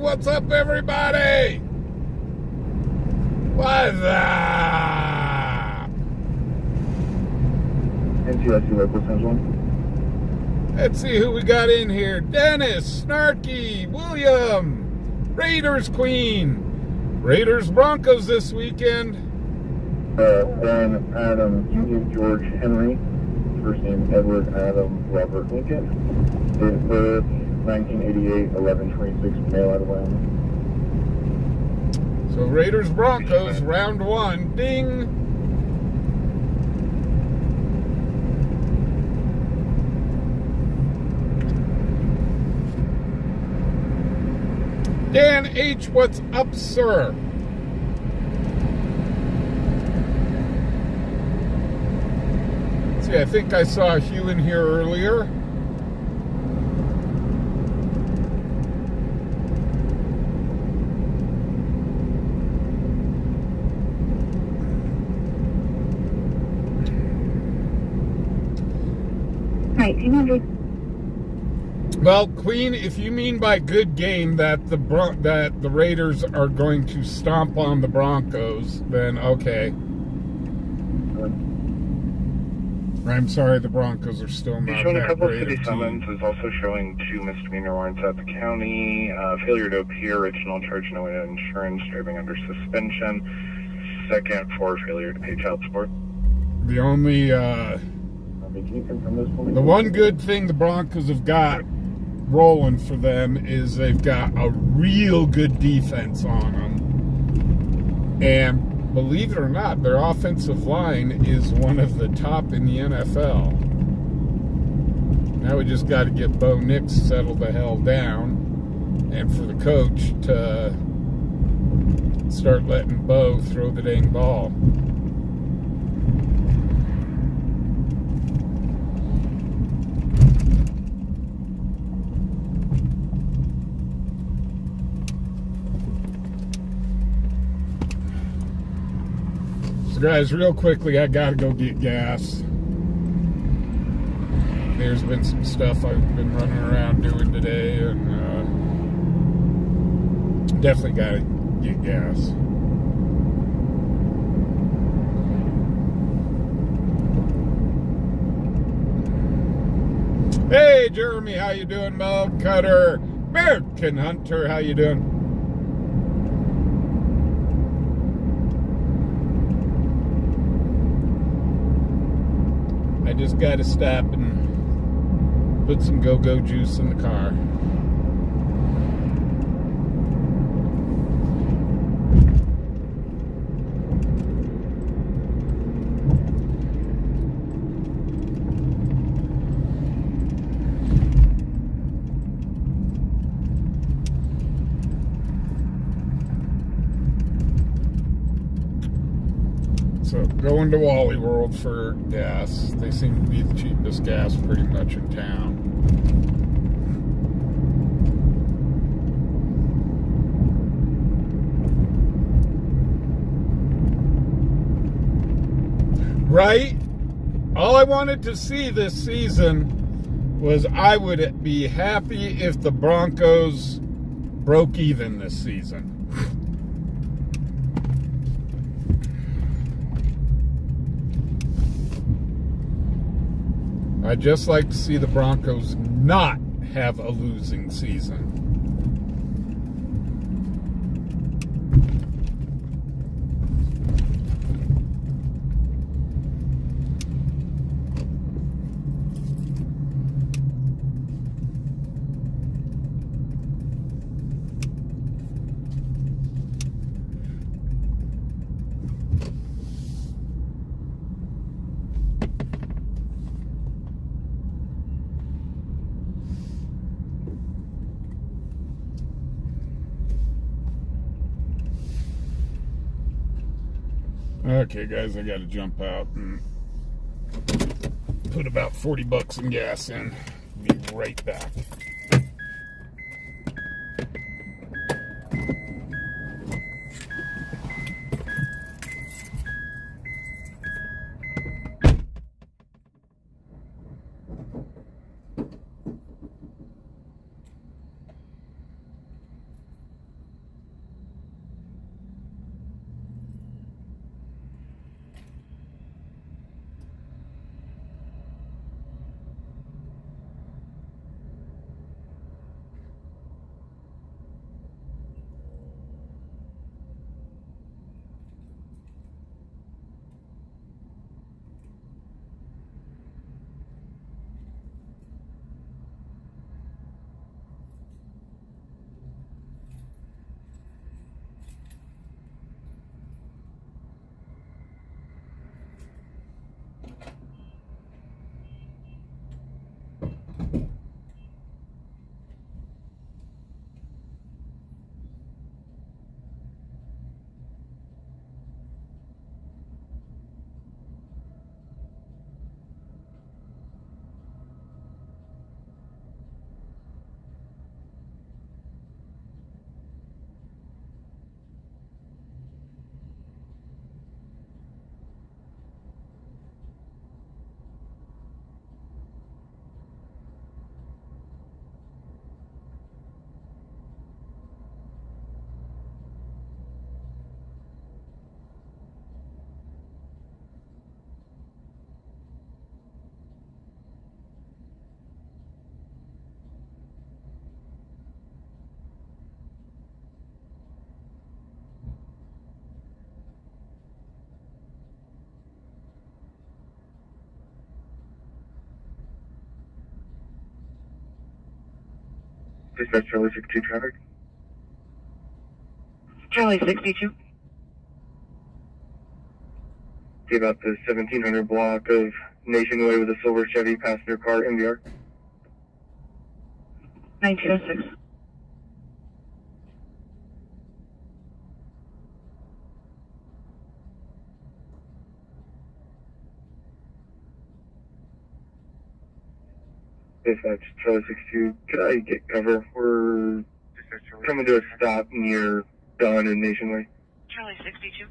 what's up, everybody? What's up? NCIC Local San Juan. Let's see who we got in here. Dennis, Snarky, William, Raiders Queen, Raiders Broncos this weekend. Ben, Adam, Union George Henry, first name Edward Adam Robert Lincoln, date of birth 1988, 11/26, mail out of Wyoming. So Raiders Broncos, round one, ding. Dan H, what's up, sir? See, I think I saw Hugh in here earlier. Well, Queen, if you mean by good game that the Raiders are going to stomp on the Broncos, then okay. I'm sorry, the Broncos are still not showing that a couple of great city a summons. team. Is also showing 2 misdemeanor warrants at the county. Failure to appear, original charge, no insurance, driving under suspension. Second for failure to pay child support. The only, the one good thing the Broncos have got rolling for them is they've got a real good defense on them. And believe it or not, their offensive line is one of the top in the NFL. Now we just got to get Bo Nix settled the hell down, and for the coach to start letting Bo throw the dang ball. So guys, real quickly, I gotta go get gas. There's been some stuff I've been running around doing today, and definitely gotta get gas. Hey Jeremy, how you doing? Mel Cutter, American Hunter, how you doing? I just got to stop and put some go-go juice in the car. So going to Wally World for gas. They seem to be the cheapest gas pretty much in town. Right? All I wanted to see this season was I would be happy if the Broncos broke even this season. I'd just like to see the Broncos not have a losing season. Okay, guys, I gotta jump out and put about 40 bucks in gas in. Be right back. Dispatch Charlie 62 traffic. Charlie 62. See about the 1700 block of Nationway with a silver Chevy passenger car MVR. 1906. Dispatch Charlie 62. Could I get cover? We're coming to a stop near Dawn and Nationway. Charlie 62.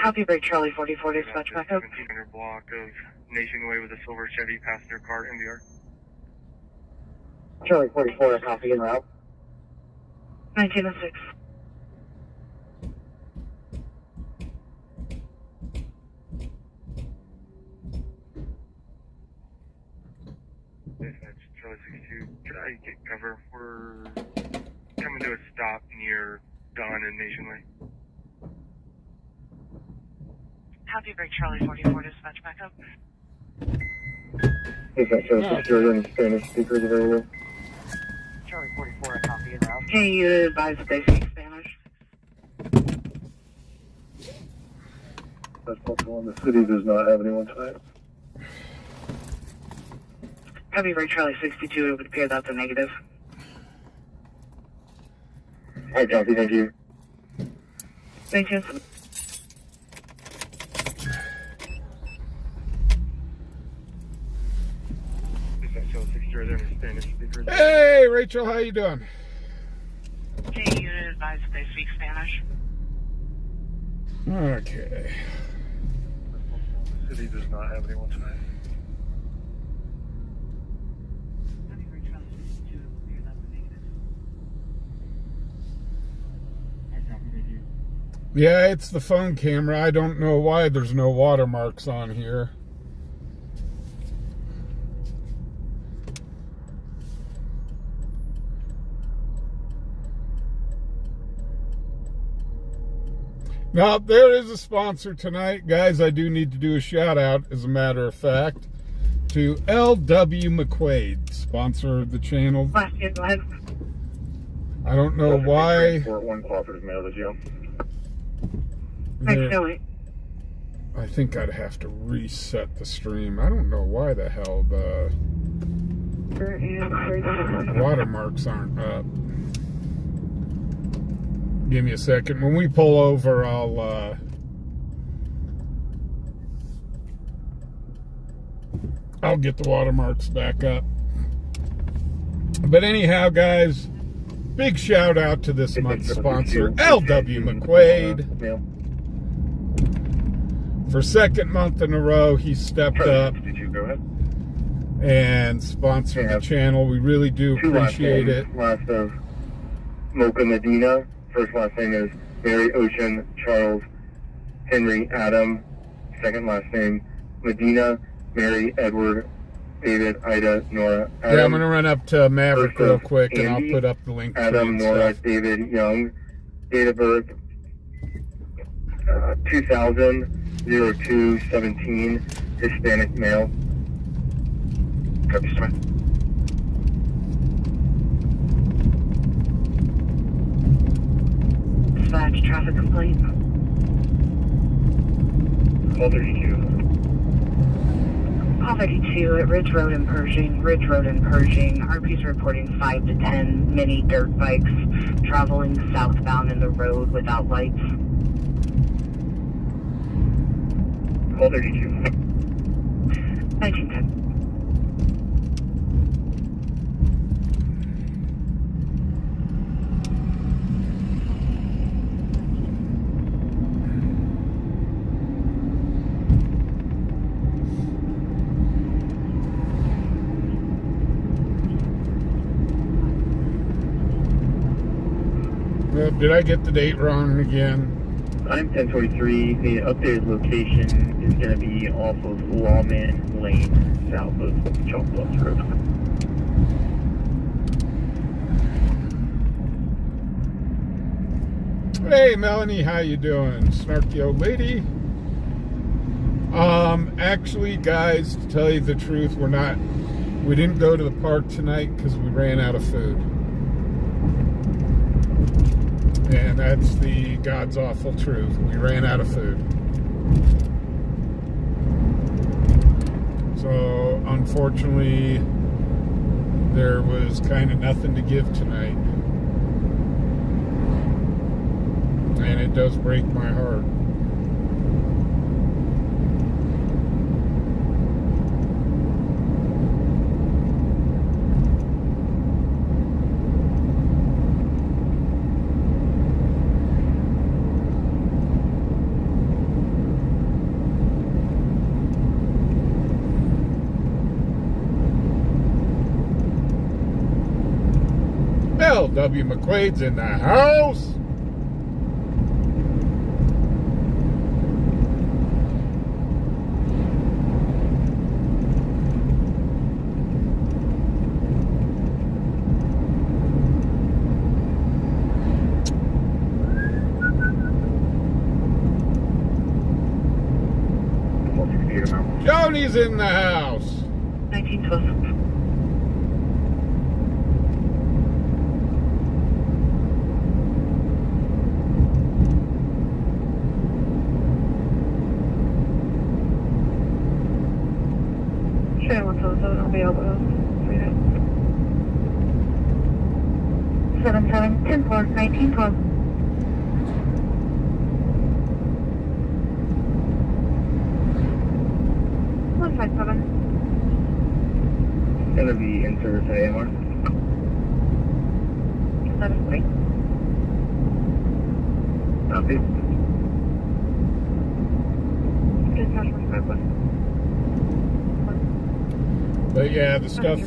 Copy, break Charlie 44, dispatch back up. 1700 block of Nationway with a silver Chevy passenger car MVR. Charlie 44, copy en route. 1906. Dispatch Charlie 62. Could I get cover? We're coming to a stop near Dawn and Nationway. Copy, break Charlie 44, dispatch back up. Dispatch Charlie 62, any Spanish speakers available? Charlie 44, copy en route. Can you advise if they speak Spanish? That's possible. The city does not have anyone tonight. Copy, break Charlie 62, it would appear that's a negative. Alright, copy, thank you. Thank you. Dispatch Charlie 62, are there any Spanish speakers? Hey, Rachel, how you doing? Can you advise if they speak Spanish? Okay. The city does not have anyone tonight. Copy, break Charlie 62, it would appear that's a negative. Yeah, it's the phone camera. I don't know why there's no watermarks on here. Now, there is a sponsor tonight. Guys, I do need to do a shout out, as a matter of fact, to L.W. McQuaid, sponsor of the channel. Last year, go ahead. I don't know why. One cooperative mail to jail. Next there- Joey. I think I'd have to reset the stream. I don't know why the hell the watermarks aren't up. Give me a second. When we pull over, I'll get the watermarks back up. But anyhow, guys, big shout out to this month's sponsor, L.W. McQuaid. Mail. For second month in a row, he stepped up Charlie 62, go ahead. and sponsored the channel. We really do Two last appreciate names. it. Last of Mocha Medina. First last name is Mary Ocean Charles Henry Adam. Second last name Medina Mary Edward David Ida Nora Adam. Yeah, I'm going to run up to Maverick First real of quick, and Andy, I'll put up the link to it Adam and Nora stuff. David Young. Date of birth 2000-02-17. Hispanic male. Copy, sir. Dispatch, traffic complaint. Call 32. Call 32 at Ridge Road in Pershing. Ridge Road in Pershing. RP's reporting 5 to 10 mini dirt bikes traveling southbound in the road without lights. Call 32. 1910. Did I get the date wrong again? I'm 1023. The updated location is going to be off of Lawman Lane, south of Chalk Bluffs Road. Hey, Melanie, how you doing? Snarky old lady. Actually, guys, to tell you the truth, we're not We didn't go to the park tonight because we ran out of food. And that's the God's awful truth. We ran out of food. So, unfortunately, there was kind of nothing to give tonight. And it does break my heart. W. McQuaid's in the house. Joni's in the house. 1912. Cheyenne 177, I'll be able to read it. 77, 10 4, 1912. Gonna be in service at AMR. 73. Copy. But yeah, the stuff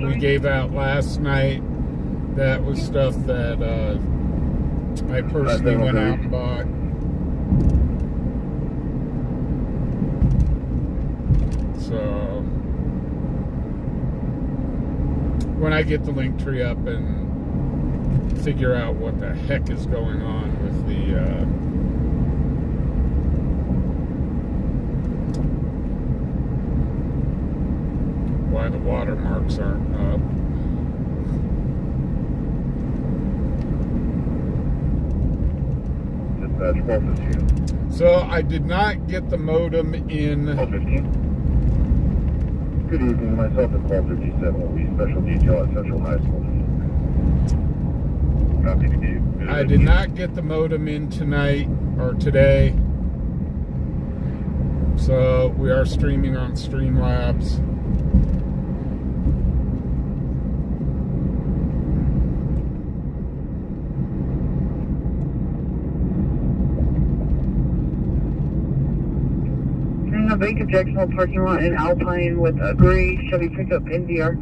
we gave out last night, that was stuff that I personally went out and bought. So when I get the link tree up and figure out what the heck is going on with the why the watermarks aren't up. Dispatch 1215. So I did not get the modem in. 1215. Good evening, myself at 1257 will be special detail at Central High School. Copy to you. I did not get the modem in tonight or today. So we are streaming on Streamlabs. In the Bank of Jacksonville parking lot in Alpine with a gray Chevy pickup NVR.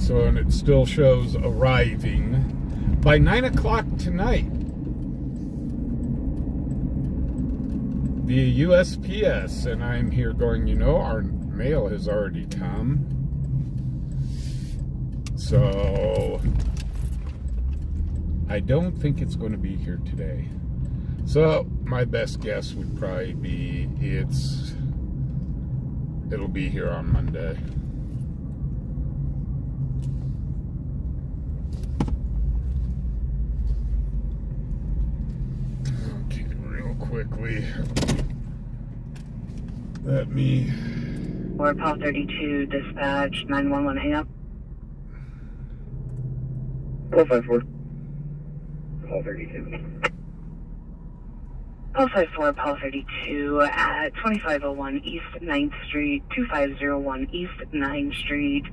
So, and it still shows arriving by 9 o'clock tonight via USPS. And I'm here going, you know, our mail has already come. So, I don't think it's going to be here today. So, my best guess would probably be it'll be here on Monday. Okay, real quickly. Let me... Or Paul 32, dispatch 911, hang up. 1254. Paul 32. Paul 54, Paul 32 at 2501 East 9th Street, 2501 East 9th Street.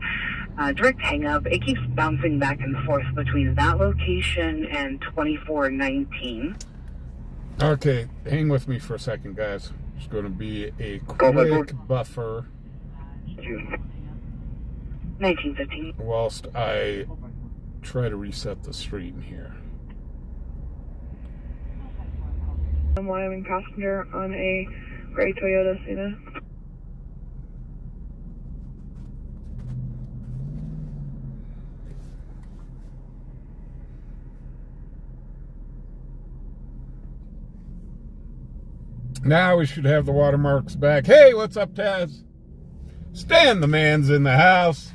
Direct hang up. It keeps bouncing back and forth between that location and 2419. Okay, hang with me for a second, guys. It's going to be a quick buffer 1915. whilst I try to reset the stream here. I'm Wyoming passenger on a gray Toyota Sienna. Now we should have the watermarks back. Hey, what's up, Taz? Stan the man's in the house.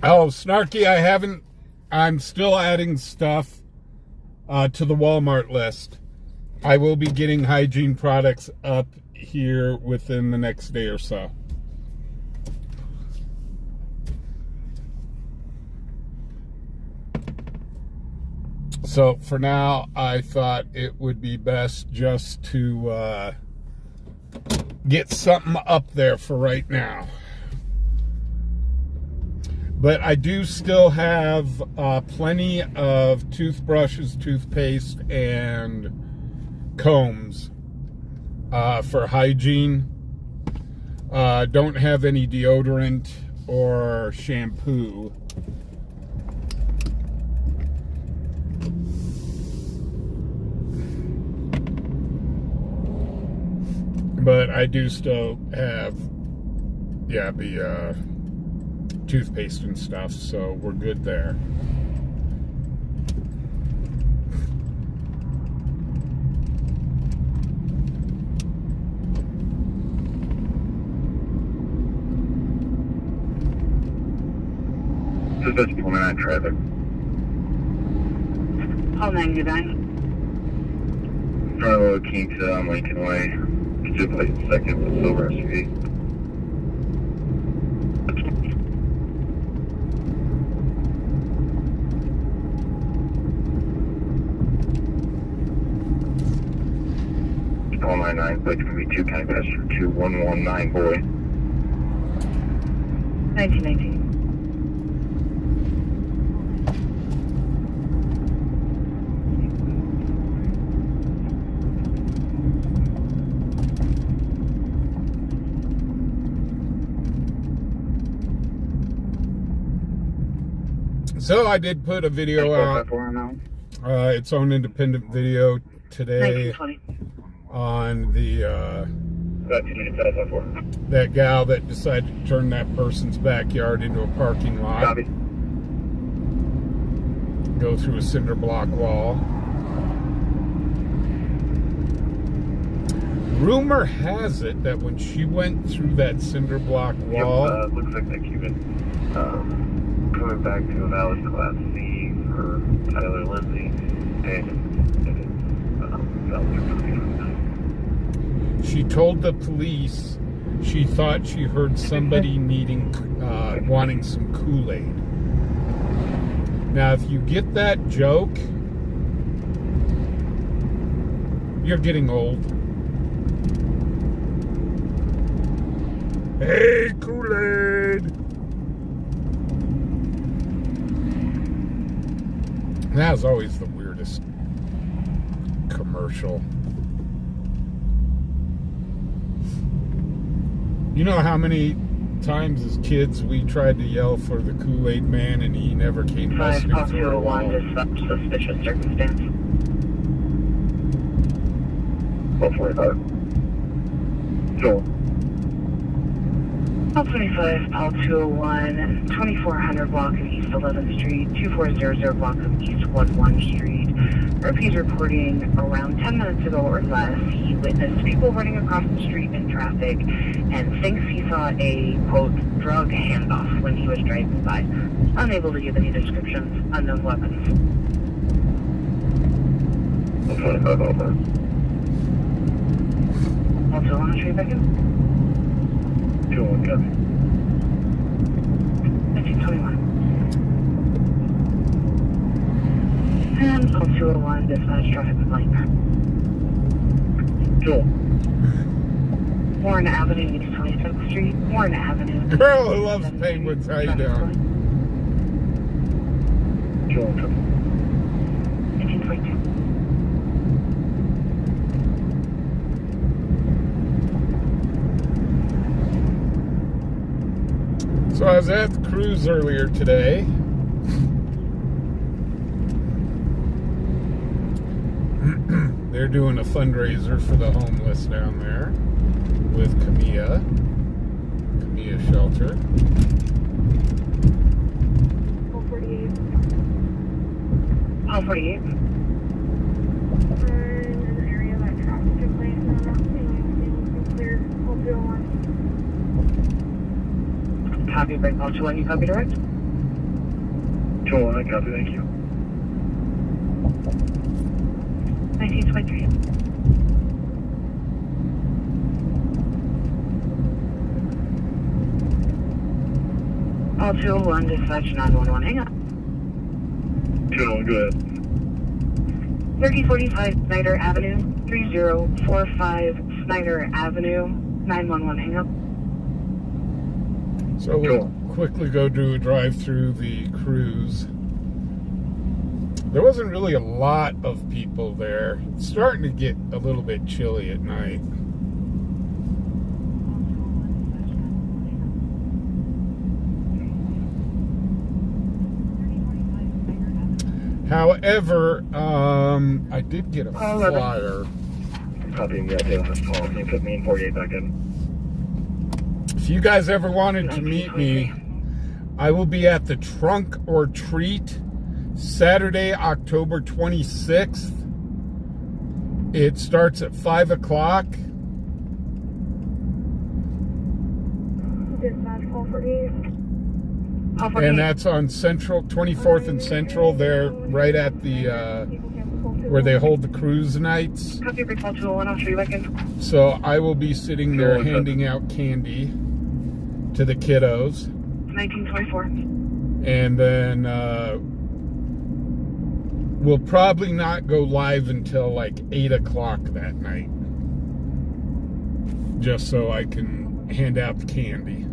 Oh, Snarky, I'm still adding stuff to the Walmart list. I will be getting hygiene products up here within the next day or so. So for now, I thought it would be best just to get something up there for right now. But I do still have plenty of toothbrushes, toothpaste, and combs for hygiene. Don't have any deodorant or shampoo. But I do still have, the toothpaste and stuff, so we're good there. This is 29 traffic. Call 99. Bravo Kingston on Lincoln Way. Could plate second with Silver SUV. Call 99, plate can be 2 County Passenger 2119 boy. 1919. So I did put a video out, its own independent video today on the that gal that decided to turn that person's backyard into a parking lot. Copy. Go through a cinder block wall. Rumor has it that when she went through that cinder block wall, Looks like that Cuban coming back to a valid Class C for Tyler Lindsay, and she told the police she thought she heard somebody wanting some Kool-Aid. Now, if you get that joke, you're getting old. Hey, Kool-Aid! That was always the weirdest commercial. You know how many times as kids we tried to yell for the Kool-Aid Man and he never came busting through a wall? 5-201, suspicious circumstance. 1245. Joel. Call 25, Paul 201, 2400 block of East 11th Street, 2400 block of East 11 Street. He's reporting around 10 minutes ago or less, he witnessed people running across the street in traffic and thinks he saw a, quote, drug handoff when he was driving by. Unable to give any descriptions, unknown weapons. 25 over. Paul 201, trade back in? 201, copy. 1921. And call 201, dispatch traffic complaint. Joel. Warren Avenue, East 25th Street. Warren Avenue. Girl who loves penguins, how you doing? Joel, copy. 1922. So I was at the cruise earlier today. They're doing a fundraiser for the homeless down there with Camilla Shelter. 48. I'm in an area that traffic took place and I'm not seeing anything clear. Call 201. Copy, break call 21, you copy direct? 201, I copy, thank you. 1923. All 201, dispatch 911, hang on. 201, go ahead. 3045 Snyder Avenue, 3045 Snyder Avenue, 911, hang up. So we'll quickly go do a drive through the cruise. There wasn't really a lot of people there. It's starting to get a little bit chilly at night. However, I did get a flyer. Copying the update on this call. Can you put me in 48 back in? If you guys ever wanted to meet me, I will be at the Trunk or Treat Saturday, October 26th. It starts at 5 o'clock. Dispatch call 48. And that's on Central, 24th and Central. They're right at the, where they hold the cruise nights. Copy, break call 201, I'll show you back in. So I will be sitting there handing out candy to the kiddos. 1924. And then we'll probably not go live until like 8 o'clock that night. Just so I can hand out the candy.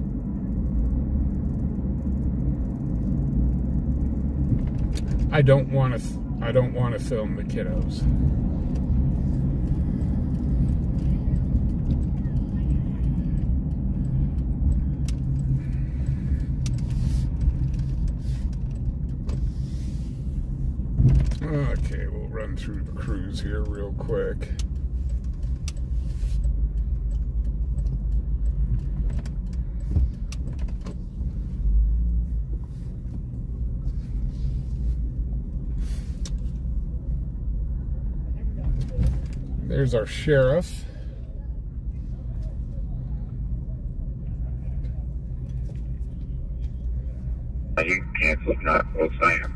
I don't want to film the kiddos. Okay, we'll run through the cruise here real quick. There's our sheriff. You cancel, not we'll sign him.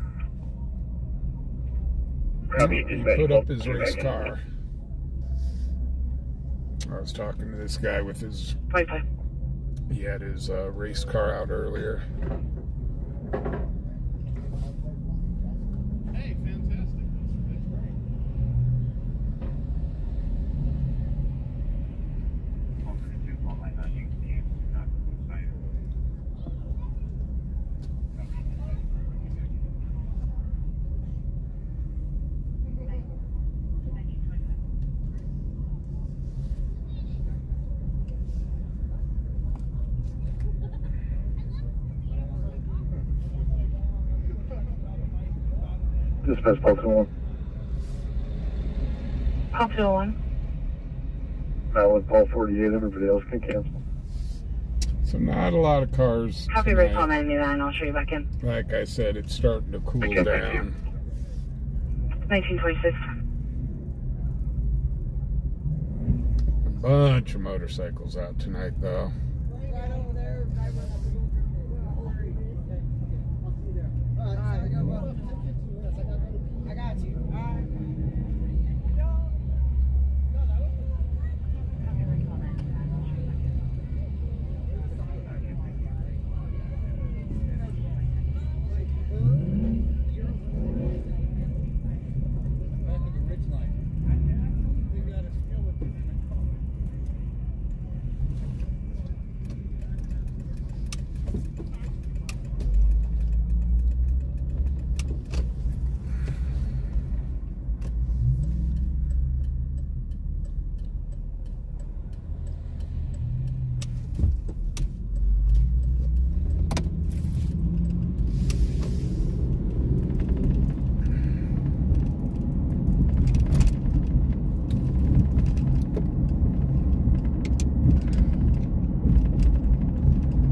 He put up his race car. I was talking to this guy with his... He had his race car out earlier. Hey, fantastic. That's great. Dispatch call 201. Call 201. That was call 48. Everybody else can cancel. So not a lot of cars. Copy, break call 99, I'll show you back in. Like I said, it's starting to cool Okay, thank you. down. 1926. A bunch of motorcycles out tonight, though. Right over there. I got you. All right.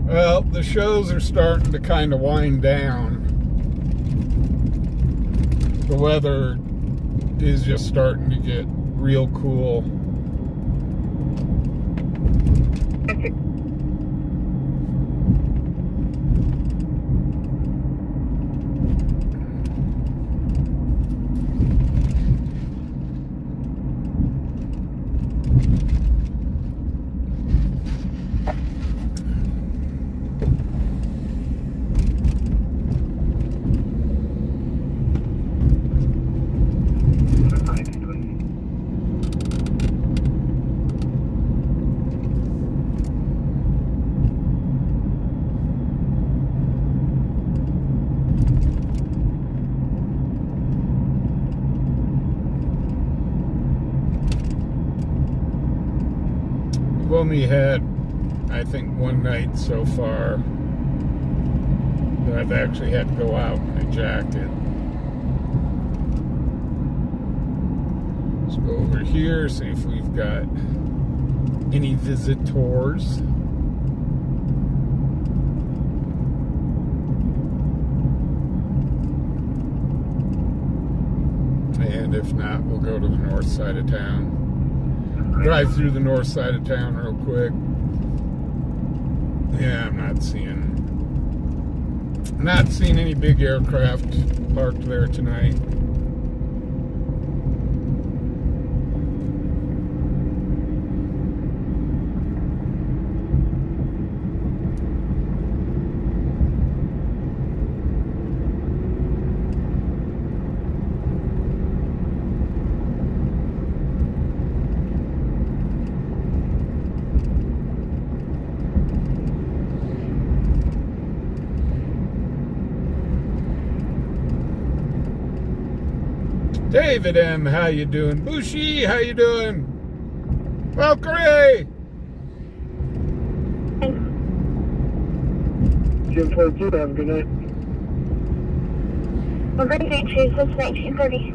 Well, the shows are starting to kind of wind down. the weather is just starting to get real cool. We've only had, I think, one night so far that I've actually had to go out in my jacket. Let's go over here, see if we've got any visitors. And if not, we'll go to the north side of town. Drive through the north side of town real quick. Yeah, I'm not seeing any big aircraft parked there tonight. David M, how you doing? Bushi, how you doing? Valkyrie! Jim 42, have a good night. Well, great day, Chase. It's 1930.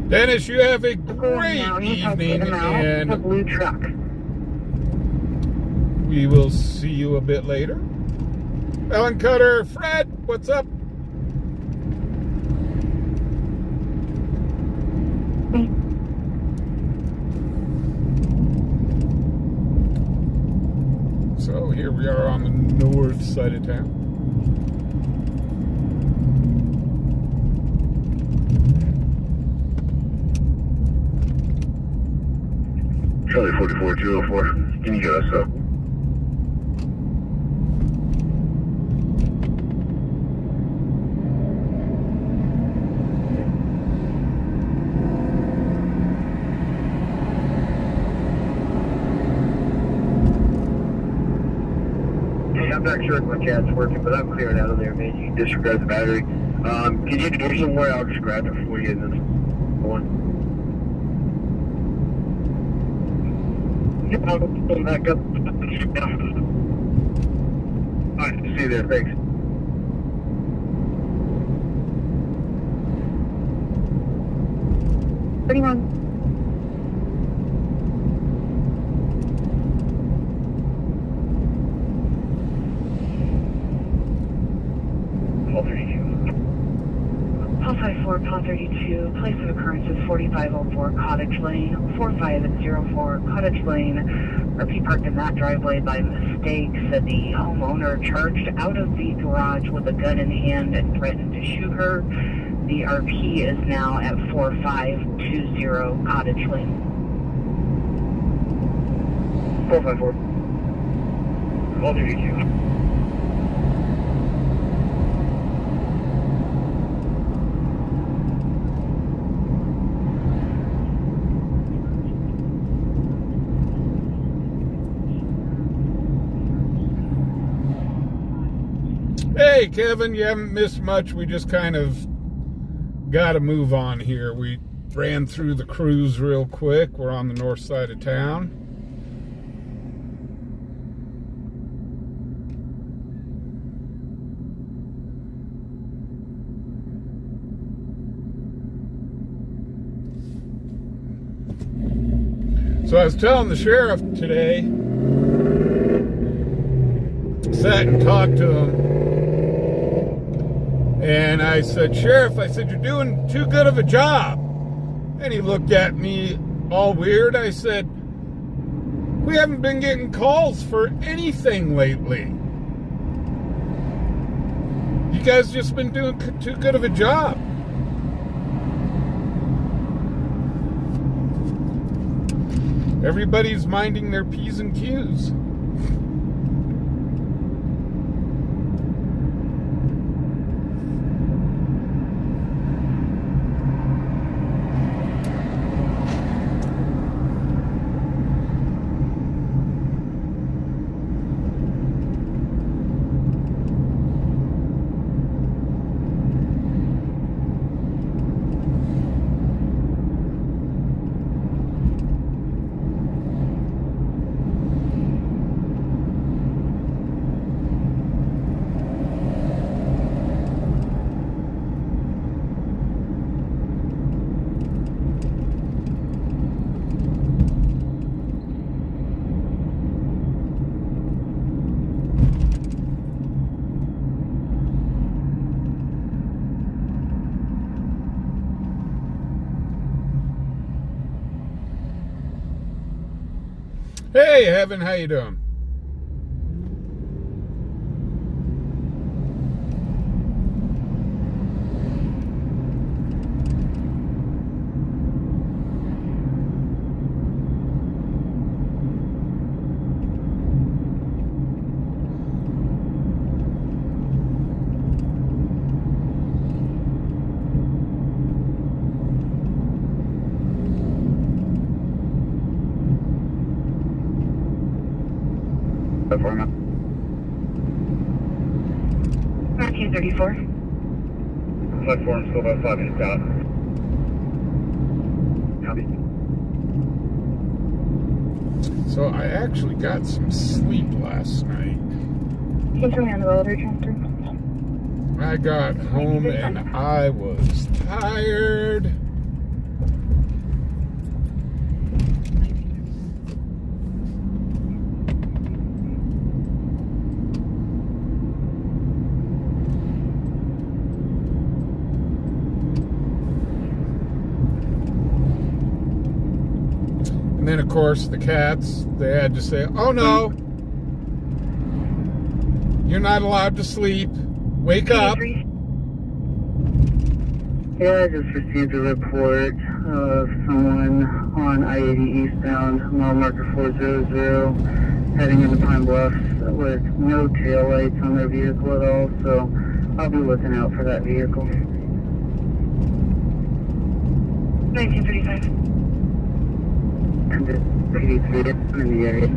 Dennis, you have a great Now you have to evening, get them out. The and blue truck. we will see you a bit later. Ellen Cutter, Fred, what's up? So here we are on the north side of town. Charlie 44204, can you get us up? I'm not sure if my cat's working, but I'm clearing out of there, man. You can disregard the battery. Can you do somewhere? I'll just grab it for you and then one. I'll come back up. Alright, see you there, thanks. Paul 54, Paul 32, place of occurrence is 4504 Cottage Lane, 4504 Cottage Lane. RP parked in that driveway by mistake, said the homeowner charged out of the garage with a gun in hand and threatened to shoot her. The RP is now at 4520 Cottage Lane. 454. Paul 32. Hey, Kevin, you haven't missed much. We just kind of got to move on here. We ran through the cruise real quick. We're on the north side of town. So I was telling the sheriff today sat and talked to him. And I said, Sheriff, I said, you're doing too good of a job. And he looked at me all weird. I said, we haven't been getting calls for anything lately. You guys just been doing too good of a job. Everybody's minding their P's and Q's. Hey, Evan, how you doing? Platform. 1934. Platform still about 5 minutes out. Copy. So I actually got some sleep last night. Continue on the elevator transfer. I got home and I was tired. And then, of course, the cats, they had to say, oh no, you're not allowed to sleep. Wake up. Yeah, I just received a report of someone on I-80 eastbound, mile marker 400, heading into Pine Bluff with no taillights on their vehicle at all, so I'll be looking out for that vehicle. 1935. And the PD3 in the area.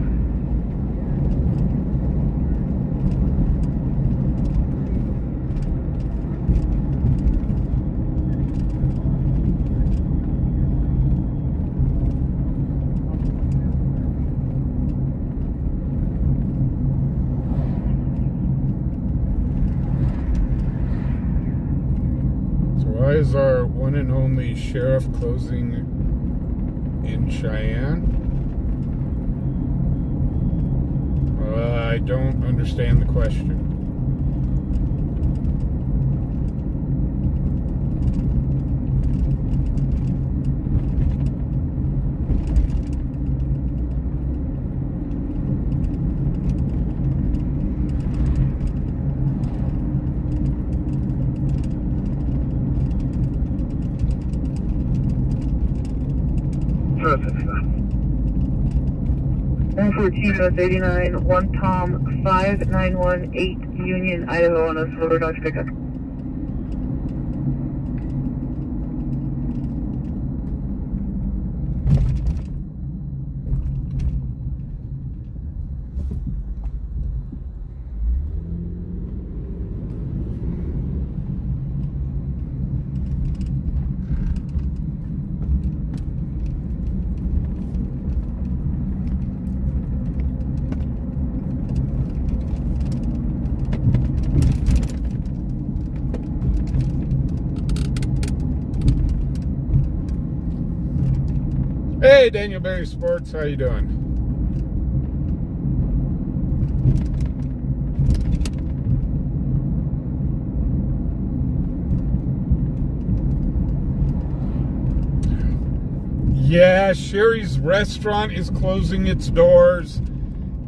Why is our one and only sheriff closing in Cheyenne? I don't understand the question. Perfect. 114-89, 1 Tom, 5918 Union, Idaho, on a silver Dodge pickup. Hey, Daniel Berry Sports, how you doing? Yeah, Sherry's restaurant is closing its doors,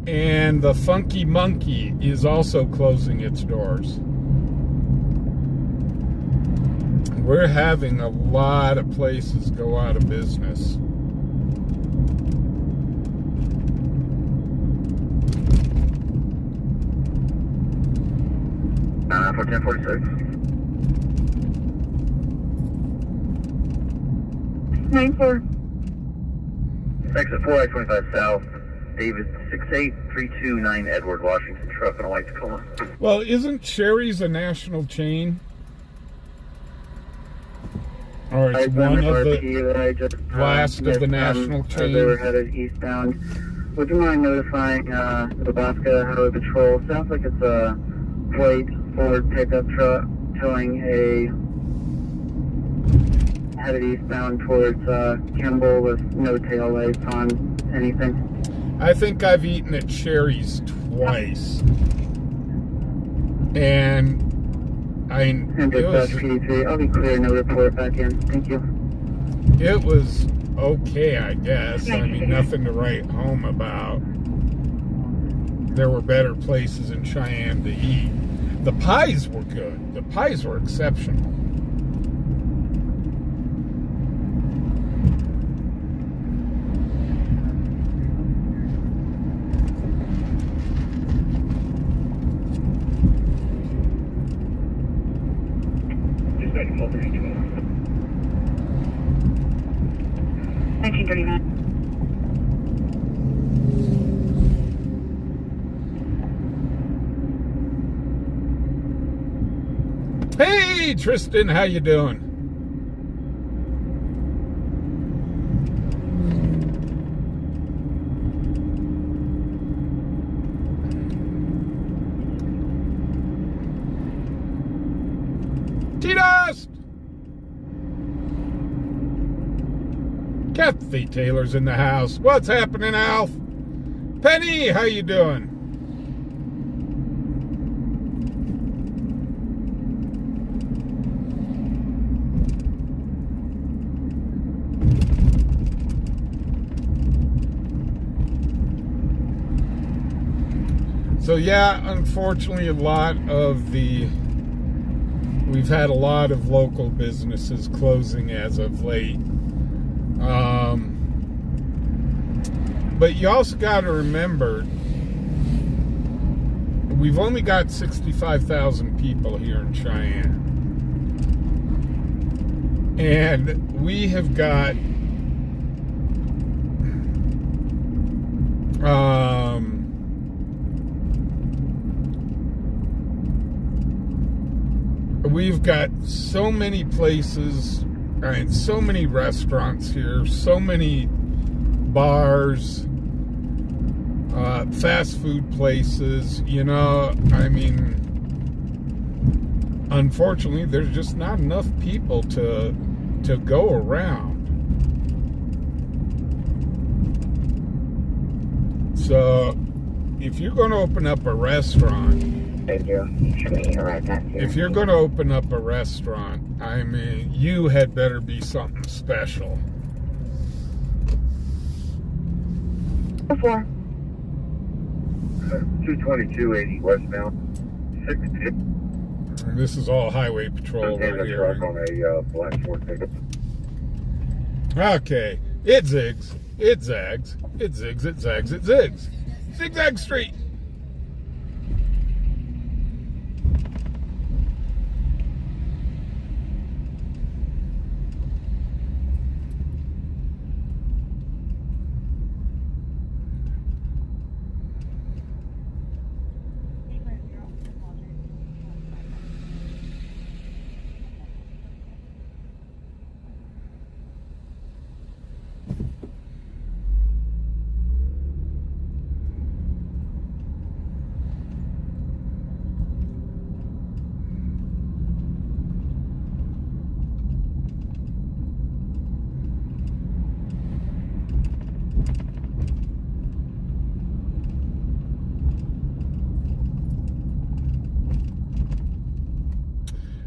and the Funky Monkey is also closing its doors. We're having a lot of places go out of business. For 1046. 9-4. Exit 4 I-25 South, David 68329 Edward, Washington, truck on a white Tacoma. Well, isn't Sherry's a national chain? Or it's one of the last of the national chains? They were headed eastbound. Would you mind notifying the Nebraska Highway Patrol? Sounds like it's a white Ford pickup truck towing a headed eastbound towards Kimball with no tail lights on anything. I think I've eaten at Sherry's twice. And PD3, I'll be clear, no report back in. Thank you. it was okay, I guess. I mean, nothing to write home about. There were better places in Cheyenne to eat. The pies were good. The pies were exceptional. Just 1939. Hey, Tristan, how you doing? T-Dust! Kathy Taylor's in the house. What's happening, Alf? Penny, how you doing? So yeah, unfortunately we've had a lot of local businesses closing as of late. But you also got to remember, we've only got 65,000 people here in Cheyenne. And we have got we've got so many places, and so many restaurants here, so many bars, fast food places, you know, I mean, unfortunately, there's just not enough people to go around. So, if you're going to open up a restaurant, if you're going to open up a restaurant, I mean, you had better be something special. 4. 22280 westbound. 62. And this is all highway patrol right here. Truck on a black Ford pickup. Okay, it zigs, it zags, it zigs, it zags, it zigs. Zigzag Street.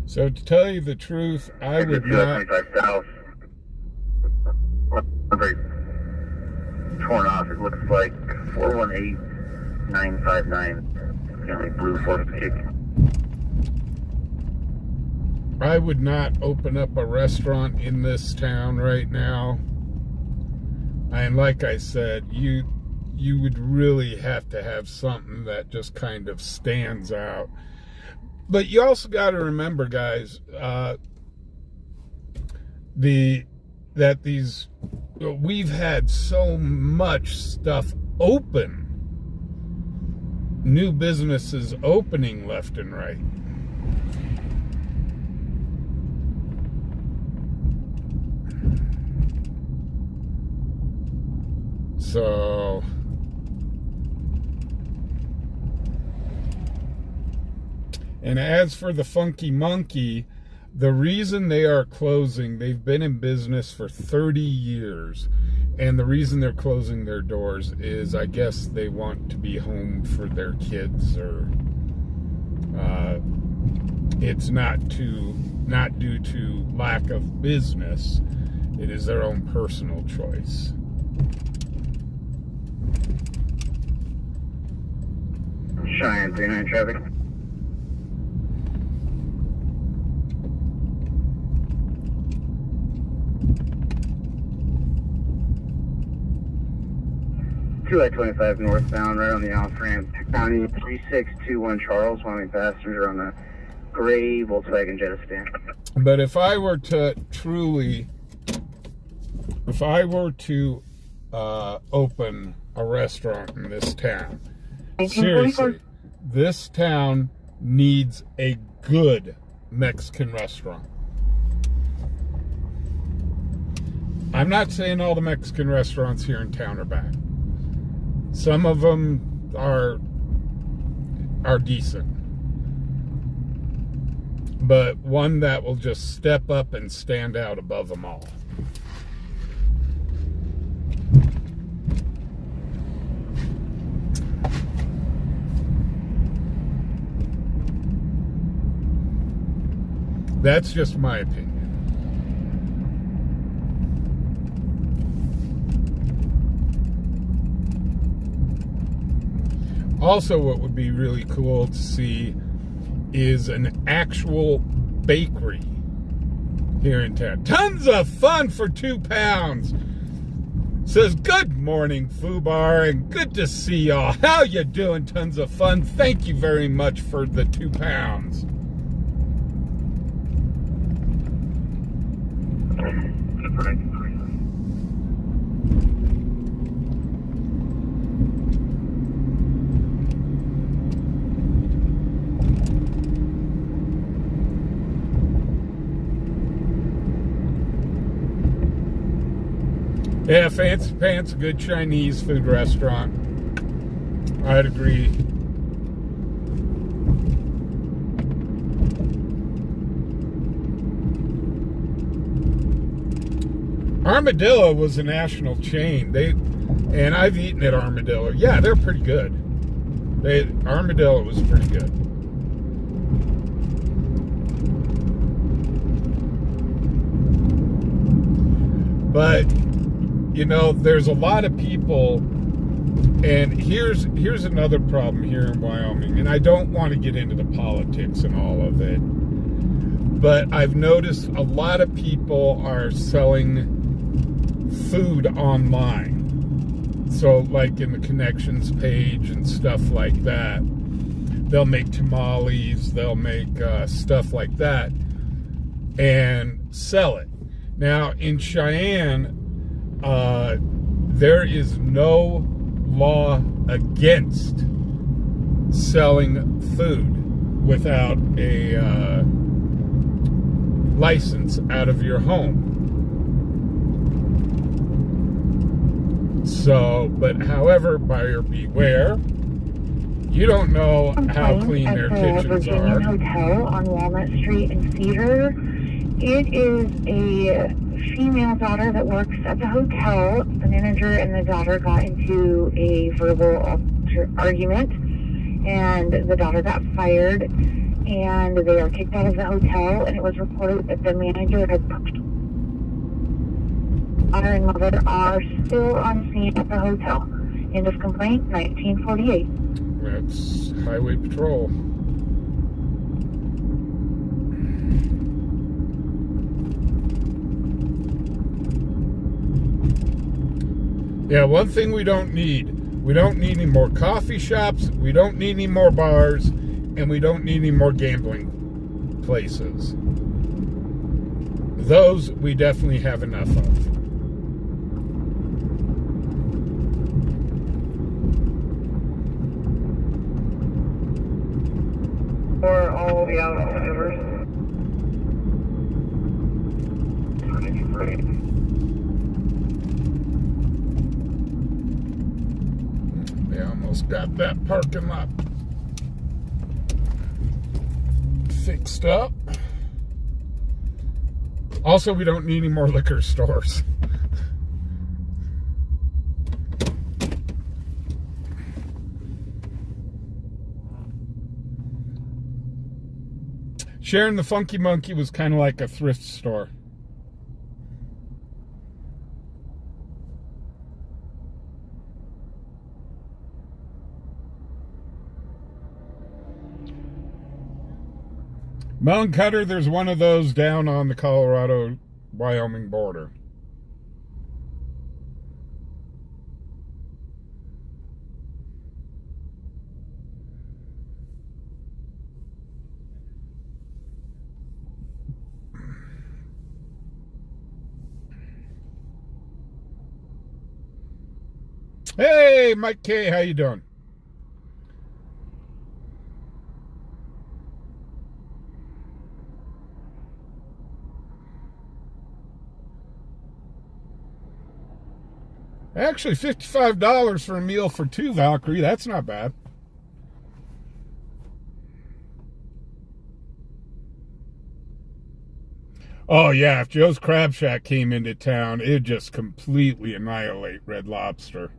So to tell you the truth, I would not. very torn off. It looks like 418959. County Blue Force Kick. I would not open up a restaurant in this town right now. And like I said, you would really have to have something that just kind of stands out. But you also got to remember, guys, we've had so much stuff open, new businesses opening left and right. So, and as for the Funky Monkey, the reason they are closing, they've been in business for 30 years, and the reason they're closing their doors is, I guess, they want to be home for their kids, or it's not due to lack of business. It is their own personal choice. Cheyenne 39 traffic. I-25 northbound, right on the off ramp. County 3621 Charles, wanting passenger on the gray Volkswagen Jetta sedan. But if I were to open a restaurant in this town, seriously, this town needs a good Mexican restaurant. I'm not saying all the Mexican restaurants here in town are bad. Some of them are decent. But one that will just step up and stand out above them all. That's just my opinion. Also, what would be really cool to see is an actual bakery here in town. Tons of fun for £2. Says, good morning, Fubar, and good to see y'all. How you doing? Tons of fun. Thank you very much for the £2. Yeah, Fancy Pants, a good Chinese food restaurant. I'd agree. Armadillo was a national chain. And I've eaten at Armadillo. Yeah, they're pretty good. Armadillo was pretty good. But you know, there's a lot of people, and here's another problem here in Wyoming, and I don't want to get into the politics and all of it, but I've noticed a lot of people are selling food online. So like in the connections page and stuff like that, they'll make tamales, they'll make stuff like that and sell it. Now in Cheyenne, there is no law against selling food without a license out of your home. So, but however, buyer beware. You don't know how clean their kitchens are. Hotel on Walnut Street in Cedar. It is a female daughter that works at the hotel. The manager and the daughter got into a verbal argument, and the daughter got fired, and they were kicked out of the hotel, and it was reported that the manager had daughter and mother are still on scene at the hotel. End of complaint, 1948. That's Highway Patrol. Yeah, one thing we don't need any more coffee shops, we don't need any more bars, and we don't need any more gambling places. Those we definitely have enough of. Or all the outsiders. They almost got that parking lot fixed up. Also, we don't need any more liquor stores. Sharon the Funky Monkey was kind of like a thrift store. Mountain Cutter, there's one of those down on the Colorado-Wyoming border. Hey, Mike K, how you doing? Actually, $55 for a meal for two, Valkyrie. That's not bad. Oh, yeah, if Joe's Crab Shack came into town, it'd just completely annihilate Red Lobster.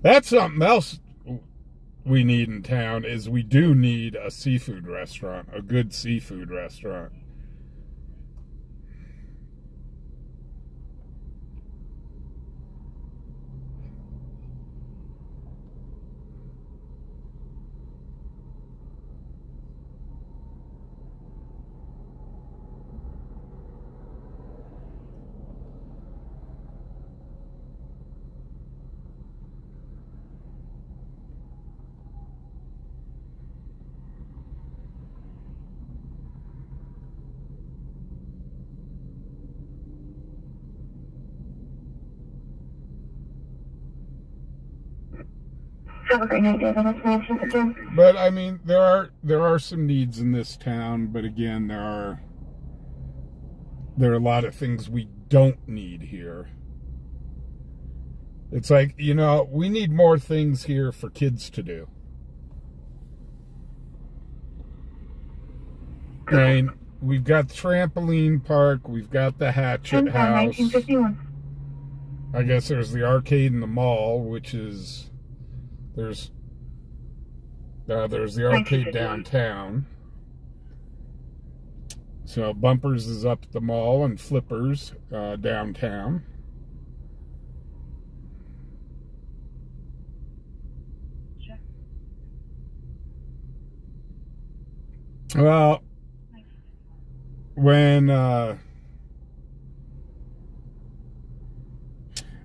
That's something else we need in town, is we do need a seafood restaurant, a good seafood restaurant. Have a great night, David. But I mean, there are some needs in this town, but again, there are a lot of things we don't need here. It's like, you know, we need more things here for kids to do. I mean, we've got the trampoline park, we've got the Hatchet House. 1951. I guess there's the arcade in the mall, which is there's the arcade downtown. So Bumpers is up at the mall and Flippers downtown. Well, when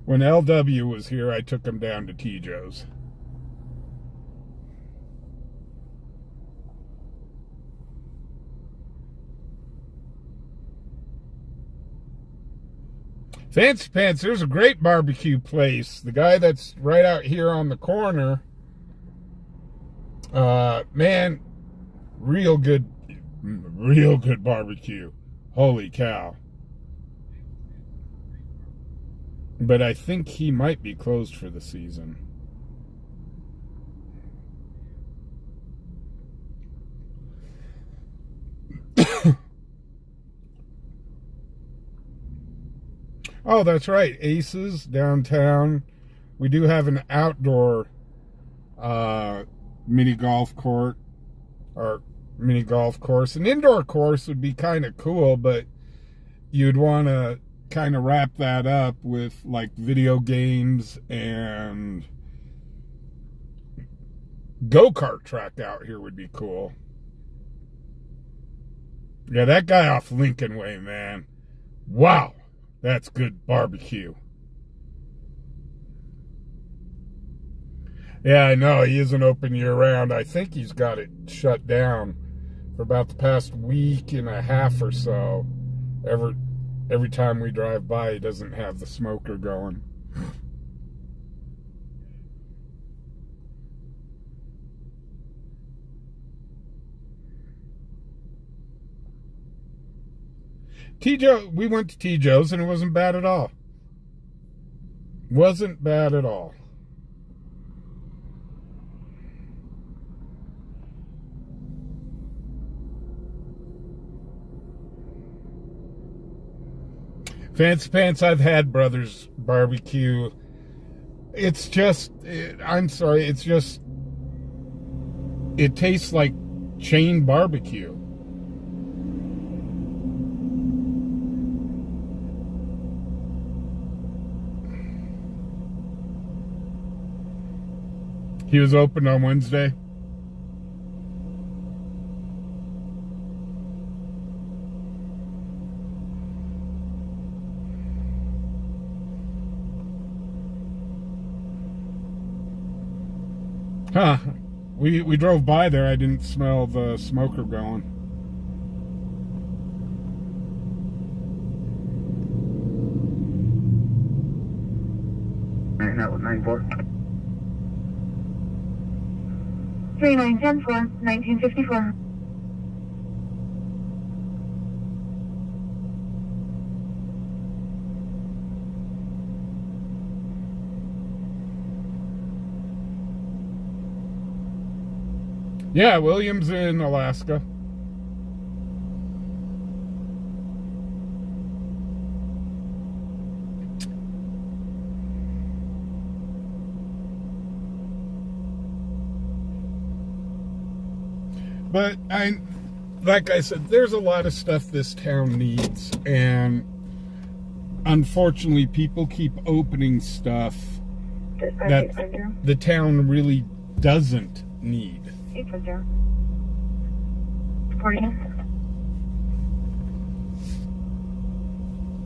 LW was here, I took him down to T. Joe's. Fancy Pants, there's a great barbecue place. The guy that's right out here on the corner, man, real good barbecue. Holy cow. But I think he might be closed for the season. Oh, that's right. Aces downtown. We do have an outdoor mini golf court or mini golf course. An indoor course would be kind of cool, but you'd want to kind of wrap that up with like video games and go-kart track out here would be cool. Yeah, that guy off Lincoln Way, man. Wow, that's good barbecue. Yeah, I know, he isn't open year-round. I think he's got it shut down for about the past week and a half or so. Every time we drive by, he doesn't have the smoker going. We went to T. Joe's and it wasn't bad at all. Wasn't bad at all. Fancy Pants, I've had Brothers Barbecue. It's just, I'm sorry, it's just, it tastes like chain barbecue. He was open on Wednesday. Huh. We drove by there. I didn't smell the smoker going. Right now, 94. 3910 1954. Yeah, Williams in Alaska. But like I said, there's a lot of stuff this town needs, and unfortunately people keep opening stuff that the town really doesn't need. 850.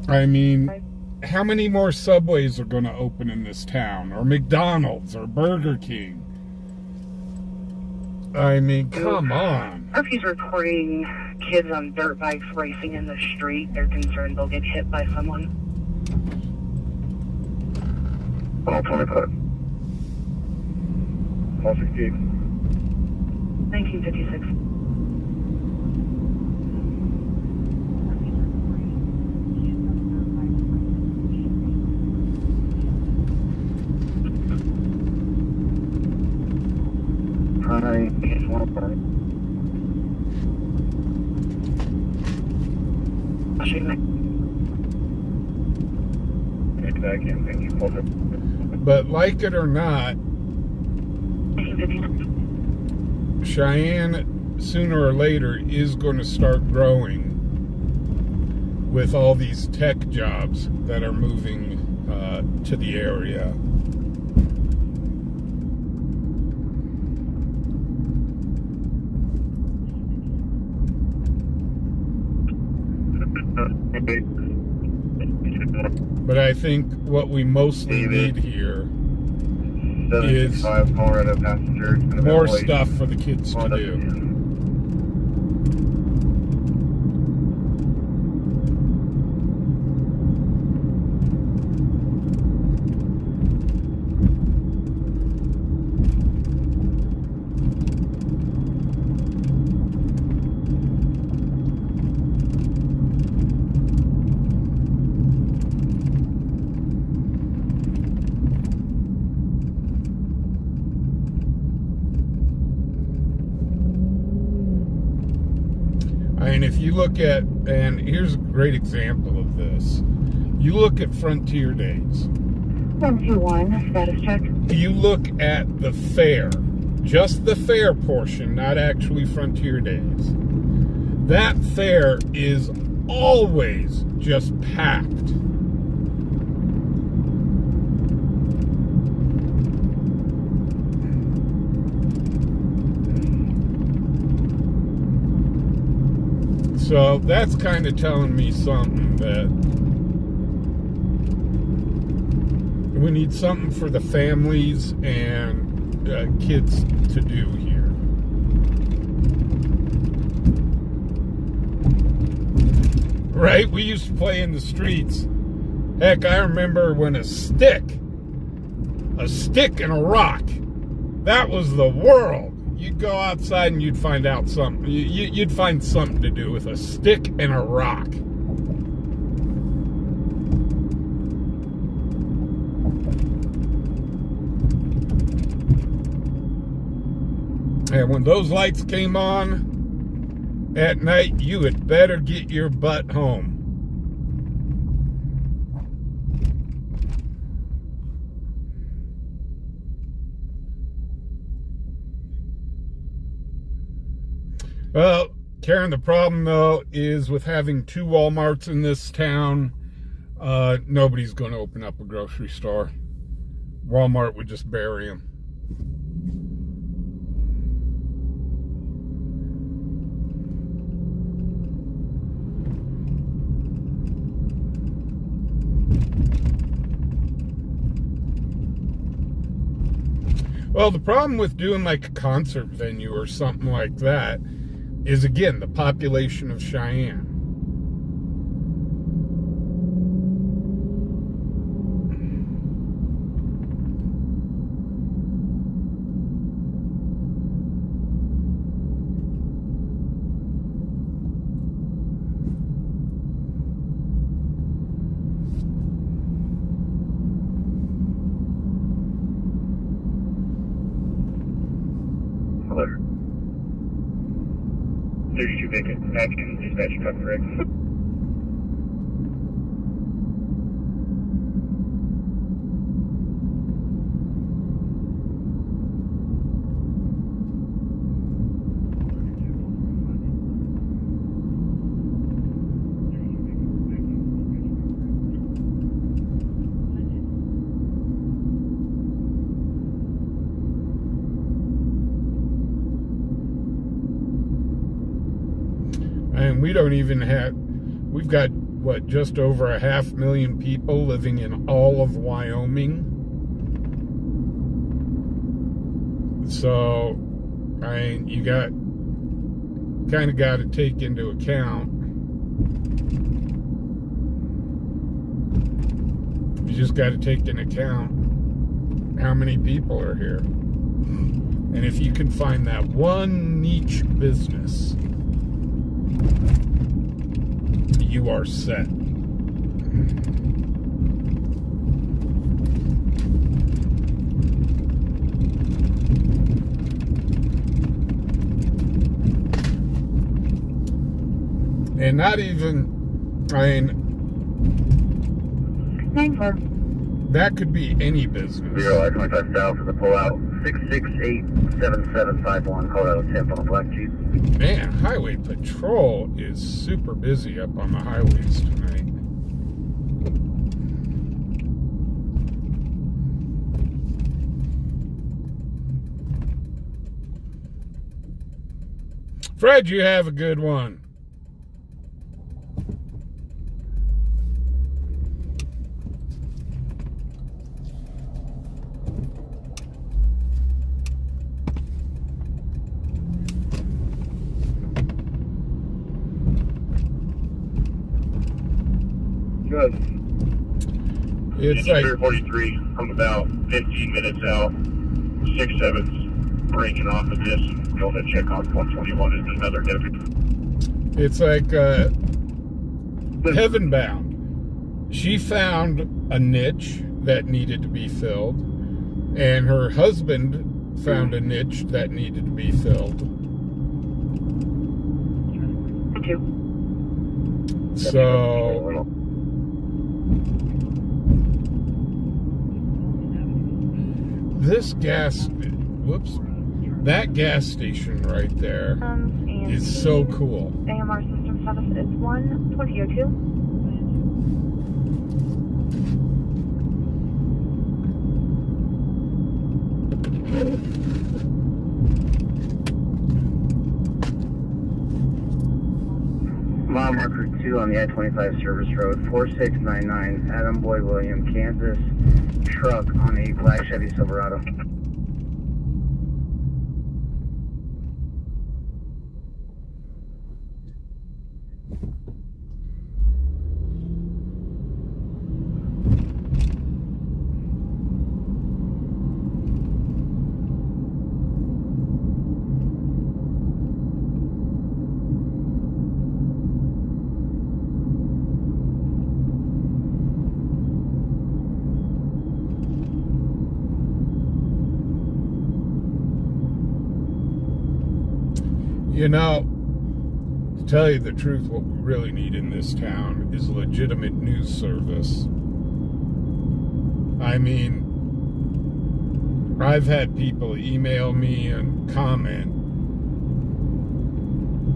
I mean, how many more Subways are going to open in this town? Or McDonald's or Burger King? I mean, come on. Murphy's reporting kids on dirt bikes racing in the street. They're concerned they'll get hit by someone. All 25. All 68. 1956. Hi, it's one party. I'll shoot you. Okay, back in. Thank you. Hold it. But like it or not, 1956. Cheyenne, sooner or later, is going to start growing with all these tech jobs that are moving to the area. But I think what we mostly need here is Colorado passenger. more stuff for the kids to do. And if you look at, and here's a great example of this, you look at Frontier Days. 121, status check. You look at the fair, just the fair portion, not actually Frontier Days. That fair is always just packed. So that's kind of telling me something, that we need something for the families and kids to do here. Right? We used to play in the streets. Heck, I remember when a stick and a rock, that was the world. You'd go outside and you'd find out something. You'd find something to do with a stick and a rock. And when those lights came on at night, you had better get your butt home. Well, Karen, the problem, though, is with having 2 Walmarts in this town, nobody's going to open up a grocery store. Walmart would just bury them. Well, the problem with doing like a concert venue or something like that is, again, the population of Cheyenne. Hello. 32 vacant. Action. Dispatch truck correct. And we don't even have, we've got, what, just over 500,000 people living in all of Wyoming. So, I mean, you kind of got to take into account, you just got to take into account how many people are here. And if you can find that one niche business, you are set. And not even, I mean, 9-4. that could be any business. 0 I-25 south for the pullout. 668-7751. Colorado 10 on the black Jeep. Man, highway patrol is super busy up on the highways tonight. Fred, you have a good one. Good. It's like, 43. I'm about 15 minutes out. 6-7's breaking off of this. Go ahead and check on 121 is another deputy. it's like Heaven Bound. She found a niche that needed to be filled, and her husband found a niche that needed to be filled. 2. So this that gas station right there is so cool. AMR system status is 1-2002. 32 on the I-25 service road, 4699 Adam Boyd William, Kansas, truck on a black Chevy Silverado. You know, to tell you the truth, what we really need in this town is legitimate news service. I mean, I've had people email me and comment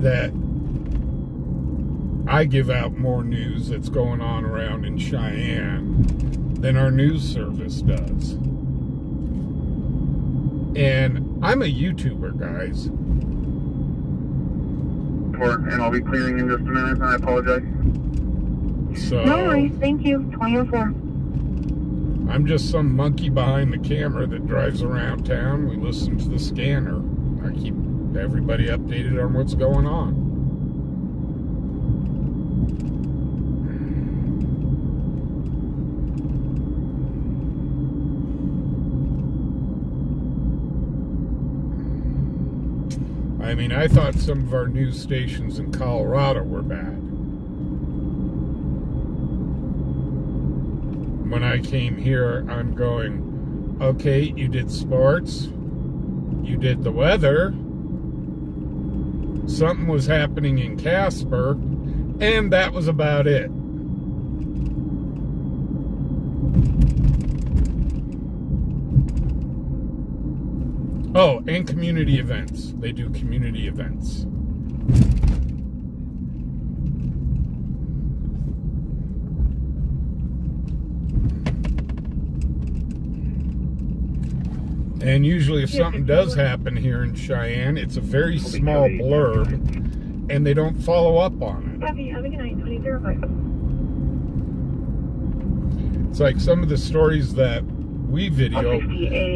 that I give out more news that's going on around in Cheyenne than our news service does. And I'm a YouTuber, guys. And I'll be clearing in just a minute, and I apologize. So, No worries, thank you. 2004. I'm just some monkey behind the camera that drives around town. We listen to the scanner. I keep everybody updated on what's going on. I mean, I thought some of our news stations in Colorado were bad. When I came here, I'm going, okay, you did sports, you did the weather, something was happening in Casper, and that was about it. Oh, and community events. They do community events. And usually if something does happen here in Cheyenne, it's a very small blurb, and they don't follow up on it. Happy, have a good night. 2005. It's like some of the stories that we video,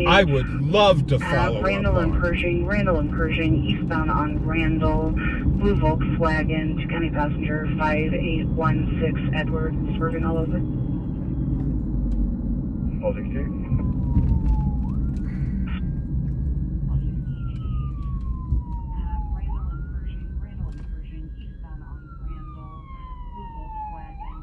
I would love to follow Randall up and on. Randall and Pershing, eastbound on Randall, blue Volkswagen, two-county passenger, 5816 Edward, swerving all over. All 68. Randall and Pershing, eastbound on Randall, blue Volkswagen,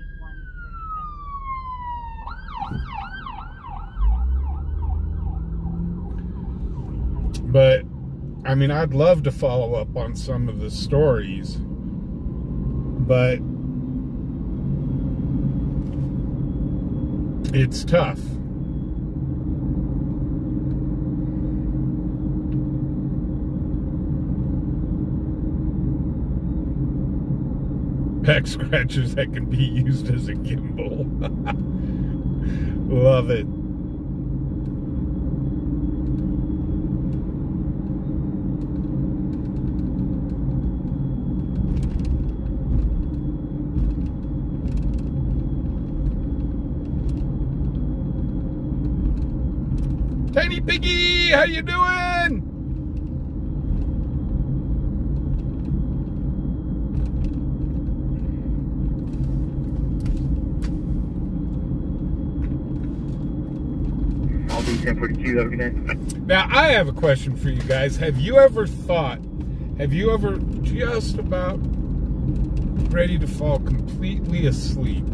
two-county passenger, 5816 Edward. But, I mean, I'd love to follow up on some of the stories, but it's tough. Back scratchers that can be used as a gimbal. Love it. Tiny Piggy, how you doing? I'll be 1042. Have a good night. Now, I have a question for you guys. Have you ever just about ready to fall completely asleep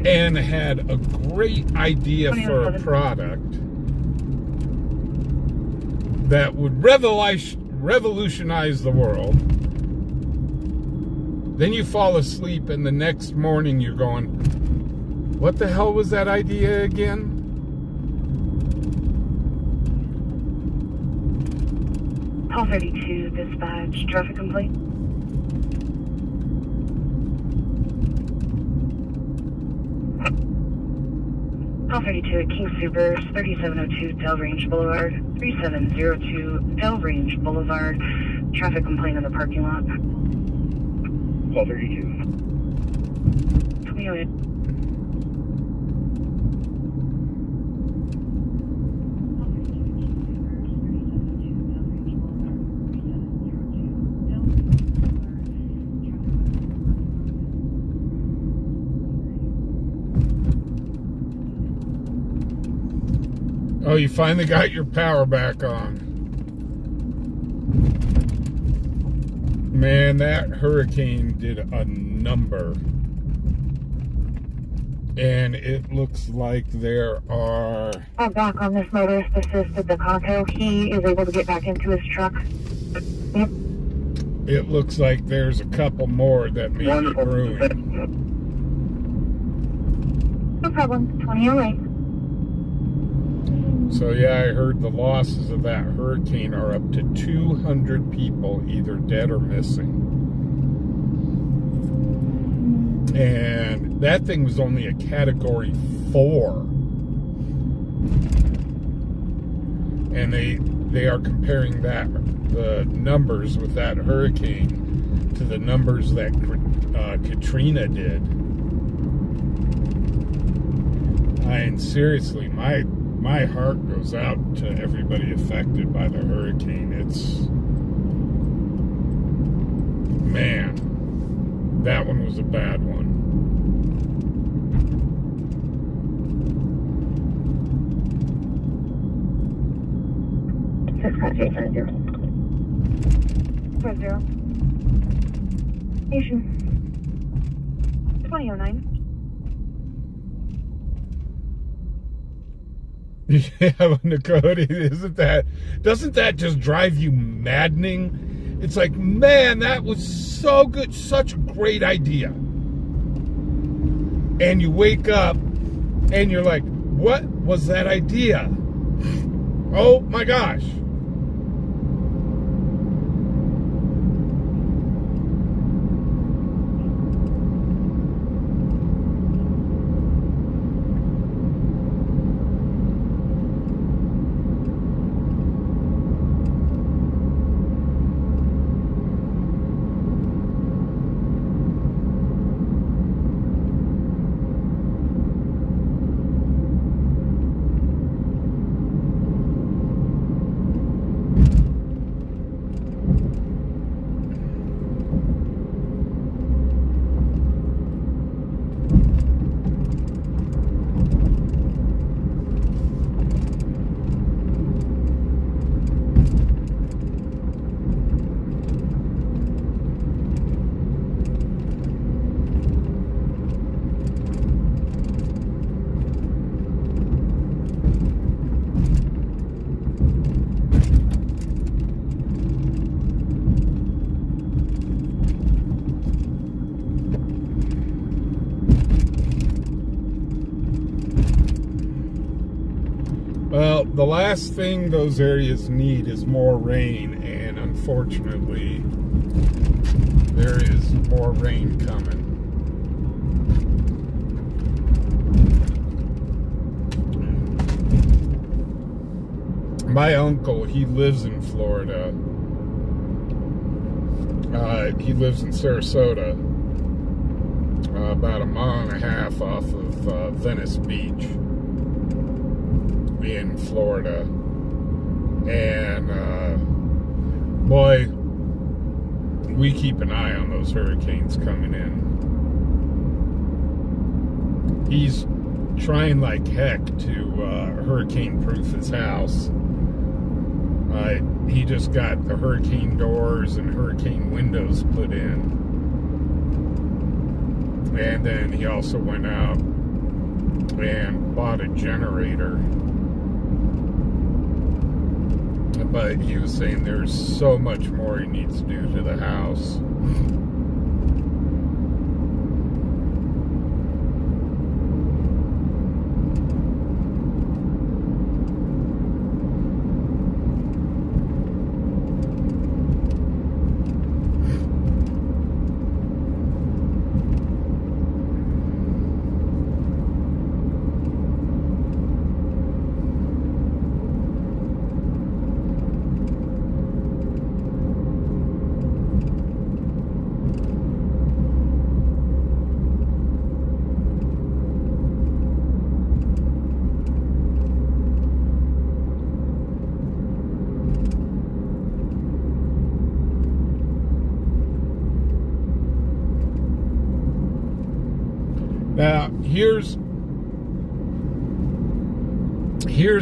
and had a great idea for a product that would revolutionize the world? Then you fall asleep and the next morning you're going, what the hell was that idea again? Call 32, dispatch, traffic complaint. Call 32 at King Supers, 3702 Del Range Boulevard, 3702 Del Range Boulevard. Traffic complaint in the parking lot. Call 32. 2008. Oh, you finally got your power back on. Man, that hurricane did a number. And it looks like there are... I'm back on this motorist assisted the Conto. He is able to get back into his truck. Yep. It looks like there's a couple more that may be brewing. No problem. 2008. So yeah, I heard the losses of that hurricane are up to 200 people either dead or missing. And that thing was only a category 4. And they are comparing the numbers with that hurricane to the numbers that Katrina did. And seriously, my heart goes out to everybody affected by the hurricane. Man, that one was a bad one. Nation. 2009. Yeah, Nicole, doesn't that just drive you maddening? It's like, man, that was so good, such a great idea. And you wake up and you're like, what was that idea? Oh my gosh. Well, the last thing those areas need is more rain, and unfortunately, there is more rain coming. My uncle, he lives in Florida. He lives in Sarasota, about a mile and a half off of Venice Beach in Florida. And boy, we keep an eye on those hurricanes coming in. He's trying like heck to hurricane-proof his house. He just got the hurricane doors and hurricane windows put in. And then he also went out and bought a generator. But he was saying there's so much more he needs to do to the house. Now, here's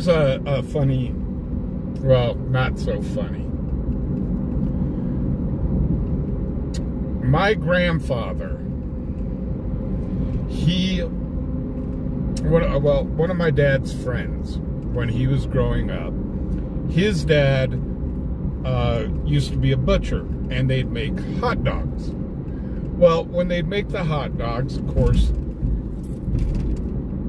a funny, well, not so funny. My grandfather, one of my dad's friends, when he was growing up, his dad used to be a butcher, and they'd make hot dogs. Well, when they'd make the hot dogs, of course,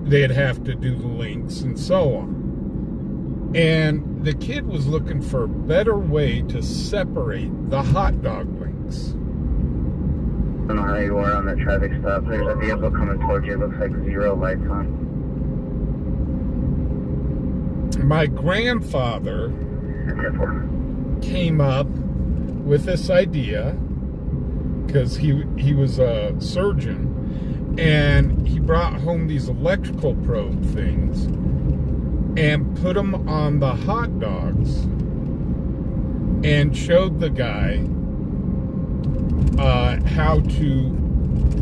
they'd have to do the links and so on. And the kid was looking for a better way to separate the hot dog links. I don't know how you are on that traffic stop. There's a vehicle coming towards you. It looks like 0 lights on. My grandfather came up with this idea because he was a surgeon, and he brought home these electrical probe things and put them on the hot dogs and showed the guy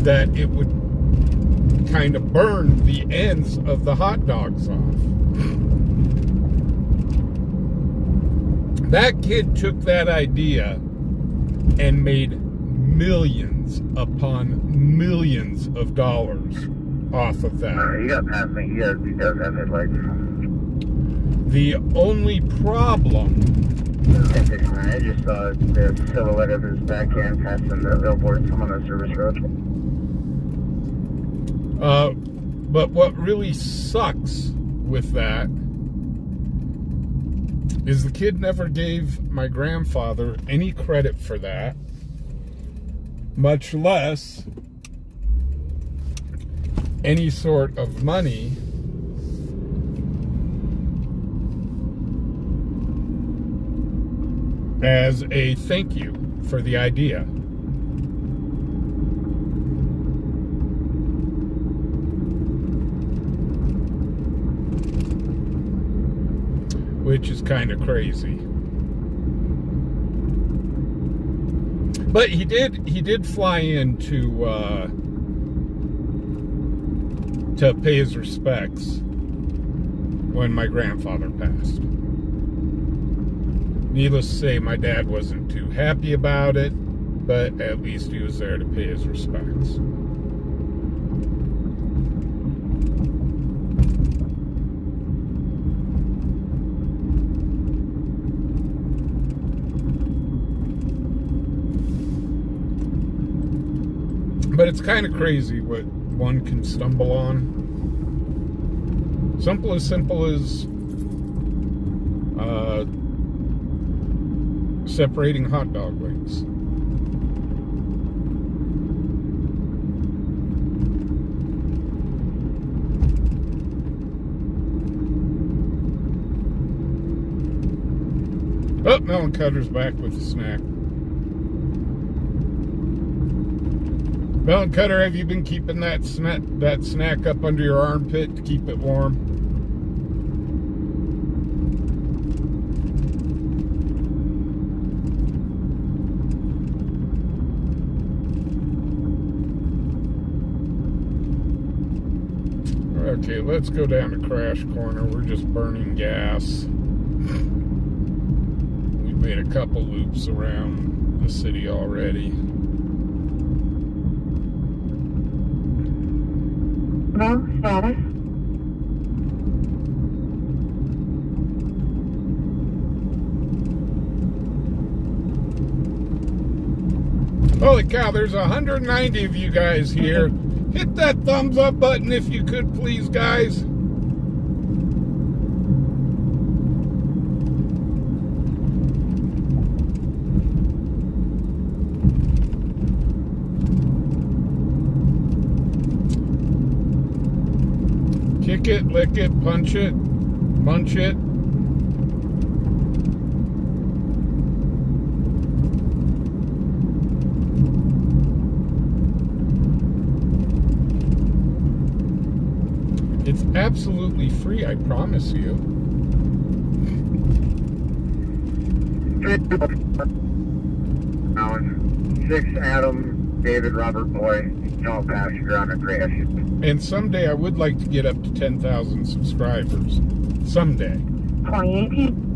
that it would kind of burn the ends of the hot dogs off. That kid took that idea and made millions upon millions of dollars off of that. You got past me. He does have headlights. The only problem... I just saw the silhouette of his back end passing the billboard from on the service road. But what really sucks with that is the kid never gave my grandfather any credit for that, much less any sort of money as a thank you for the idea. Which is kind of crazy. But he did fly in to pay his respects when my grandfather passed. Needless to say, my dad wasn't too happy about it, but at least he was there to pay his respects. But it's kind of crazy what one can stumble on. Simple as separating hot dog links. Oh, Melon Cutter's back with the snack. Melon Cutter, have you been keeping that snack up under your armpit to keep it warm? Okay, let's go down to Crash Corner. We're just burning gas. We've made a couple loops around the city already. No status. Holy cow, there's 190 of you guys here. Hit that thumbs up button if you could, please, guys. Kick it, lick it, punch it, munch it. It's absolutely free, I promise you. Alan, 6 Adam David Robert Boy, no passenger on a gray SUV. And someday I would like to get up to 10,000 subscribers. Someday. 2018.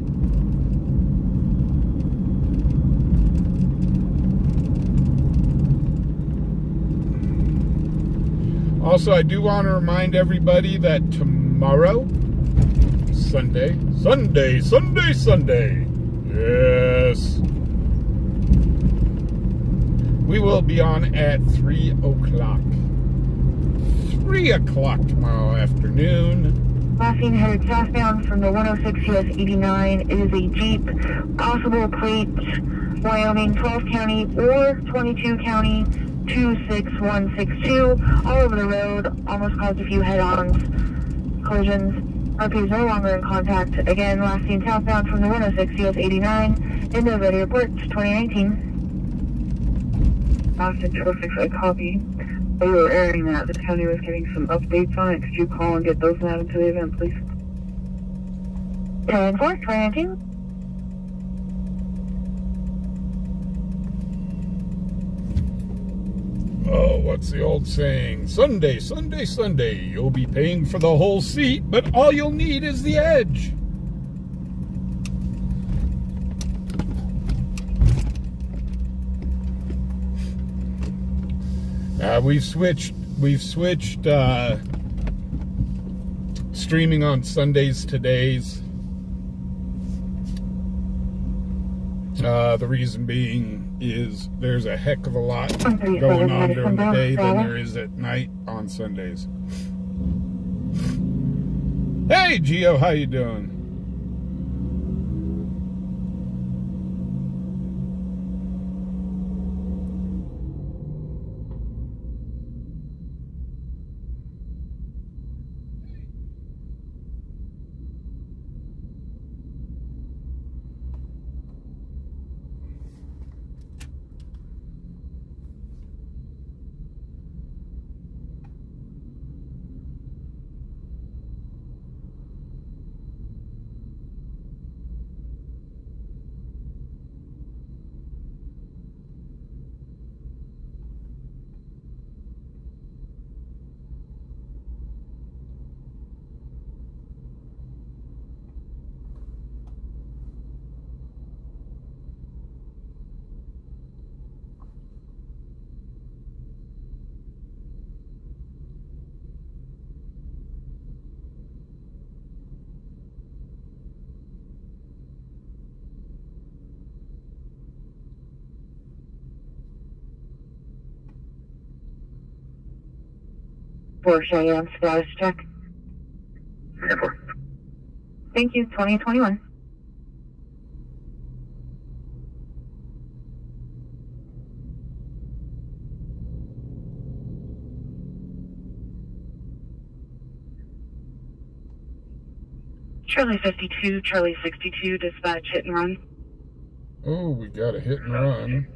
Also, I do want to remind everybody that tomorrow, Sunday, yes, we will be on at 3 o'clock. 3 o'clock tomorrow afternoon. Last seen headed southbound from the 106 US 89. It is a Jeep, possible plate, Wyoming, 12 county or 22 county, 26162. All over the road, almost caused a few head-ons, collisions. RP is no longer in contact. Again, last seen southbound from the 106 US 89 in the Ready Report 2019. Austin 206, I copy. While you were airing that, the county was getting some updates on it. Could you call and get those added to the event, please? 10-4, 2019. Oh, what's the old saying? Sunday, you'll be paying for the whole seat, but all you'll need is the edge. We've switched streaming on Sundays to days. The reason being is there's a heck of a lot going on during the day than there is at night on Sundays. Hey, Gio, how you doing? For Cheyenne status check. 10-4. Thank you, 2021. Charlie 52, Charlie 62, dispatch hit and run. Oh, we got a hit and run.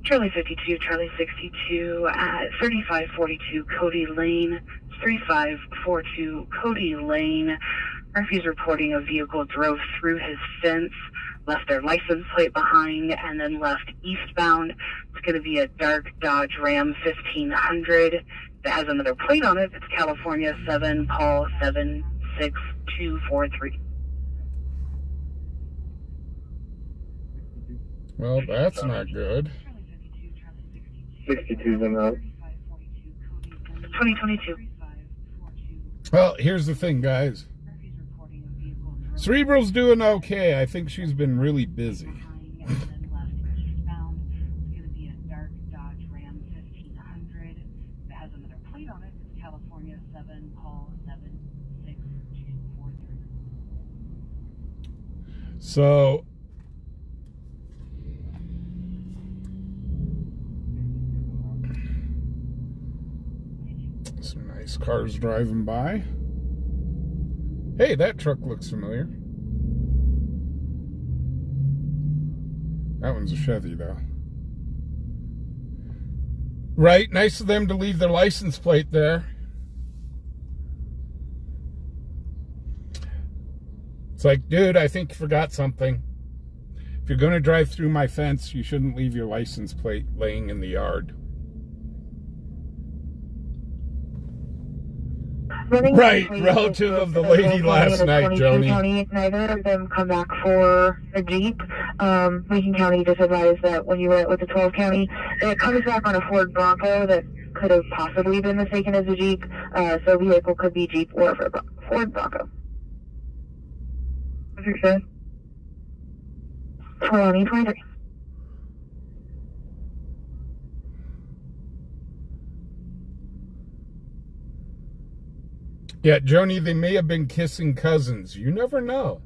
Charlie 52, Charlie 62 at 3542 Cody Lane, 3542 Cody Lane. Murphy's reporting a vehicle drove through his fence, left their license plate behind, and then left eastbound. It's going to be a dark Dodge Ram 1500 that has another plate on it. It's California 7, Paul 76243. Well, that's not good. 62's in route. 2022. Well, here's the thing, guys. Cerebral's doing okay. I think she's been really busy. So some nice cars driving by. Hey, that truck looks familiar. That one's a Chevy, though. Right, nice of them to leave their license plate there. It's like, dude, I think you forgot something. If you're going to drive through my fence, you shouldn't leave your license plate laying in the yard. Right, relative of the lady last night, Joni. County, neither of them come back for a Jeep. Lincoln County just advised that when you went with the 12 County, it comes back on a Ford Bronco that could have possibly been mistaken as a Jeep. So vehicle could be Jeep or Ford Bronco. What's your say? 2023. Yeah, Joni, they may have been kissing cousins. You never know.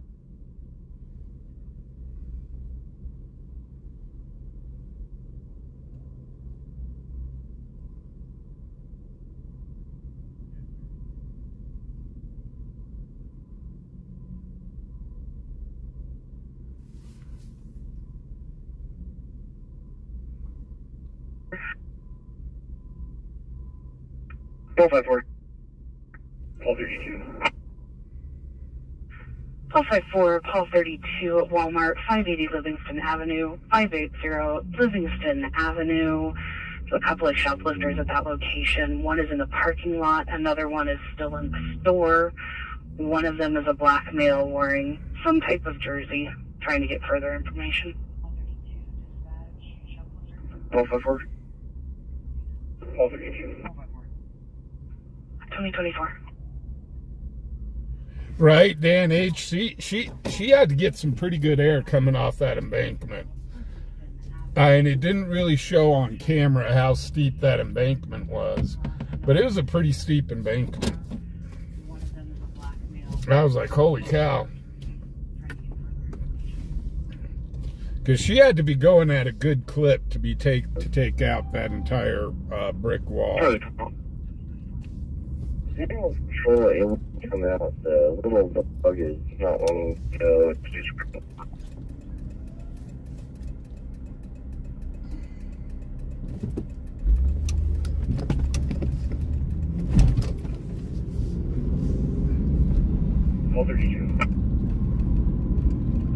Paul 54. Paul 32. Paul 54, Paul 32 at Walmart, 580 Livingston Avenue, 580 Livingston Avenue. There's a couple of shoplifters at that location. One is in the parking lot. Another one is still in the store. One of them is a black male wearing some type of jersey, trying to get further information. Paul 54. Paul 32. 2024. Right, Dan H. She had to get some pretty good air coming off that embankment. And it didn't really show on camera how steep that embankment was. But it was a pretty steep embankment. I was like, holy cow. Because she had to be going at a good clip to take out that entire brick wall. Control able to come out. The little bug is not wanting to go. It's just... Paul 32.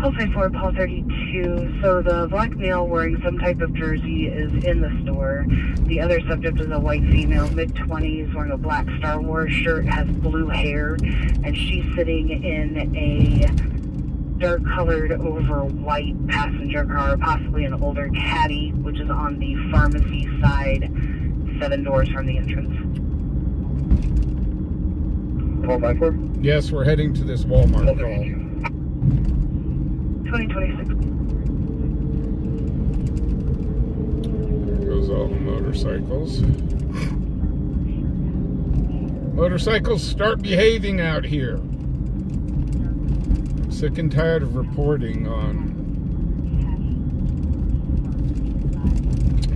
Paul 54, Paul 32. So the black male wearing some type of jersey is in the store. The other subject is a white female, mid-20s, wearing a black Star Wars shirt, has blue hair, and she's sitting in a dark-colored over white passenger car, possibly an older Caddy, which is on the pharmacy side, 7 doors from the entrance. Paul 54. Yes, we're heading to this Walmart Paul call. 32. 2026. There goes all the motorcycles. Motorcycles, start behaving out here. I'm sick and tired of reporting on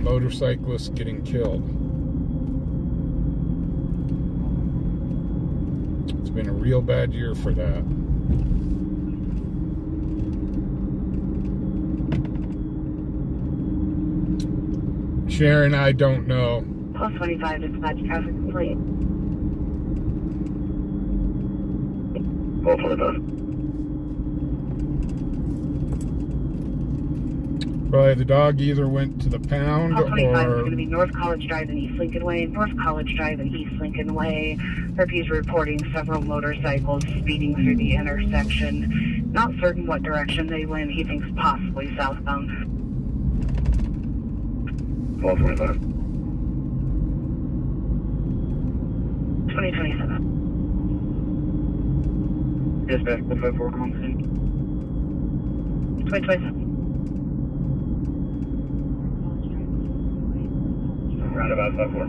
motorcyclists getting killed. It's been a real bad year for that. Sharon, I don't know. Plus 25, dispatch traffic complete. Paul 25. Probably the dog either went to the pound Paul 25 is or... going to be North College Drive and East Lincoln Way. North College Drive and East Lincoln Way. Herpes reporting several motorcycles speeding through the intersection. Not certain what direction they went. He thinks possibly southbound. Paul 25. 2027. Dispatch 154, come on scene. 2027. Roundabout 54.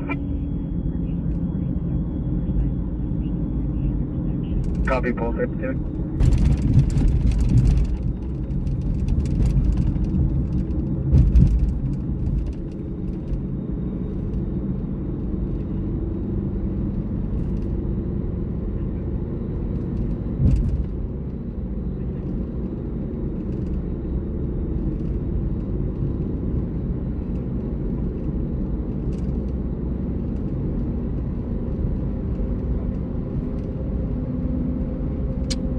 Copy, Paul 32.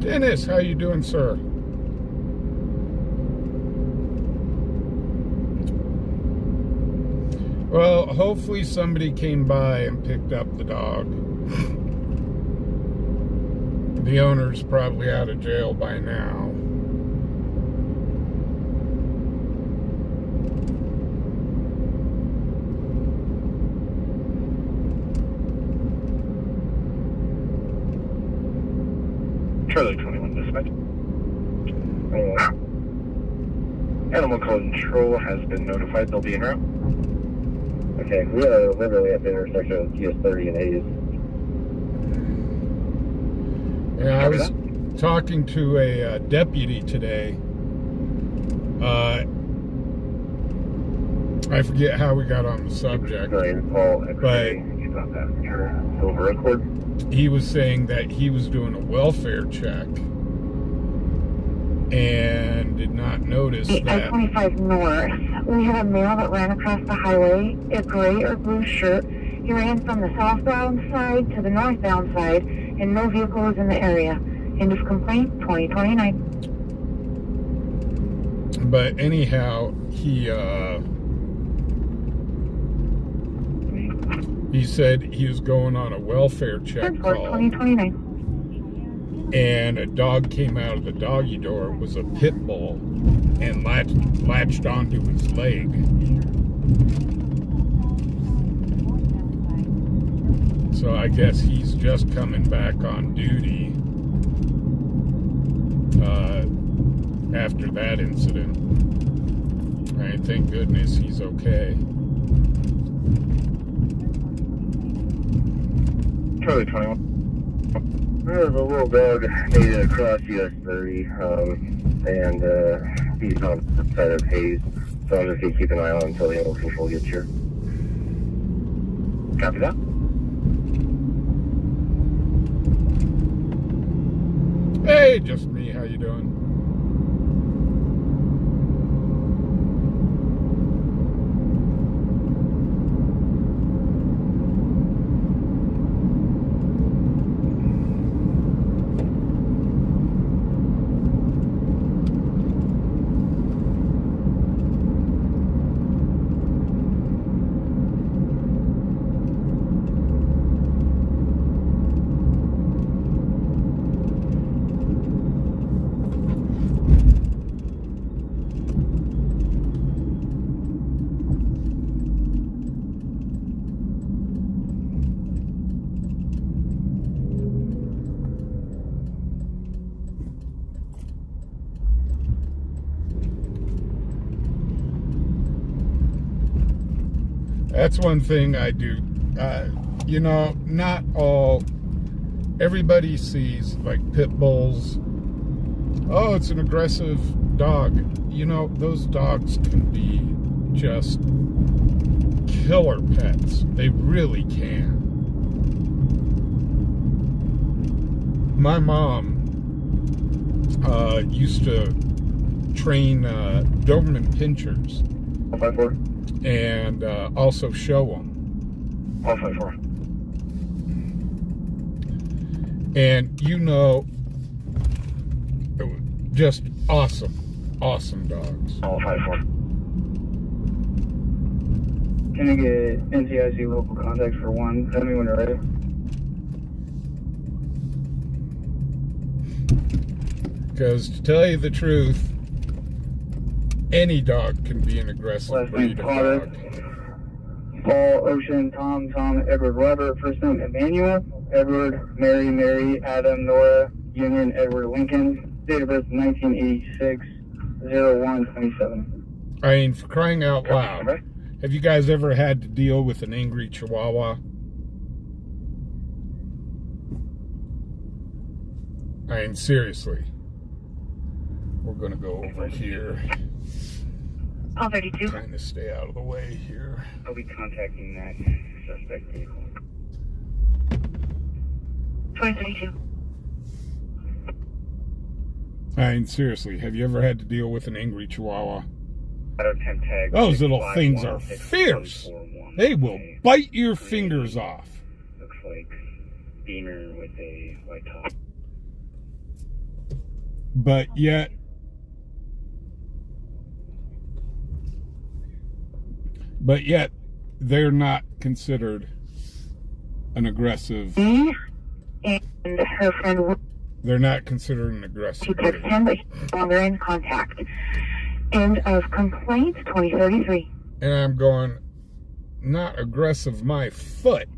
Dennis, how you doing, sir? Well, hopefully somebody came by and picked up the dog. The owner's probably out of jail by now. Charlie 21 dispatch. Animal control has been notified. They'll be en route. Okay, we are literally at the intersection of US 30 and Hayes. Yeah, I was talking to a deputy today. I forget how we got on the subject, Paul but Silver Accord. he was saying that he was doing a welfare check and did not notice that. I-25 north. We have a male that ran across the highway, a gray or blue shirt. He ran from the southbound side to the northbound side, and no vehicle was in the area. End of complaint, 2029. But anyhow, he said he was going on a welfare check For call, 2029. and a dog came out of the doggy door. It was a pit bull, and latched onto his leg. So I guess he's just coming back on duty after that incident. Right, thank goodness he's okay. Charlie 21. We have a little dog made it across US 30, and he's on the side of Hayes. So I'm just going to keep an eye on until the animal control gets here. Copy that. Hey, just me. How you doing? That's one thing I do. You know, not all, everybody sees like pit bulls. Oh, it's an aggressive dog. You know, those dogs can be just killer pets. They really can. My mom used to train Doberman Pinschers. 154. And also show them. 154. And you know, just awesome dogs. 154. Can I get NCIC local contact for one? Tell me when you're ready. Because to tell you the truth, any dog can be an aggressive Last breed name of Potter. dog. Paul, Ocean, Tom, Edward, Robert. First name Emmanuel. Edward, Mary, Adam, Nora, Union, Edward, Lincoln. Date of birth 1986, 01/27. I mean, for crying out loud, have you guys ever had to deal with an angry Chihuahua? I mean, seriously. We're going to go over here. All 32. Trying to stay out of the way here. I'll be contacting that suspect vehicle. 2032. I mean, seriously, have you ever had to deal with an angry Chihuahua? Tag Those little things are fierce. They will bite your fingers off. Looks like Beamer with a white top. But yet, they're not considered an aggressive. He and her friend were They're not considered an aggressive. to text him, but he's no longer in contact. End of complaint 2033. And I'm going, not aggressive my foot.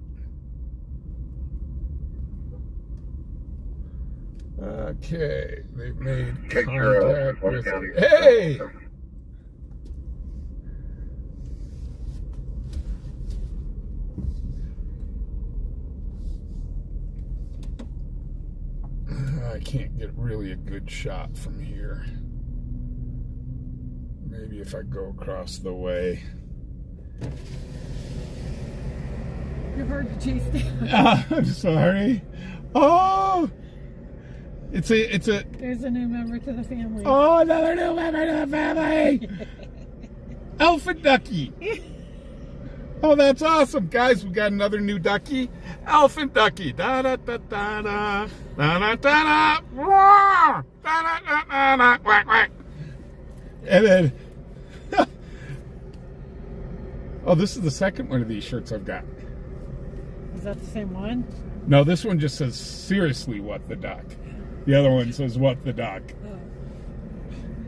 Okay, they've made Take care of contact West with. County. Hey! I can't get really a good shot from here. Maybe if I go across the way. You're hard to chase down. I'm sorry. Oh! It's a. There's a new member to the family. Oh, another new member to the family! Elephant Ducky! Oh, that's awesome, guys. We got another new ducky. Elephant Ducky. Da da da da da. Da da da da. Roar! Da da da da da. Quack quack. And then. Oh, this is the second one of these shirts I've got. Is that the same one? No, this one just says, seriously, what the duck. The other one says, what the duck. Oh.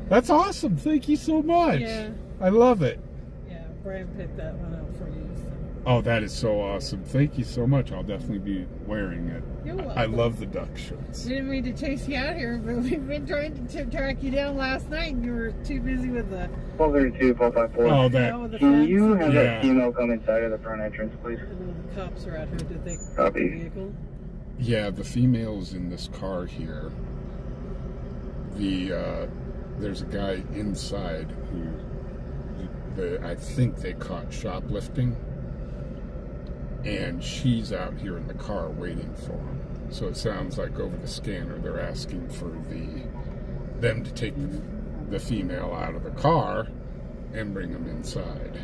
That's awesome. Thank you so much. Yeah. I love it. Yeah, Brian picked that one out for you. So. Oh, that is so awesome. Thank you so much. I'll definitely be wearing it. You're welcome. I love the duck shirts. We didn't mean to chase you out here, but we've been trying to track you down last night, and you were too busy with the. 1232, 454. Oh, with that. the Can fence. you have Yeah. that female come inside of the front entrance, please? And the cops are out here. Did they Copy. the vehicle? Yeah, the female's in this car here. There's a guy inside who I think they caught shoplifting, and she's out here in the car waiting for him. So it sounds like over the scanner they're asking for them to take the female out of the car and bring them inside.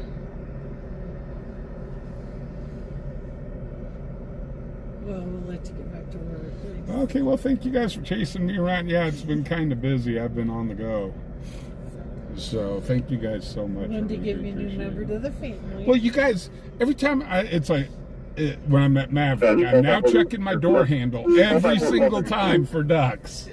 Well, we'll let you get back to work. Thanks. Okay, well, thank you guys for chasing me around. Yeah, it's been kind of busy. I've been on the go. So thank you guys so much. Wanted to I really give do me a new appreciate member it. to the family. Well, you guys, every time it's like, when I'm at Maverick, I'm now checking my door handle every single time for ducks.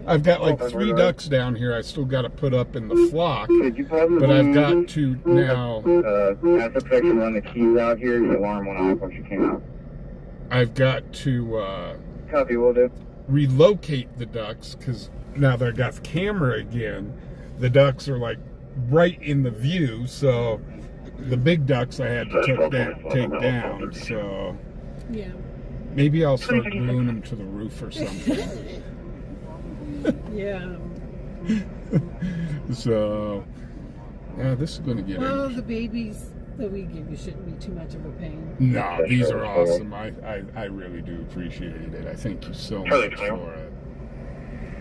I've got like 3 ducks down here I still got to put up in the flock, Could you probably but I've got to now, asset protection, run the keys out here. The alarm went off when she came out. I've got to Copy, will do. relocate the ducks because now that I got the camera again, the ducks are like right in the view, so the big ducks I had to take down, so yeah. maybe I'll start gluing them to the roof or something. Yeah. So, yeah, this is going to get Well, in. the babies that we give you shouldn't be too much of a pain. No, these are awesome. I really do appreciate it. I thank you so much for it.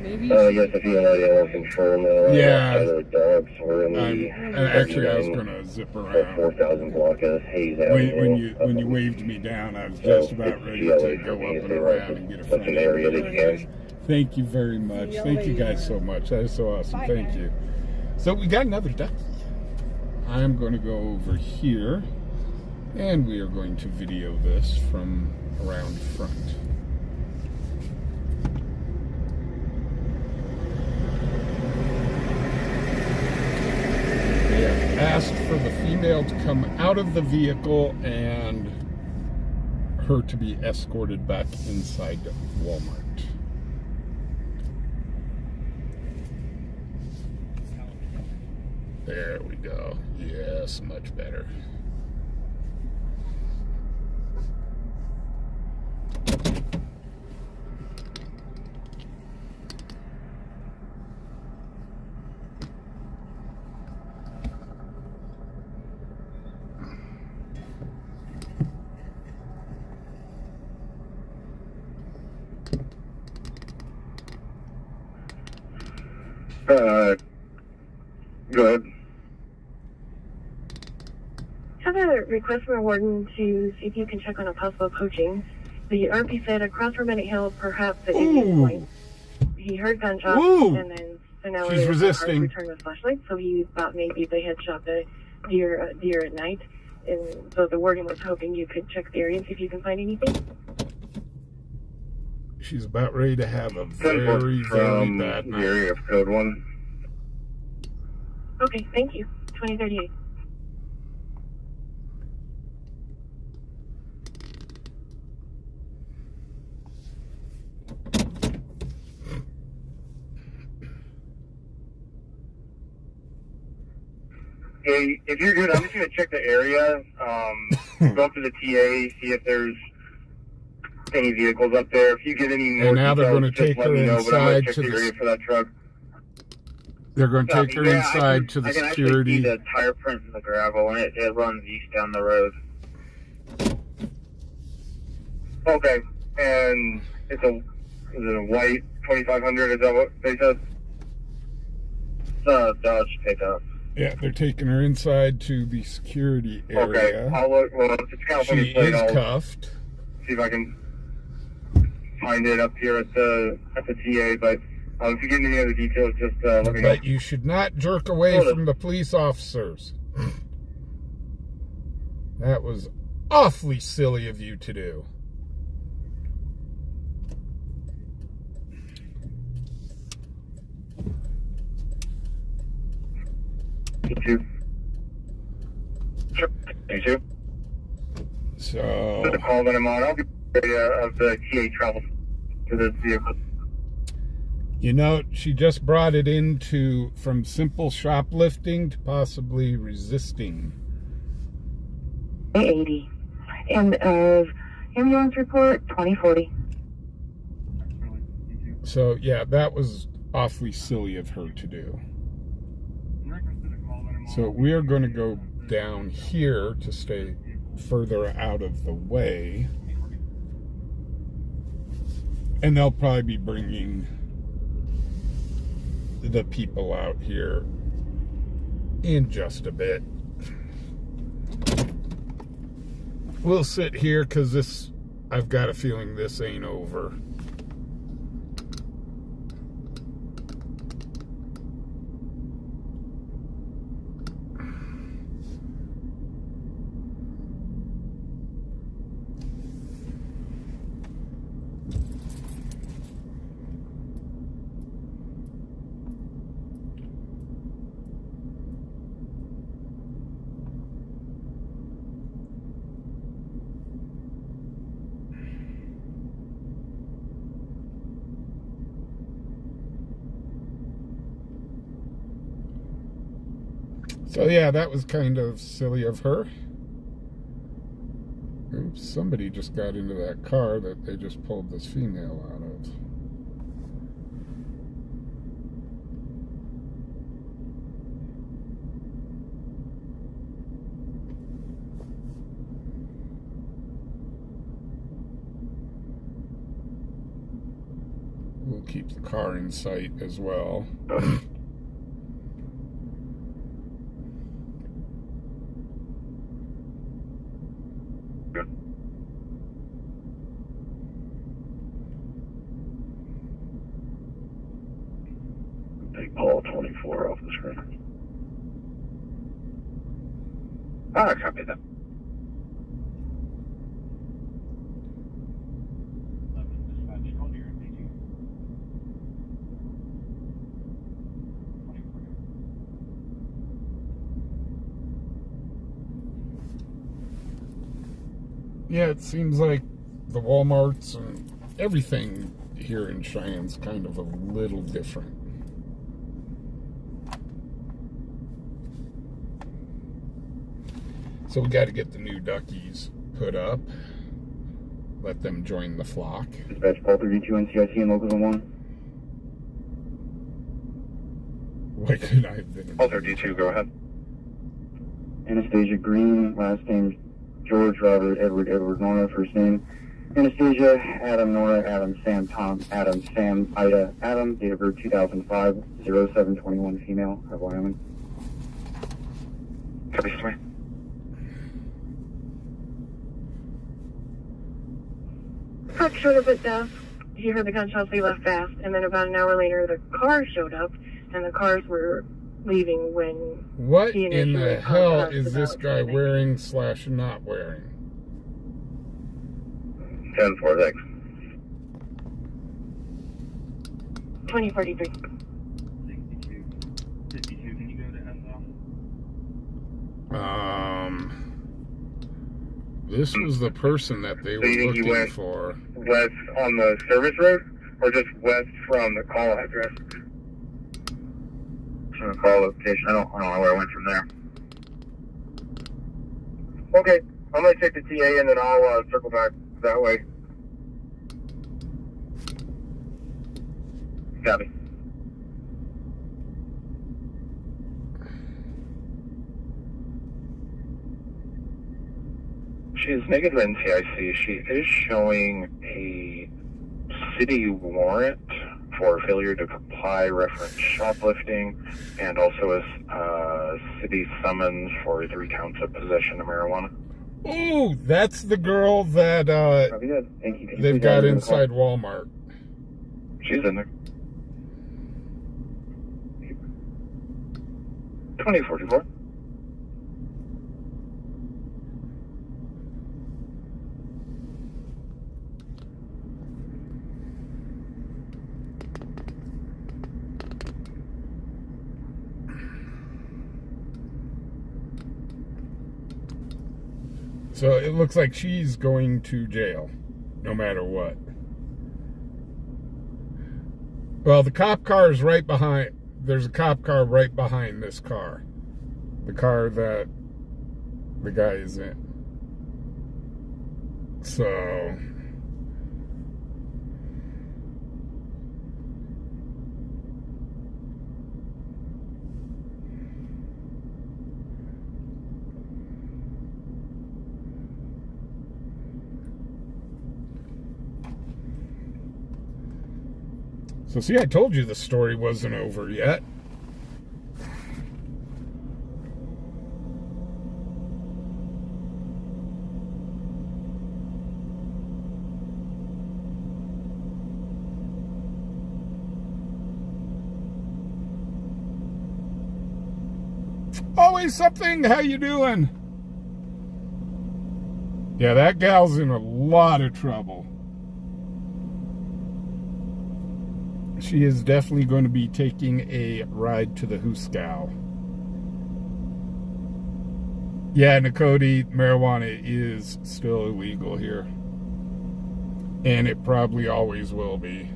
Maybe Yes, if you know the control now. Yeah. The dogs were in the. Actually, I was going to zip around. 4,000 block of Hayes Avenue. When you waved me down, I was just about ready to go up and around and get a That's an front area end. that you can. Thank you very much. See you Thank you guys later. so much. That is so awesome. Bye, Thank guys. you. So we got another ducky. I'm going to go over here, and we are going to video this from around front. They have asked for the female to come out of the vehicle and her to be escorted back inside Walmart. There we go. Yes, much better. Go ahead. I have a request from a warden to see if you can check on a possible poaching. The RP said across from Bennett Hill, perhaps at Indian Point. He heard gunshots, Ooh. and then an hour She's later, resisting. returned with flashlight, so he thought maybe they had shot the deer at night. And so the warden was hoping you could check the area and see if you can find anything. She's about ready to have a very, very from bad the night. area of code 1. Okay, thank you. 2038. Hey, if you're good, I'm just going to check the area, go up to the TA, see if there's any vehicles up there. If you get any more And now they're details, going to just take let her me know, but I'm going inside to check to the area the. for that truck. They're going to take her inside to the I can security. actually see the tire print in the gravel, and it runs east down the road. Okay, and is it a white 2500? Is that what they said? It's a Dodge pickup. Yeah, they're taking her inside to the security area. Okay, I'll look. Well, if it's California She plate, is I'll cuffed. see if I can find it up here at the TA. But if you get any other details, just let me know. But you should not jerk away from the police officers. That was awfully silly of you to do. You too. Sure. You too. So, The call that I'm on, I'll be of the TA travel to this vehicle. you know, she just brought it into from simple shoplifting to possibly resisting. 80. End of ambulance report 2040. So, yeah, that was awfully silly of her to do. So we're going to go down here to stay further out of the way. And they'll probably be bringing the people out here in just a bit. We'll sit here because this, I've got a feeling this ain't over. So yeah, that was kind of silly of her. Oops, somebody just got into that car that they just pulled this female out of. We'll keep the car in sight as well. Take Paul 24 off the screen. Ah, copy that. Yeah, it seems like the Walmarts and everything here in Cheyenne's kind of a little different. So we got to get the new duckies put up. Let them join the flock. Dispatch Paul 32 NCIC and Local 1. What could I have been? Paul 32, go ahead. Anastasia Green, last name George Robert Edward Nora, first name Anastasia Adam Nora Adam Sam Tom Adam Sam Ida Adam, date of birth 2005, 0721, female, of Wyoming. Copy, sir. Truck showed up at dusk. He heard the gunshots, he left fast, and then about an hour later the cars showed up, and the cars were leaving when What he in initially the hell asked is this about guy something. wearing / not wearing? 10-4, 2043. 52, can you go to SL? This was the person that they So were you think he looking went for. west on the service road, or just west from the call address? From the call location. I don't know where I went from there. Okay, I'm gonna take the TA and then I'll circle back that way. Copy. She is negative NCIC. She is showing a city warrant for failure to comply, reference shoplifting, and also a city summons for 3 counts of possession of marijuana. Ooh, that's the girl that Copy that. Thank you. they've got inside Walmart. She's in there. 2044. So it looks like she's going to jail, no matter what. Well, the cop car is right behind. There's a cop car right behind this car. The car that the guy is in. So... So see, I told you the story wasn't over yet. Always something, how you doing? Yeah, that gal's in a lot of trouble. She is definitely going to be taking a ride to the Hooskow. Yeah, Nakoti, marijuana is still illegal here. And it probably always will be.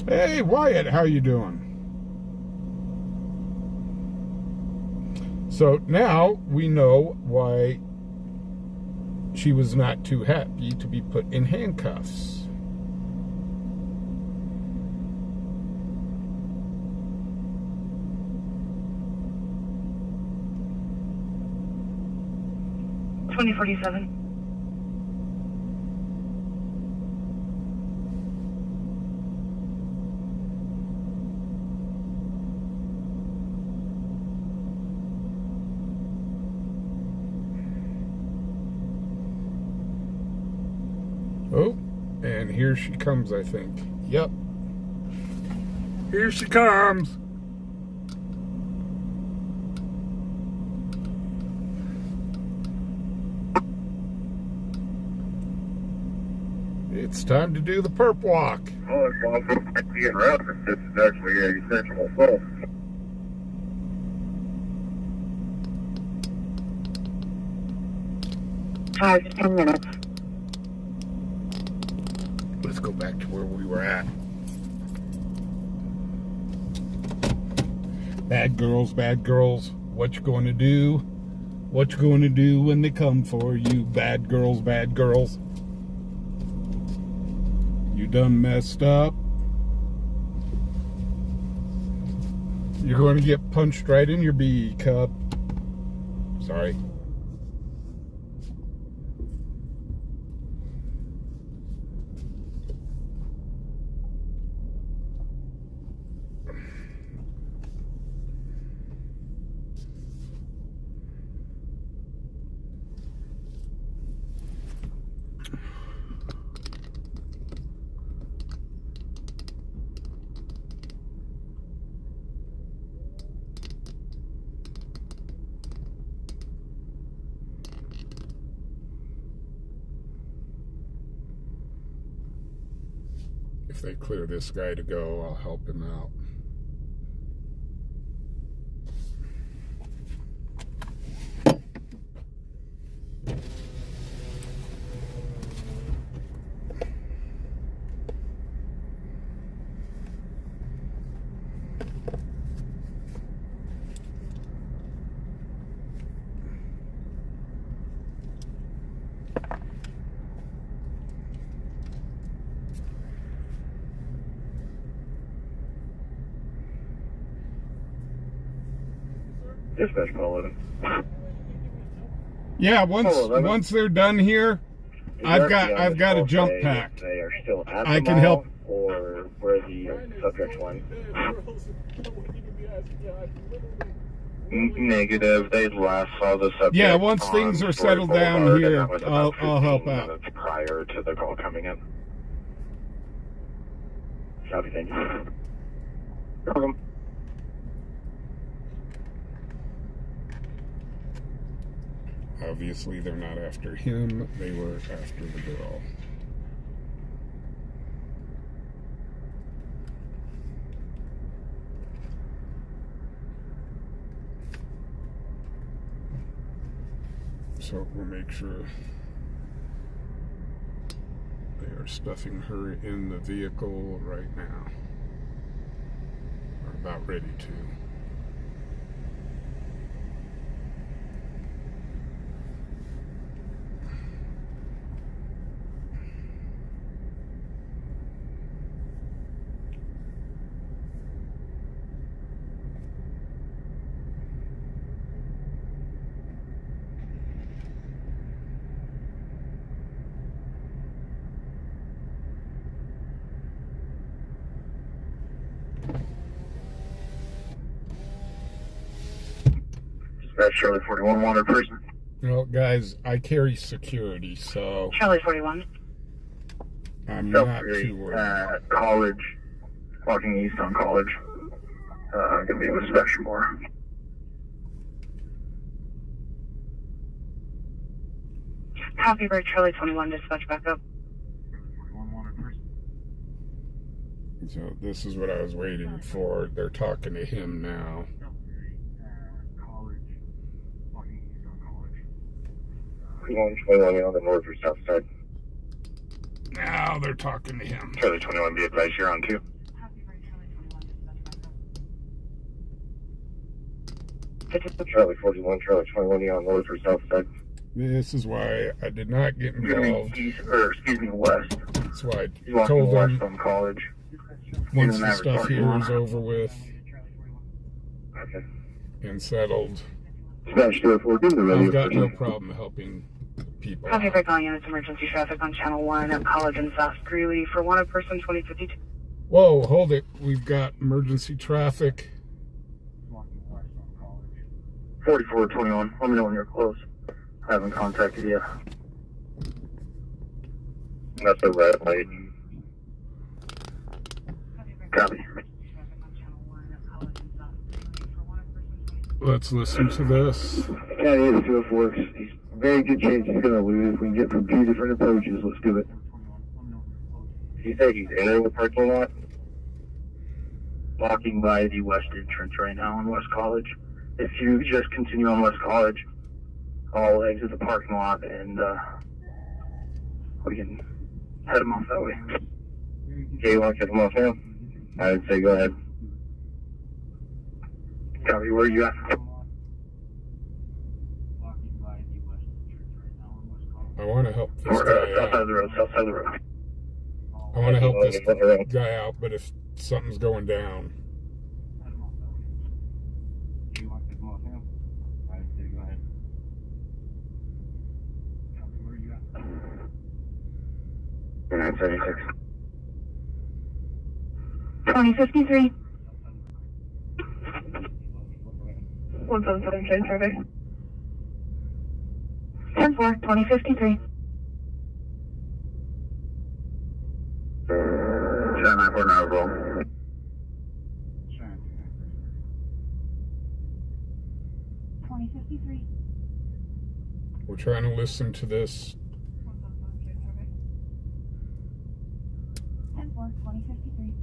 Hey, Wyatt, how you doing? So now we know why she was not too happy to be put in handcuffs. $20.47. Oh, and here she comes, I think. Yep. Here she comes. It's time to do the perp walk. Oh, it's possible to be in route. This is actually a essential assault. Five to 10 minutes. Let's go back to where we were at. Bad girls, what you going to do? What you going to do when they come for you? Bad girls, bad girls. You done messed up. You're going to get punched right in your B cup. Sorry. if they clear this guy to go, I'll help him out. Dispatch call 11. Yeah, once they're done here, I've got a jump pack. They are still at I the can mall, help. or where the subject went. Negative. They last saw the subject. Yeah, once on things are Story settled down Boulevard, and here, that was about I'll help 15 out. minutes prior to the call coming in. Copy, thank you. Welcome. Obviously, they're not after him. They were after the girl. So we'll make sure they are stuffing her in the vehicle right now. Or about ready to. Dispatch Charlie 41, wanted person. Well, guys, I carry security, so Charlie 41. I'm not too worried. At College, walking east on College. Gonna be with Spectrum more. Copy bird Charlie 21, dispatch back up. So this is what I was waiting for. They're talking to him now. College, walking east on College. 21 on the north or south side. Now they're talking to him. Charlie 21, be advised you're on 2. Charlie 41, Charlie 21 on north or south side. This is why I did not get involved. East, or excuse me, west. That's why He's I walking told west them on College. once the stuff here is over with Okay. and settled, Dispatch 204, give me the radio. I've got no problem helping people Copy out. bird calling units emergency traffic on channel 1 at College and South Greeley for wanted person 2052. Whoa, hold it. We've got emergency traffic. 4421, let me know when you're close. I haven't contacted you. That's a red light. Copy. Let's listen to this. County 204, he's very good chance he's gonna lose. We can get from 2 different approaches. Let's do it. You say he's entering the parking lot? Walking by the west entrance right now on West College. If you just continue on West College, I'll exit the parking lot and we can head him off that way. Okay, you want to head him off now? I would say go ahead. Copy, where are you at? I want to help this Or, guy south side of out. the road, south side of the road. I want to help this guy out, but if something's going down, You're 976. 2053. 177 train survey. 10-4, 2053. 949 roll. we're trying to listen to this. 10-4. 2053.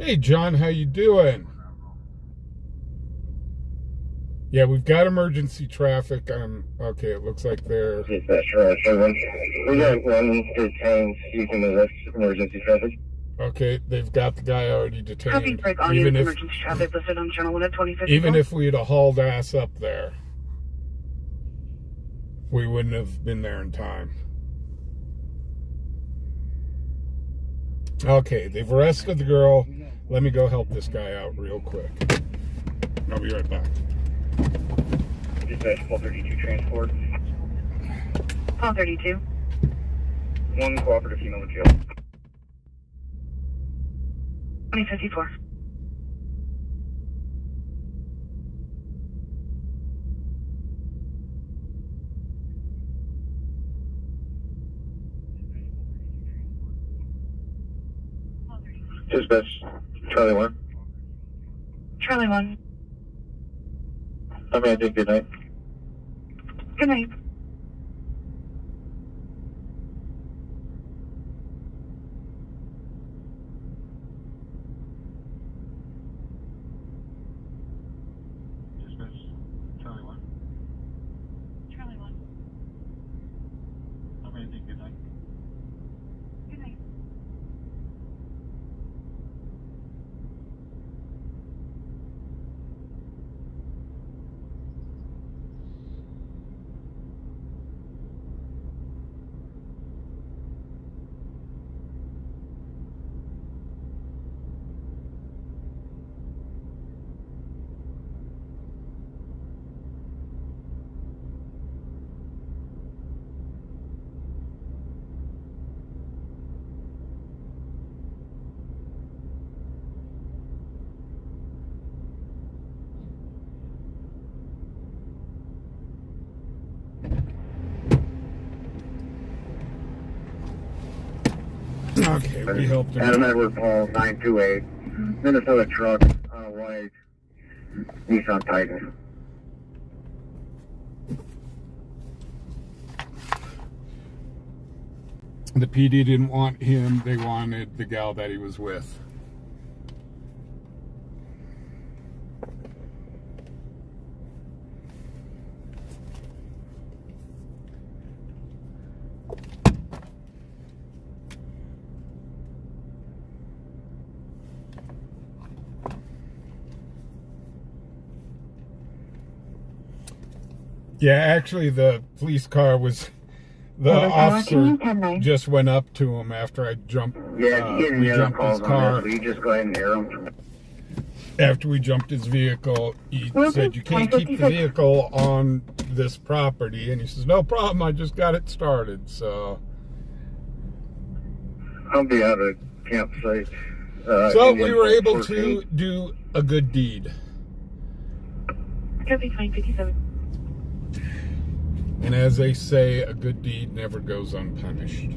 Hey, John, how you doing? Yeah, we've got emergency traffic. Okay, it looks like they're... Dispatch, we got 1 detained using the rest emergency traffic. Okay, they've got the guy already detained. Copy, break all units, emergency traffic listed on channel 1 at 2054. Even if we'd have hauled ass up there, we wouldn't have been there in time. Okay, they've arrested the girl. Let me go help this guy out real quick. I'll be right back. Dispatch 1232 transport. 1232. 1 cooperative female to jail. 2054. Dispatch Charlie 1. Charlie 1. How may I take good night? Good night. Dispatch Charlie 1. Charlie 1. How may I take good night? Good night. Okay, we helped him. Adam Edward Paul 928. Minnesota truck on a white Nissan Titan. The PD didn't want him. They wanted the gal that he was with. Yeah, actually, the police car was... The officer just went up to him after I jumped. Yeah, if you get any other calls on that, so you just go ahead and air them. After we jumped his vehicle, he said, "You can't keep the vehicle on this property." And he says, "No problem, I just got it started." So I'll be out of campsite. So we were able to do a good deed. Copy 957. And as they say, a good deed never goes unpunished.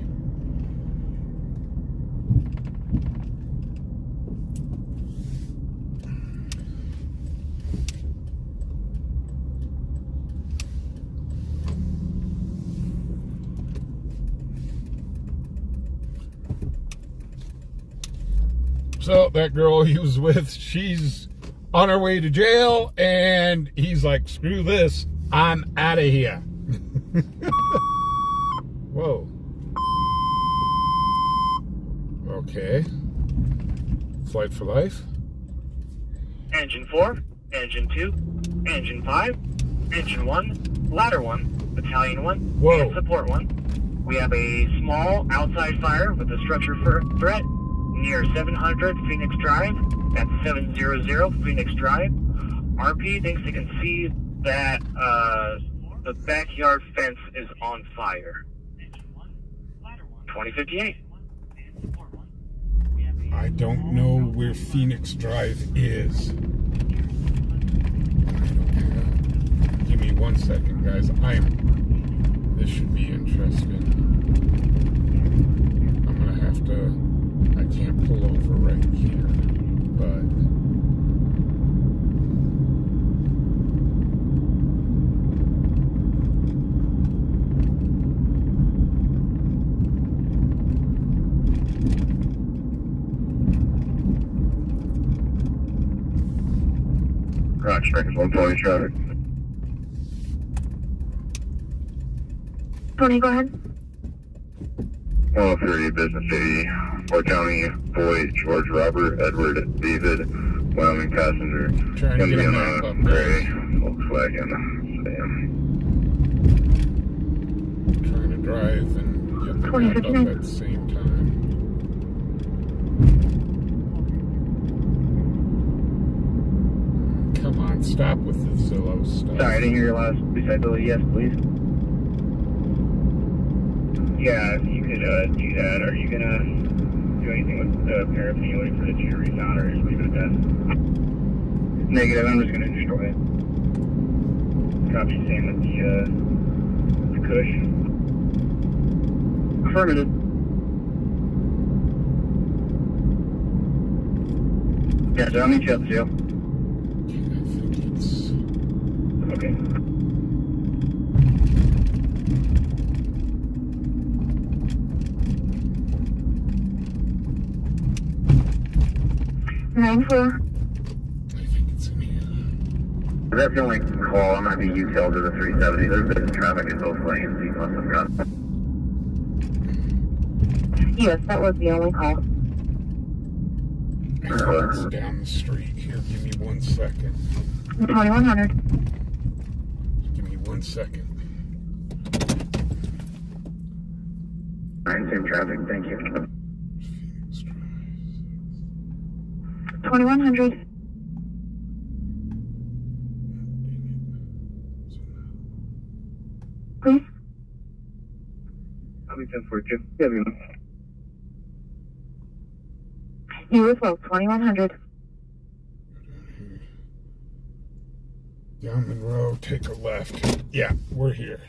So that girl he was with, she's on her way to jail, and he's like, "Screw this, I'm out of here." Whoa. Okay. Flight for life. Engine 4, Engine 2, Engine 5, Engine 1, Ladder 1, Battalion 1, Whoa. and Support 1. We have a small outside fire with a structure threat near 700 Phoenix Drive. That's 700 Phoenix Drive. RP thinks they can see that the backyard fence is on fire. 2058. I don't know where Phoenix Drive is. Give me 1 second, guys. This should be interesting. I'm gonna have to... I can't pull over right here, but... Fox Springs 120 traffic. Tony, go ahead. 103 Business 80, Fort County, Boy, George, Robert, Edward, David, Wyoming passenger. Trying to get a map up Gray, there. Volkswagen sedan. Trying to drive and get the map up at the same time. Come on, stop with the Zillow stuff. Sorry, I didn't hear your last recital. Yes, please. Yeah, if you could do that. Are you gonna do anything with the paraphernalia for the jury sound, or just leave it at that? Negative, I'm just gonna destroy it. Copy, same with the Kush. Affirmative. Yeah, so I'll meet you at the jail. I think it's... Okay. I think it's in here. That's the only call. I'm going to be U-tailed to the 370. There's been traffic in both lanes. You must have got. Yes, that was the only call. I think it's down the street. Here, give me 1 second. 2100. Give me 1 second. Alright, same traffic. Thank you. Phoenix Drive. 2100. Please. I'll be 1042. Yeah, we know. You as well, 2100. Down Monroe, take a left. Yeah, we're here.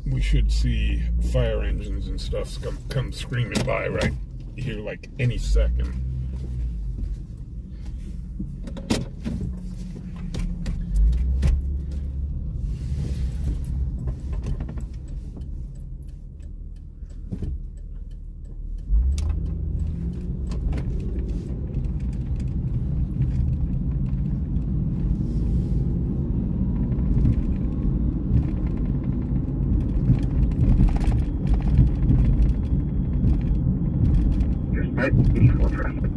We should see fire engines and stuff come screaming by right here like any second. PD4 traffic.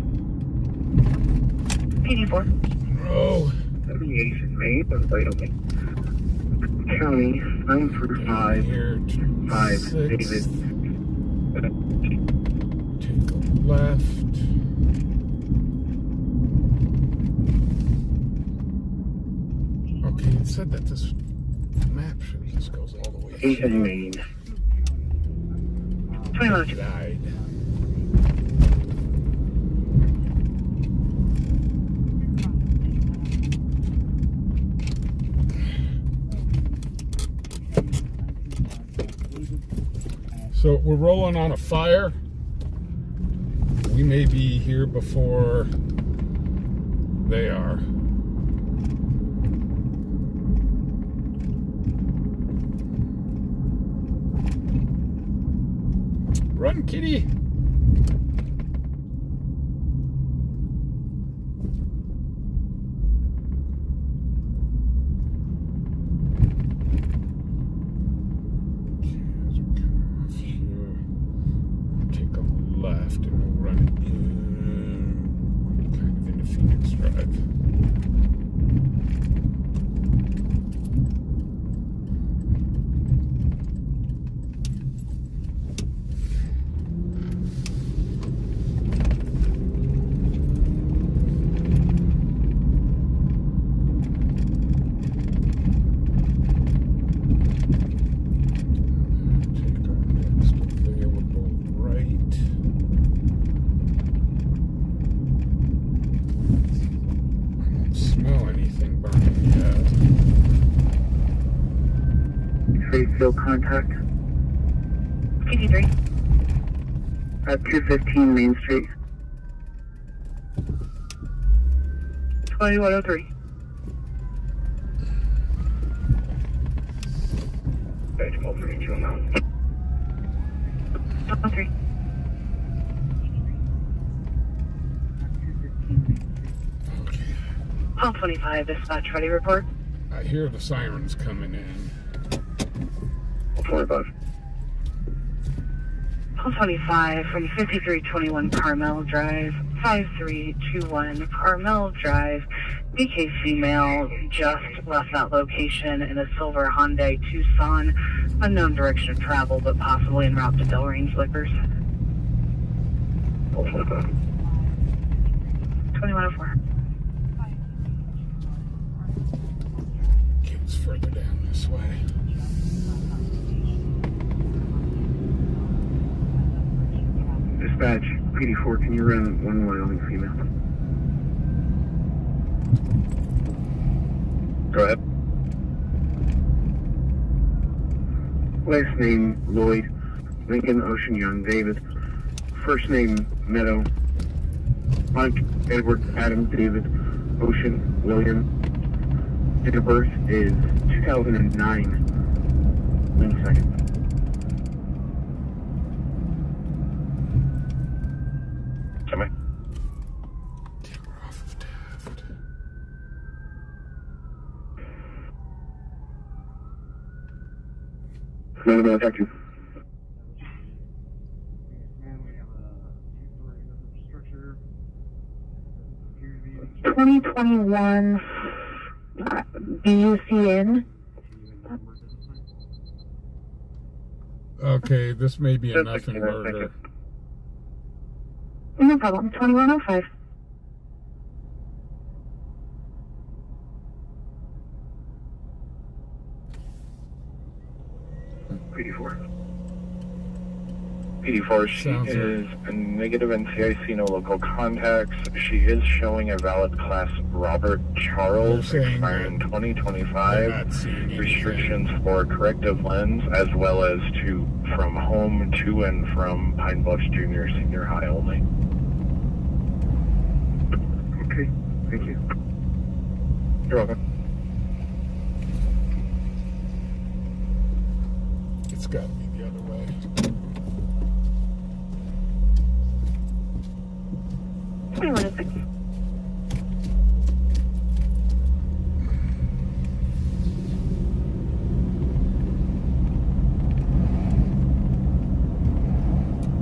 PD4. Monroe. 78 in Maine, but Wyoming. County, 935, Here, 5, 6. David. Take a left. Okay, it said that this map shows this goes all the way 8 in through. Maine. 2100. Died. So we're rolling on a fire. We may be here before they are. Run, kitty! Left and we'll run in kind of into Phoenix Drive. Take our next available right. Smell anything burning yet. Safe field contact PD3. at 215 Main Street. 2103. Page 32 now. 23. Call 25, dispatch ready report. I hear the sirens coming in. 25. Call 25 from 5321 Carmel Drive, 5321 Carmel Drive. BK female just left that location in a silver Hyundai Tucson. Unknown direction of travel, but possibly en route to Delrange Liquors. 2104. Kids further down this way. Dispatch, PD4, can you run one Wyoming female? Go ahead. Last name, Lloyd. Lincoln, Ocean, Young, David. First name, Meadow. Mike, Edward, Adam, David, Ocean, William. Date of birth is 2009. 1 second. Semi. We're off of Taft. Another man attacked you. 2021 BUCN. Okay, this may be a nothing murder. No problem. 2105. PD4. PD4, she is a negative NCIC, no local contacts. She is showing a valid class Robert Charles, expiring 2025. Restrictions for corrective lens, as well as from home to and from Pine Bluffs Junior Senior High only. Okay, thank you. You're welcome. It's got to be the other way.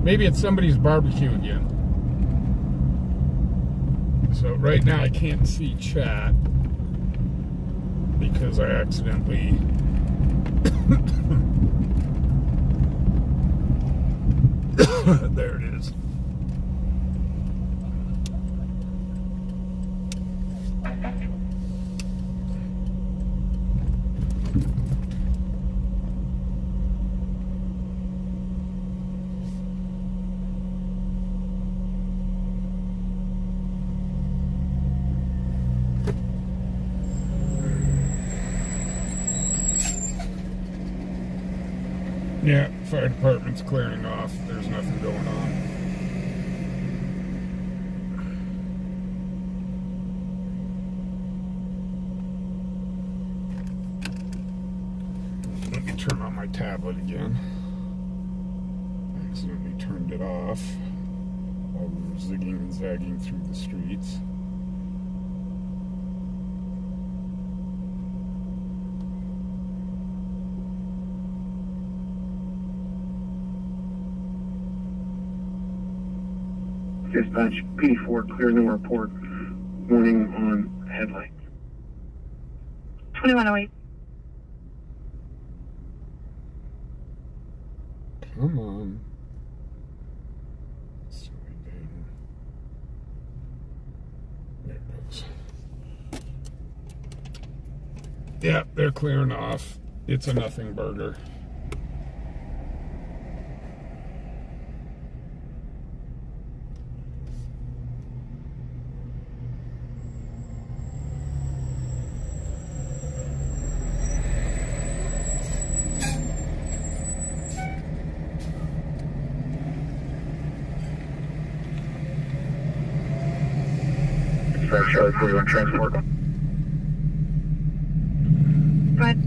Maybe it's somebody's barbecue again. So right now I can't see chat because I accidentally there it is. Yeah, fire department's clearing off. There's nothing going on. Let me turn on my tablet again. I accidentally turned it off while we were zigging and zagging through the streets. Dispatch, PD4, clear no report. Warning on headlight. 2108. Come on. There it goes. Yeah, they're clearing off. It's a nothing burger. Charlie 41 transport. Go ahead.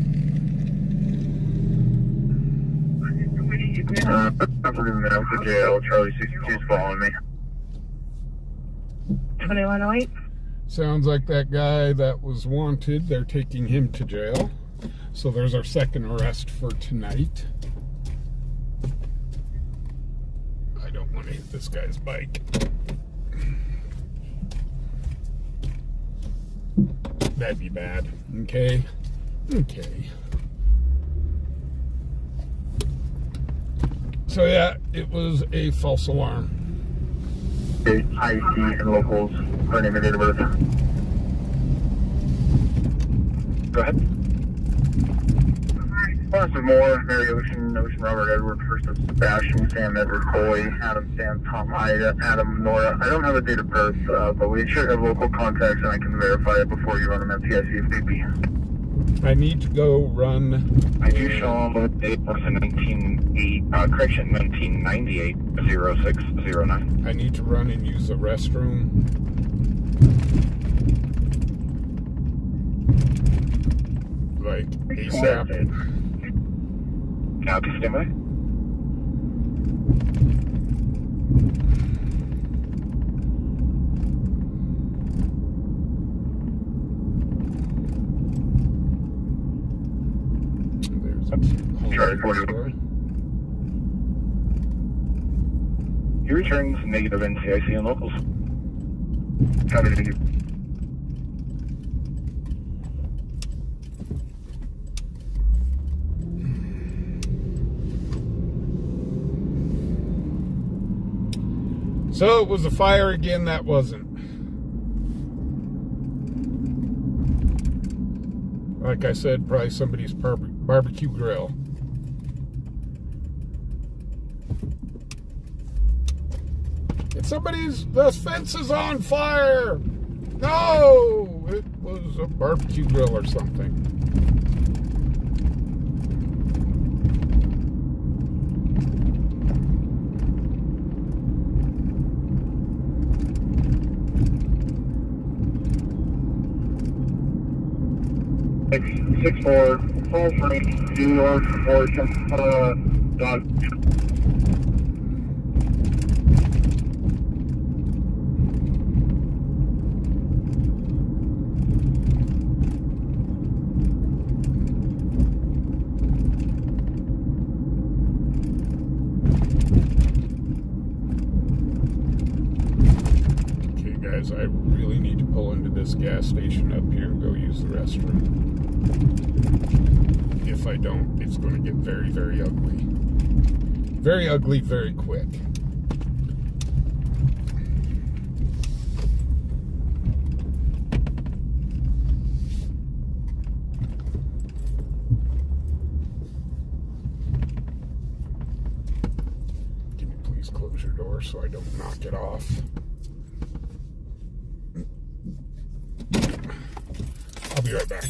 I'm moving out to jail. Charlie 62 is following me. 2108. Sounds like that guy that was wanted, they're taking him to jail. So there's our second arrest for tonight. I don't want to hit this guy's bike. That'd be bad. Okay. Okay. So yeah, it was a false alarm. State, IC, and locals. Her name and date of birth. Go ahead. Austin Moore, Mary Ocean, Robert Edward, first of Sebastian, Sam Edward, Boy, Adam, Sam, Tom, Ida, Adam, Nora. I don't have a date of birth, but we should have local contacts, and I can verify it before you run them MTIC if need be. I need to go run. I do show on both date of 1998 0609. I need to run and use the restroom. Like ASAP. Copy, stand by. Charlie 44. He returns negative NCIC and locals. Copy, thank you. So it was a fire again, that wasn't. Like I said, probably somebody's barbecue grill. It's the fence is on fire! No! It was a barbecue grill or something. 6-4, full free, New York, Fortune, dog. Okay, guys, I really need to pull into this gas station up here and go use the restroom. If I don't, it's going to get very, very ugly. Very ugly, very quick. Can you please close your door so I don't knock it off? I'll be right back.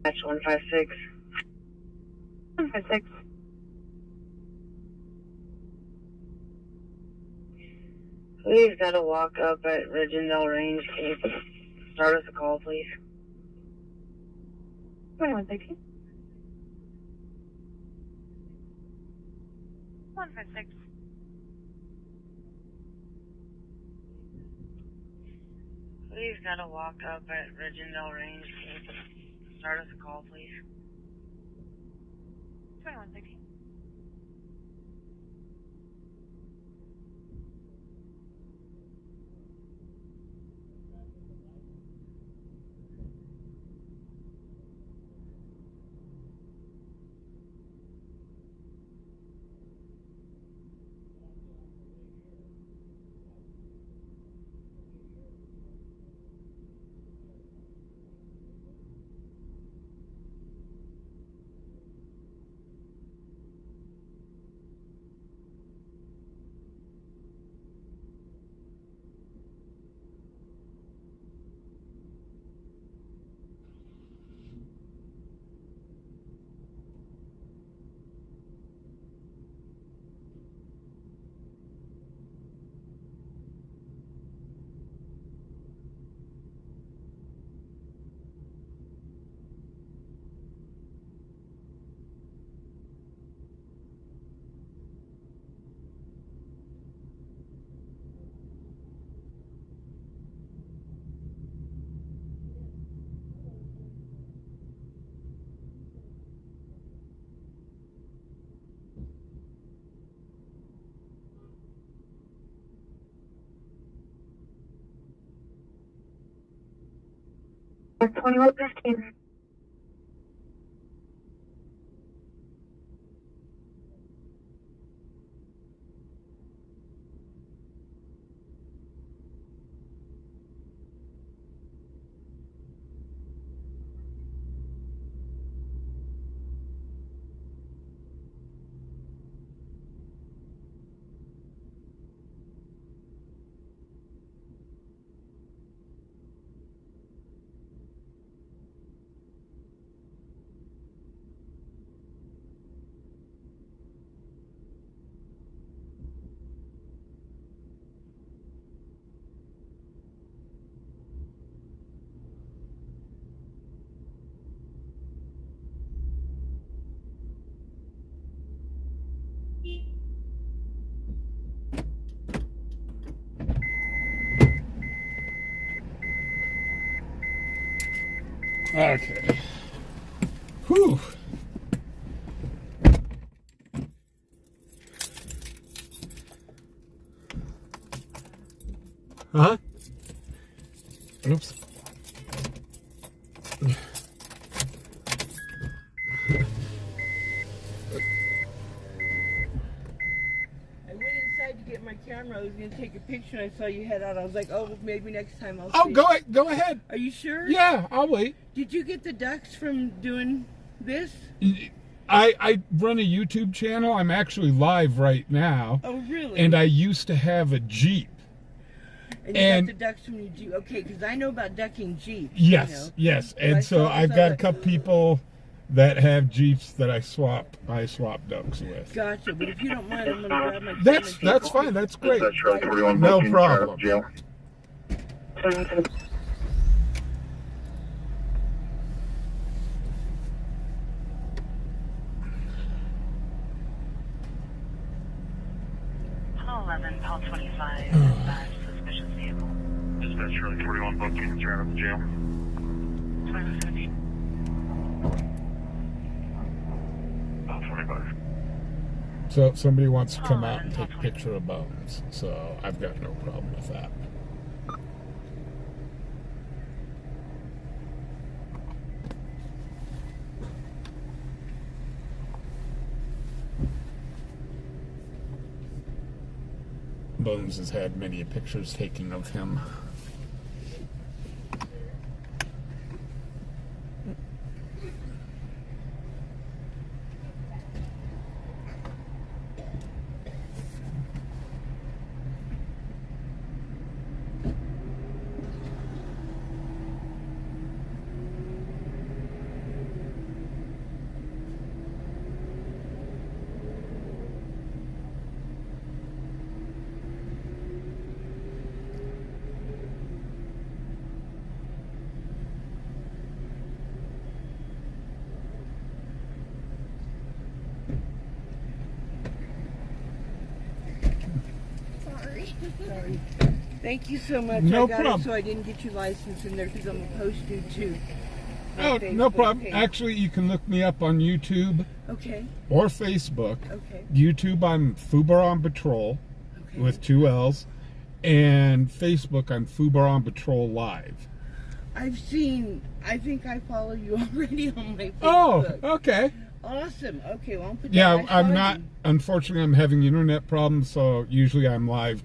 Match 156. 156. We've got to walk up at Ridgendale Range. Can you start us a call, please? 156. 156. We've got to walk up at Ridgendale Range. Can you start us a call, please? 2160. 2115. Okay. Whew. Huh? Oops. To get my camera, I was going to take a picture and I saw you head out. I was like, oh, maybe next time I'll Oh, see. go ahead. Are you sure? Yeah, I'll wait. Did you get the ducks from doing this? I run a YouTube channel. I'm actually live right now. Oh, really? And I used to have a Jeep. And you got the ducks from your Jeep. Okay, because I know about ducking Jeeps. Yes, you know? yes. But And so I've got a couple people that have Jeeps that I swap ducks with. Gotcha, but if you don't mind, I'm going to grab my That's fine. That's great. That's Charlie 41 No booking, problem. Jail. Hello, 11, Paul 25, dispatch, suspicious vehicle. Dispatch Charlie 41 booking, turn up the jail. 2117. 25. So somebody wants to come out and take a picture of Bones. So I've got no problem with that. Bones has had many pictures taken of him. Sorry. Thank you so much. No I got problem. it so I didn't get your license in there because I'm a post dude too. Oh, no problem. Okay. Actually, you can look me up on YouTube Okay. or Facebook. Okay. YouTube, I'm fubaronpatroll with 2 L's. And Facebook, I'm fubaronpatroll live. I think I follow you already on my Facebook. Oh, okay. Awesome. Okay, well, I'll put Yeah, that. I'm not, unfortunately, I'm having internet problems, so usually I'm live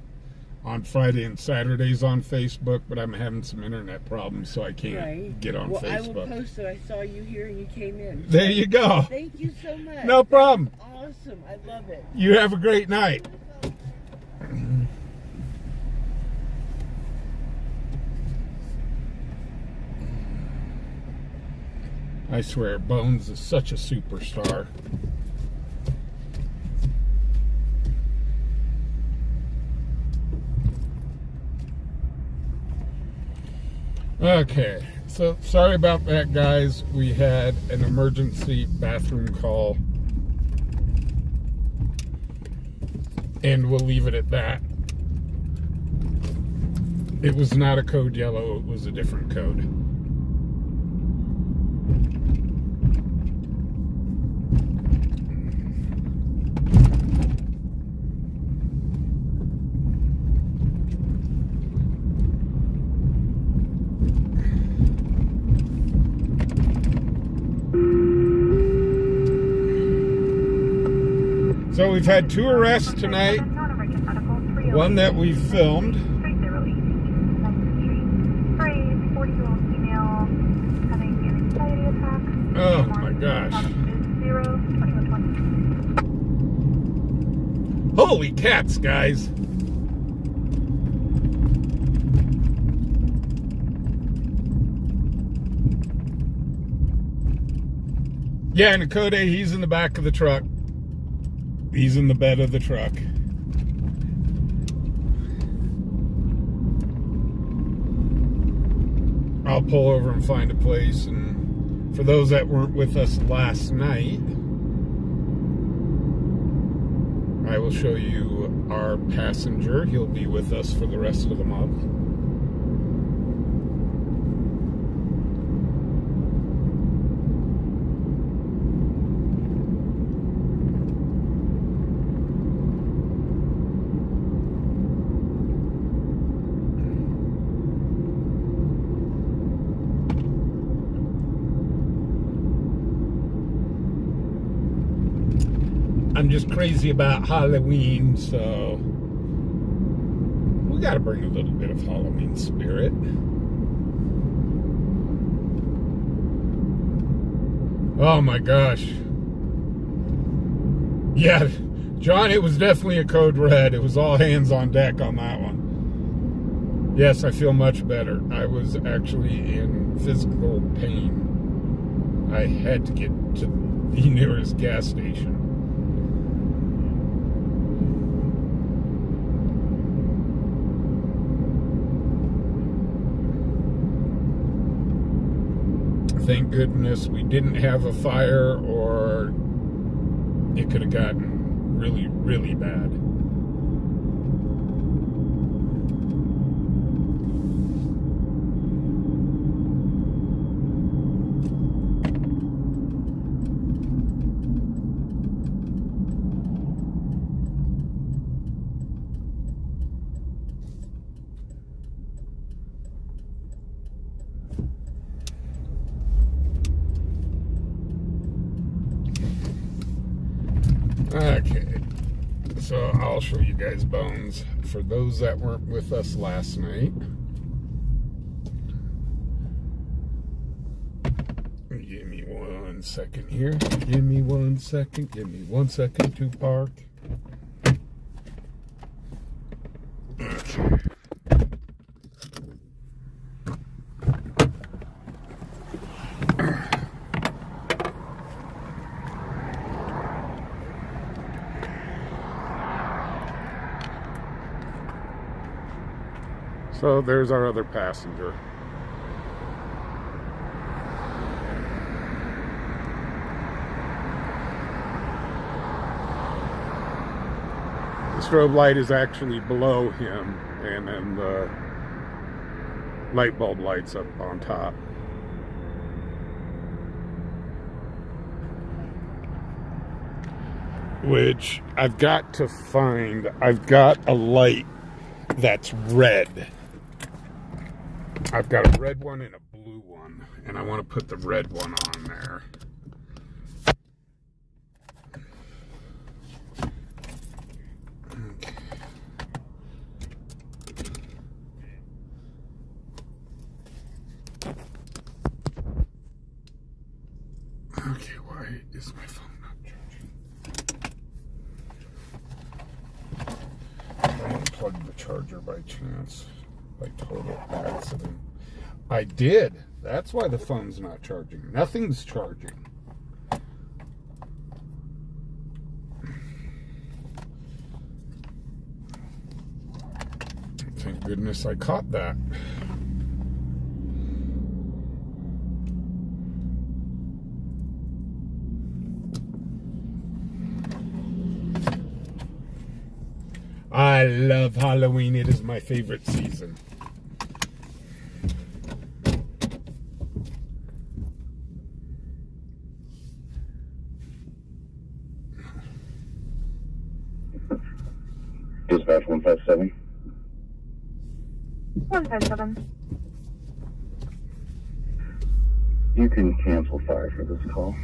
on Friday and Saturdays on Facebook, but I'm having some internet problems, so I can't get on Facebook. I will Facebook. post that I saw you here and you came in. There you go. Thank you so much. No problem. Awesome. I love it. You have a great night. I swear, Bones is such a superstar. Okay, so sorry about that, guys. We had an emergency bathroom call, and we'll leave it at that. It was not a code yellow, it was a different code. So we've had 2 arrests tonight. One that we filmed. Oh my gosh. Holy cats, guys. Yeah, Nakode, he's in the back of the truck. He's in the bed of the truck. I'll pull over and find a place. And for those that weren't with us last night, I will show you our passenger. He'll be with us for the rest of the month. I'm just crazy about Halloween, so we got to bring a little bit of Halloween spirit. Oh my gosh. Yeah, John, it was definitely a code red. It was all hands on deck on that one. Yes, I feel much better. I was actually in physical pain. I had to get to the nearest gas station. Thank goodness we didn't have a fire, or it could have gotten really, really bad. Okay, so I'll show you guys Bones for those that weren't with us last night. Give me 1 second here. Give me 1 second. Give me 1 second to park. Okay. So there's our other passenger. The strobe light is actually below him, and then the light bulb lights up on top. Which I've got to find. I've got a light that's red. I've got a red one and a blue one, and I want to put the red one on there. Okay. Okay, why is my phone not charging? I unplugged the charger by chance. By total accident. I did. That's why the phone's not charging. Nothing's charging. Thank goodness I caught that. I love Halloween. It is my favorite season. Dispatch 157. 157. You can cancel fire for this call.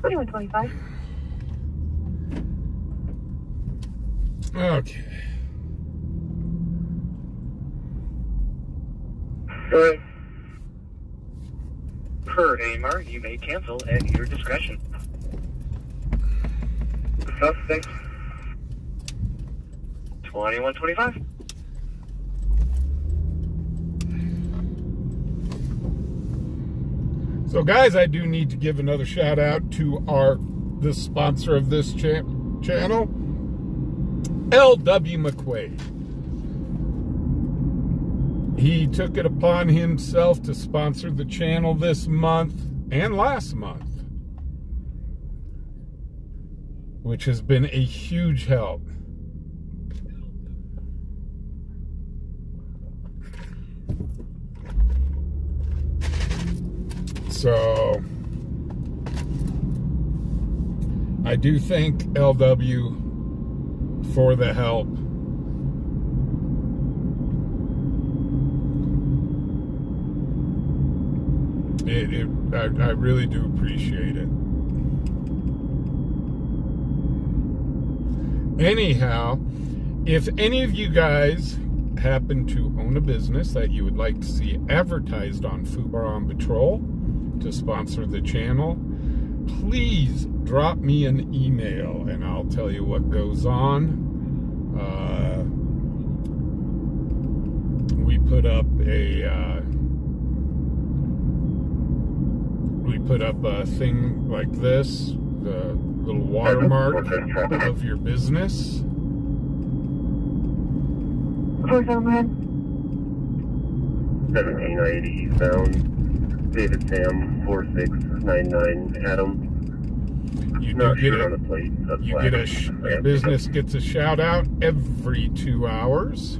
2125. Okay. Per AMR, you may cancel at your discretion. Suspect 2125. So guys, I do need to give another shout out to the sponsor of this channel, L.W. McQuaid. He took it upon himself to sponsor the channel this month and last month, which has been a huge help. So I do thank LW for the help. I really do appreciate it. Anyhow, if any of you guys happen to own a business that you would like to see advertised on fubarOnPatrol to sponsor the channel, please drop me an email and I'll tell you what goes on. We put up a thing like this, the little watermark of your business. Close overhead. 1780 found David Sam 4699 Adam. You Not do get sure a, on the plate. That's you why get your business gets a shout out every 2 hours.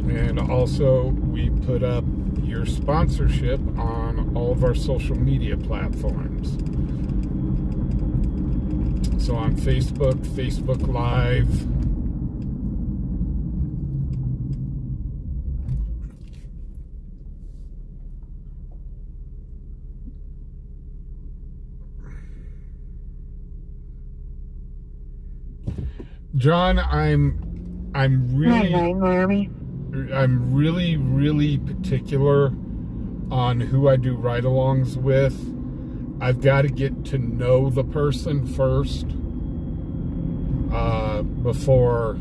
And also, we put up your sponsorship on all of our social media platforms. So on Facebook, Facebook Live, John, I'm really particular on who I do ride-alongs with. I've got to get to know the person first before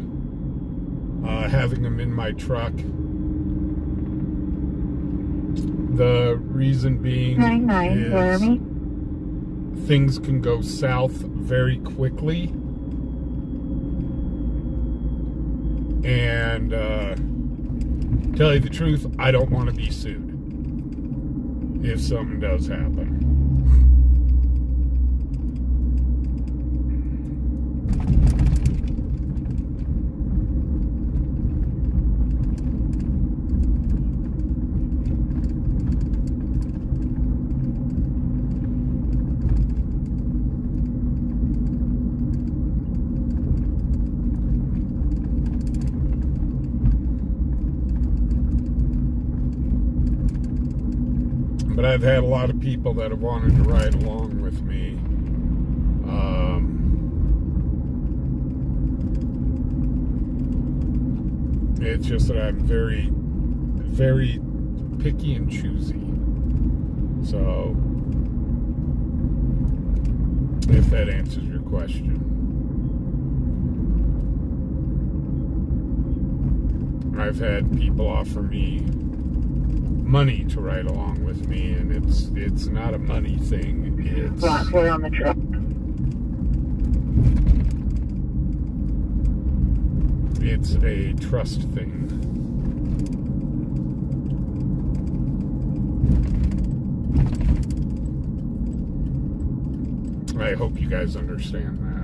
having them in my truck. The reason being is things can go south very quickly. And tell you the truth, I don't want to be sued if something does happen. But I've had a lot of people that have wanted to ride along with me. It's just that I'm very, very picky and choosy. So, if that answers your question. I've had people offer me money to ride along with me, and it's not a money thing. It's We're on the truck. It's a trust thing. I hope you guys understand that.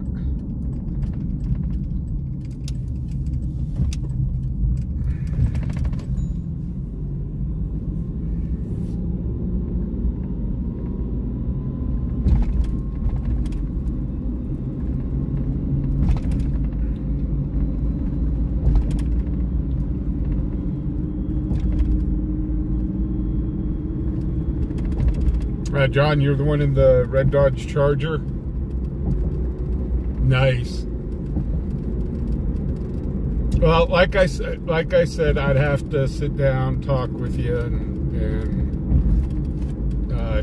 John, you're the one in the red Dodge Charger? Nice. Well, like I said, I'd have to sit down, talk with you, and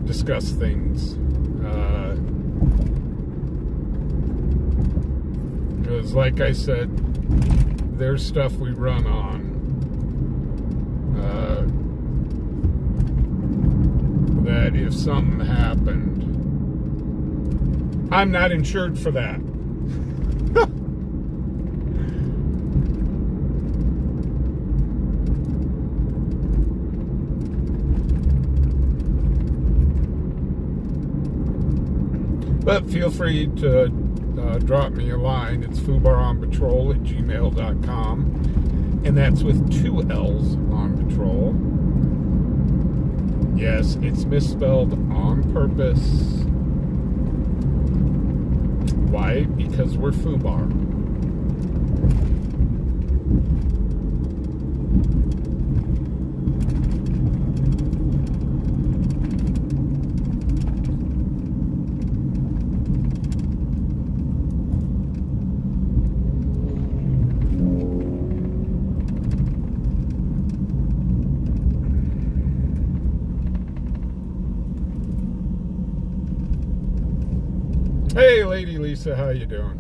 discuss things. Because, like I said, there's stuff we run on. That if something happened, I'm not insured for that. But feel free to drop me a line. It's fubarOnPatrol@gmail.com, and that's with 2 L's on patrol. Yes, it's misspelled on purpose. Why? Because we're FUBAR. Hey, Lady Lisa, how you doing?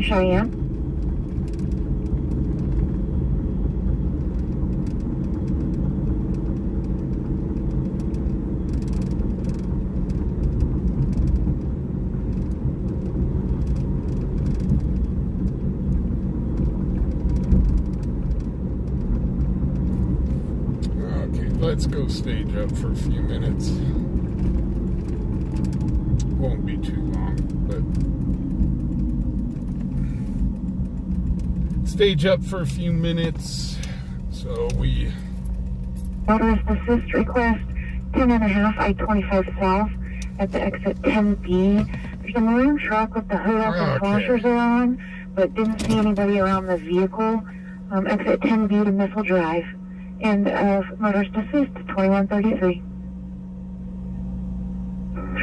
Cheyenne. Let's go stage up for a few minutes. Won't be too long, but stage up for a few minutes. So we. Motorist assist request 10.5 I-25 south at the exit 10B. There's a maroon truck with the hood up and flashers are on, but didn't see anybody around the vehicle. Exit 10B to Missile Drive. And motorist assist 2133.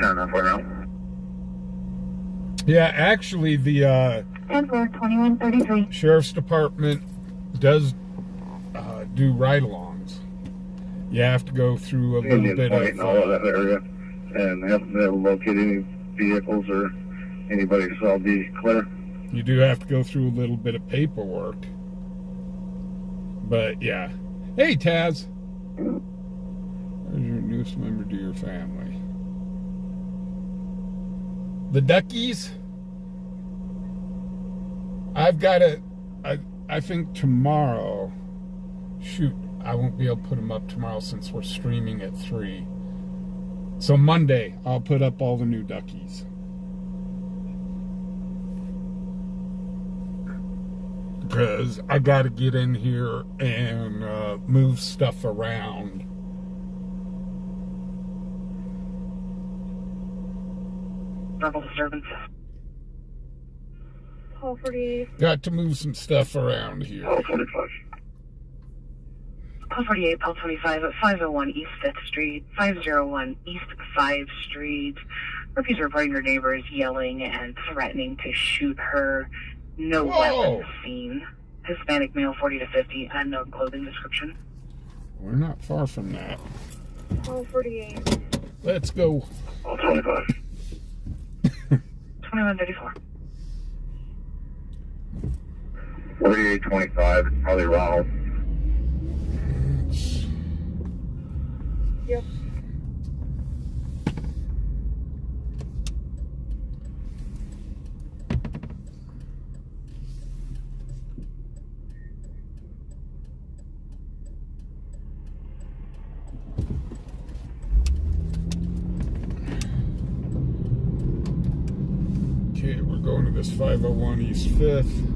Turn off right now. Yeah, actually, the 10-4, 2133. Sheriff's Department does do ride-alongs. You have to go through a little bit of all of that area, and they'll locate any vehicles or anybody, so I'll be clear. You do have to go through a little bit of paperwork, but yeah. Hey, Taz. There's your newest member to your family. The duckies. I've got I think tomorrow. Shoot, I won't be able to put them up tomorrow since we're streaming at 3. So Monday, I'll put up all the new duckies. Because I got to get in here and move stuff around. Verbal disturbance. Call 48. Got to move some stuff around here. Call 45. Call 48, Paul 25 at 501 East 5th Street, 501 East 5 Street. Ruby's reporting her neighbors yelling and threatening to shoot her. No weapons seen. Hispanic male, 40 to 50, unknown clothing description. We're not far from that. Call 48. Let's go. Call 25. 2134. 4825, it's probably Ronald. Yep. Okay, we're going to this 501 East 5th.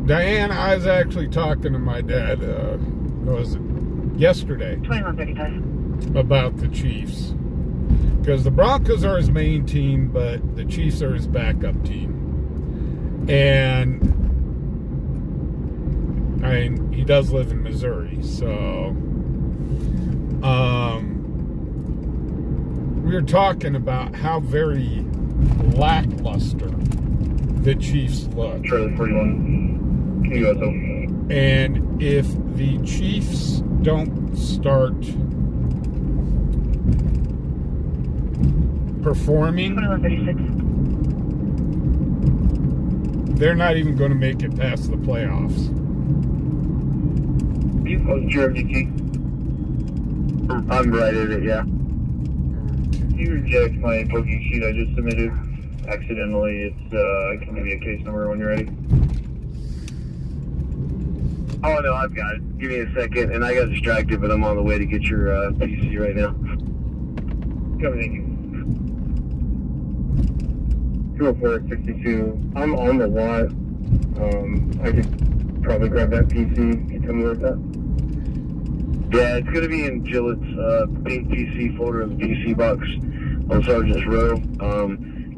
Diane, I was actually talking to my dad, what was it, yesterday, 2135. about the Chiefs. Because the Broncos are his main team, but the Chiefs are his backup team. And I mean, he does live in Missouri, so we were talking about how very lackluster the Chiefs look. Charlie 41, USO. And if the Chiefs don't start performing, 2136. they're not even going to make it past the playoffs. I'm right at it, yeah. You reject my booking sheet I just submitted accidentally. It's, I can give you a case number when you're ready. Oh, no, I've got it. Give me a second, and I got distracted, but I'm on the way to get your PC right now. Come, thank you. 204-62. I'm on the lot. I could probably grab that PC. Can you tell me where it's at? Yeah, it's going to be in Gillette's pink PC folder in the PC box on Sergeant's Row.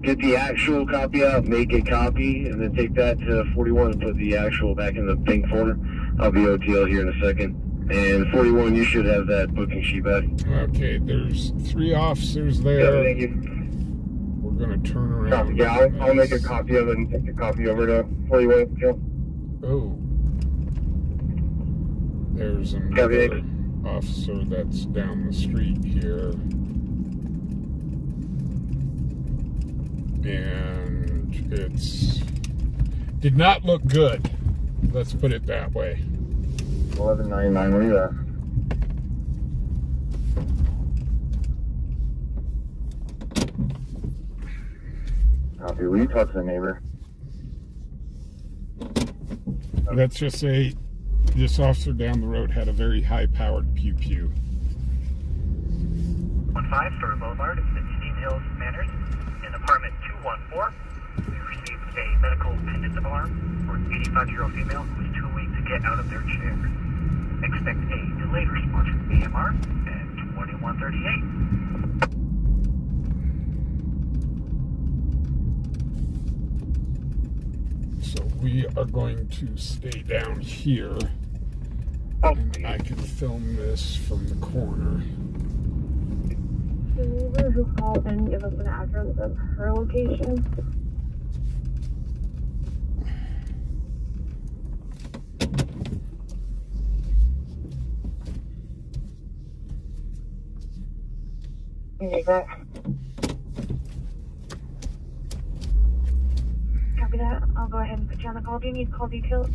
Get the actual copy out, make a copy, and then take that to 41 and put the actual back in the pink folder. I'll be OTL here in a second. And 41, you should have that booking sheet back. Okay, there's 3 officers there. Yeah, thank you. We're going to turn around. Yeah, I'll make a copy of it and take the copy over to 41, Joe. Oh. There's another officer that's down the street here. And did not look good. Let's put it that way. 1199, where are you at? Copy. Will you talk to the neighbor? Let's just say this officer down the road had a very high-powered pew-pew. 15 Story Boulevard, Indian Hills Manors, in apartment 214. We received a medical pendant alarm for an 85-year-old female who was too weak to get out of their chair. Expect a delayed response from AMR at 2138. So we are going to stay down here, and I can film this from the corner. The neighbor who called in give us an address of her location. You take that? Copy that. I'll go ahead and put you on the call. Do you need call details?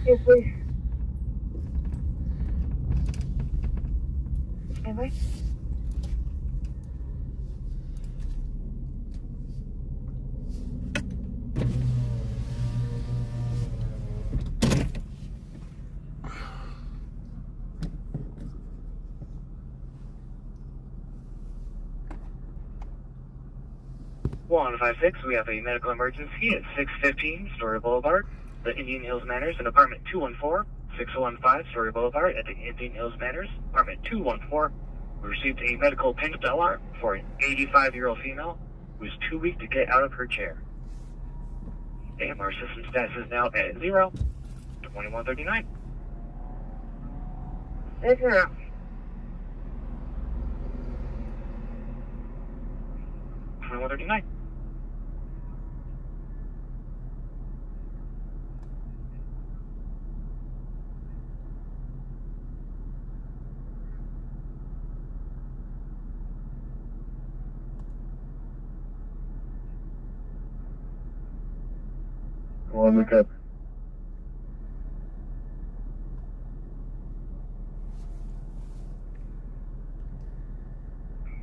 Yes, please. Stand by. One 56, we have a medical emergency at 615 Story Boulevard, the Indian Hills Manors, in apartment 214, 615 Story Boulevard at the Indian Hills Manors, apartment 214. We received a medical pendant alarm for an 85-year-old female who is too weak to get out of her chair. AMR system status is now at 0, 2139. Yes, sir. $21.39. Go on, look up.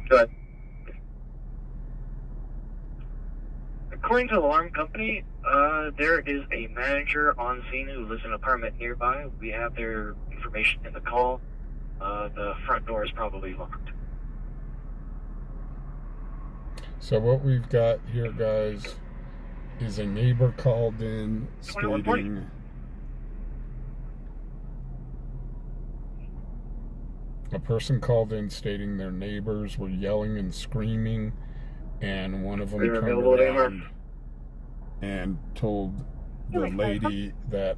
Good. According to the alarm company, there is a manager on scene who lives in an apartment nearby. We have their information in the call. The front door is probably locked. So what we've got here, guys, is a neighbor called in 2140. stating a person called in stating their neighbors were yelling and screaming, and one of them Are you turned available around anymore? and told the lady that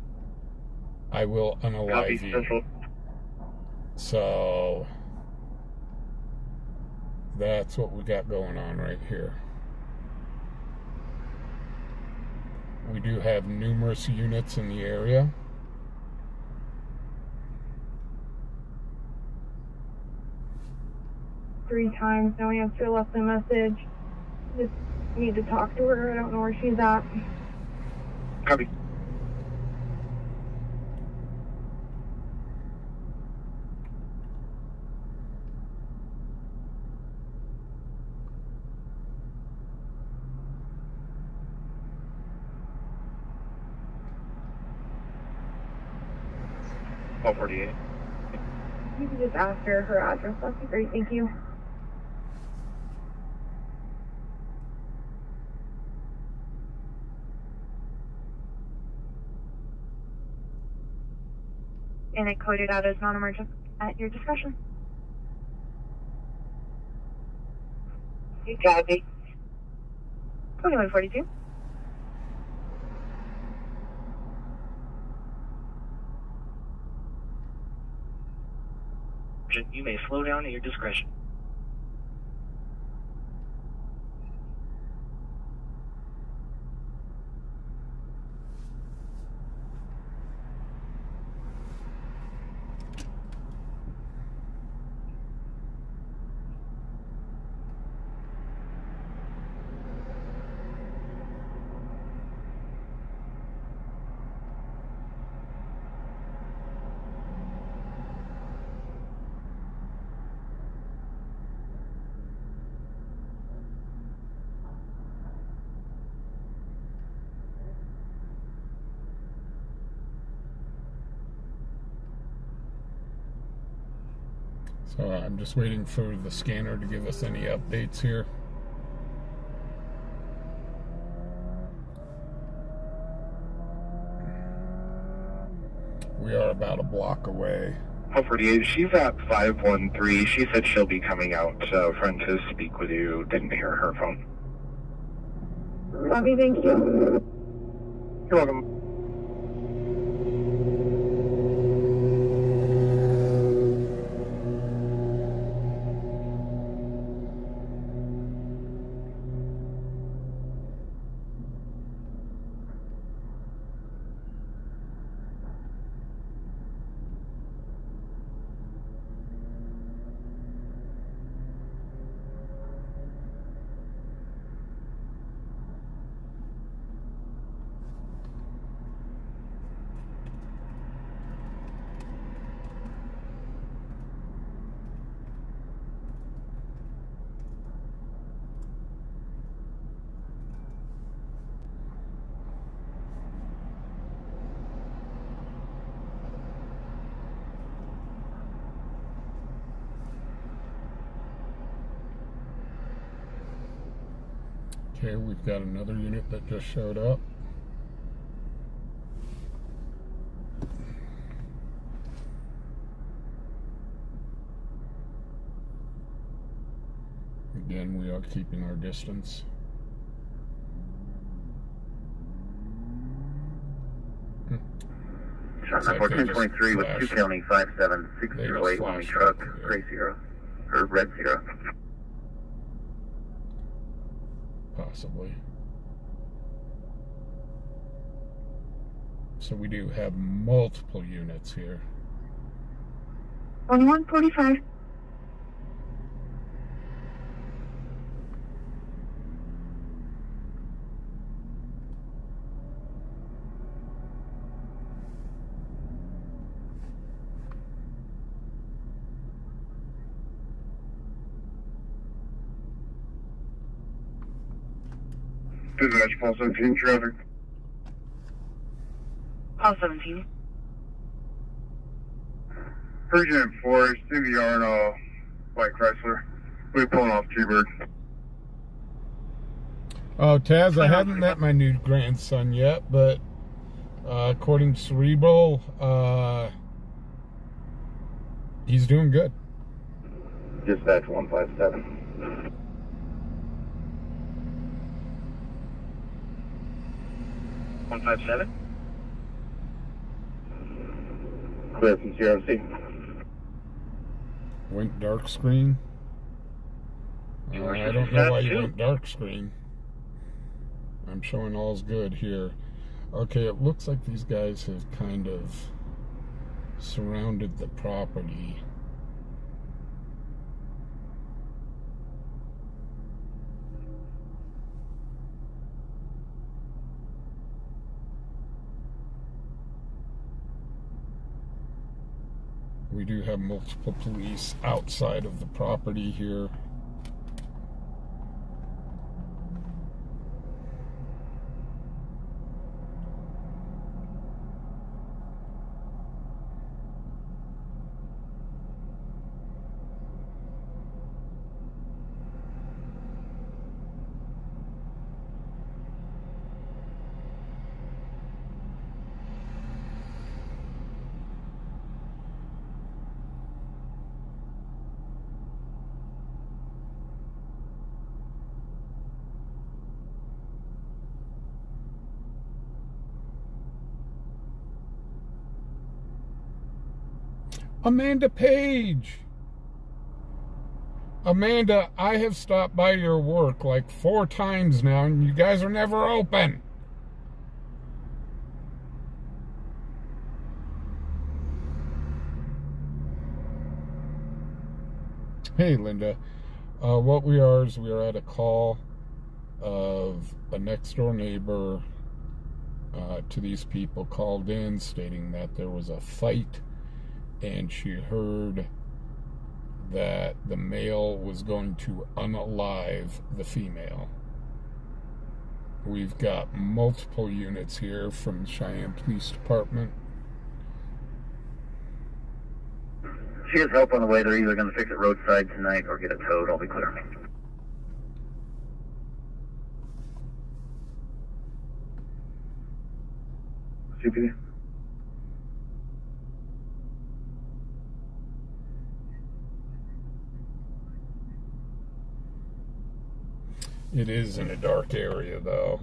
I will Copy, unalive you. Central. So that's what we got going on right here. We do have numerous units in the area. Three times, no answer, left a message. Just need to talk to her. I don't know where she's at. Copy. Call 48. You can just ask her her address. That'd be great. Thank you. And it coded out as non-emergent at your discretion. You copy. 2142. You may slow down at your discretion. So I'm just waiting for the scanner to give us any updates here. We are about a block away. Call 48. She's at 513. She said she'll be coming out front to speak with you. Didn't hear her phone. Love you, thank you. You're welcome. Okay, we've got another unit that just showed up. Again, we are keeping our distance. Shot 1023 with 2 county 57608 on the truck, gray 0, or red 0. Possibly. So we do have multiple units here. 2145. Dispatch, Paul 17 traffic. Call 17. Urgent Forest, CVR and White Chrysler. We're pulling off T-Bird. Oh, Taz, I haven't met my new grandson yet, but according to Cerebral, he's doing good. Dispatch 157. Clear from CRC. Went dark screen. I don't know why you went dark screen. I'm showing all's good here. Okay, it looks like these guys have kind of surrounded the property. We do have multiple police outside of the property here. Amanda Page. Amanda, I have stopped by your work like 4 times now, and you guys are never open. Hey, Linda. What we are is we are at a call of a next-door neighbor to these people called in stating that there was a fight, and she heard that the male was going to unalive the female. We've got multiple units here from the Cheyenne Police Department. She has help on the way. They're either going to fix it roadside tonight or get it towed. I'll be clear. CPD. It is in a dark area, though.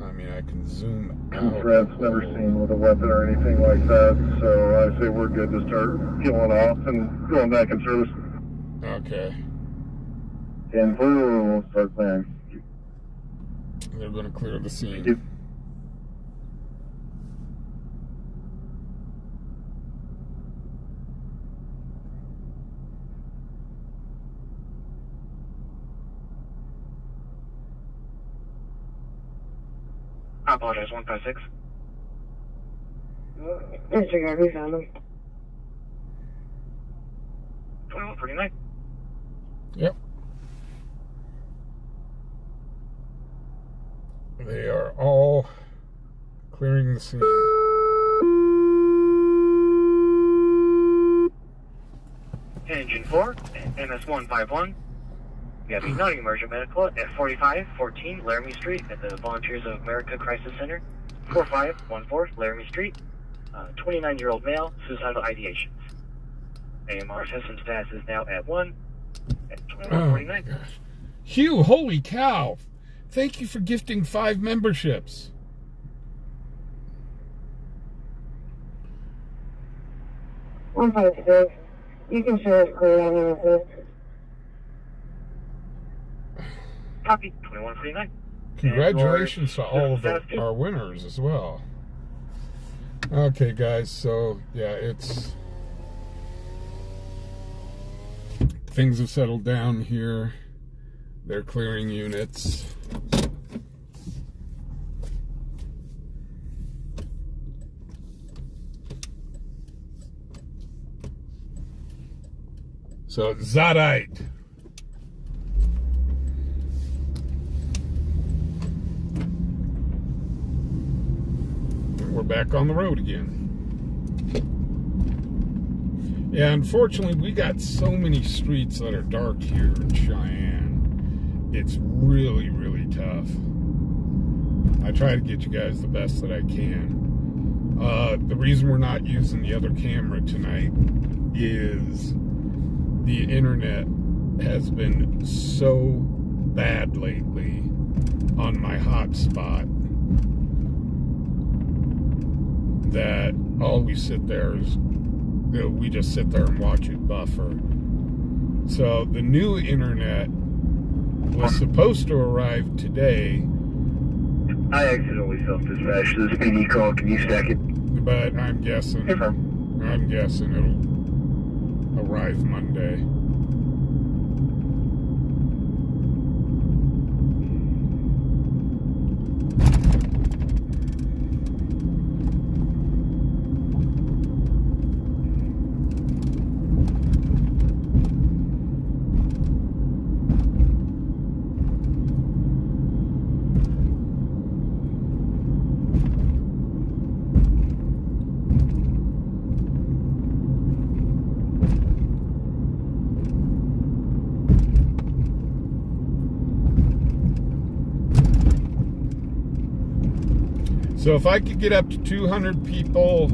I mean, I can zoom out. Threats never seen with a weapon or anything like that, so I say we're good to start peeling off and going back in service. Okay. 10-4, we'll start clearing. They're going to clear the scene. I apologize, 156. Disregard, we found them. 2149. Yep. They are all clearing the scene. Engine 4, MS-151. We have a non-emergent medical at 4514 Laramie Street at the Volunteers of America Crisis Center. 4514 Laramie Street. 29-year-old male, suicidal ideations. AMR system status is now at 1 at 2149. Oh, gosh. Hugh, holy cow! Thank you for gifting 5 memberships. $156. You can show us clear on the Copy, 2149. Congratulations to all of our winners as well. Okay, guys, so, yeah, things have settled down here. They're clearing units. So, Zadite. We're back on the road again. Yeah, unfortunately, we got so many streets that are dark here in Cheyenne. it's really, really tough. I try to get you guys the best that I can. The reason we're not using the other camera tonight is the internet has been so bad lately on my hotspot that all we sit there is, we just sit there and watch it buffer. So the new internet was supposed to arrive today. I accidentally self-dispatched this PD call. Can you stack it? But I'm guessing it'll arrive Monday. So if I could get up to 200 people,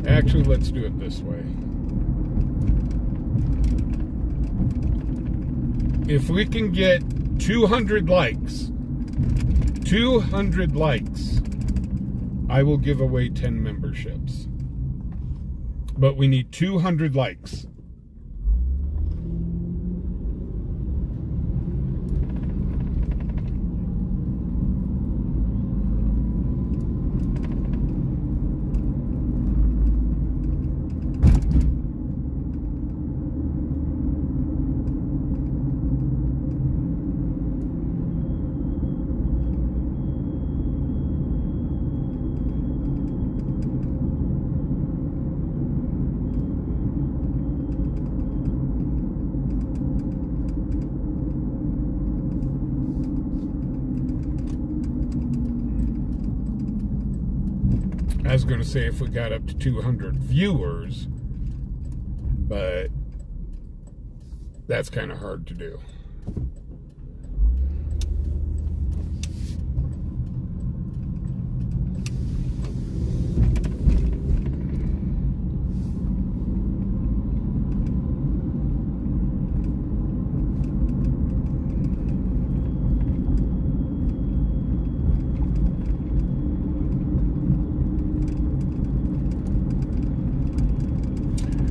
actually, let's do it this way. If we can get 200 likes, I will give away 10 memberships. But we need 200 likes. I was going to say if we got up to 200 viewers, but that's kind of hard to do.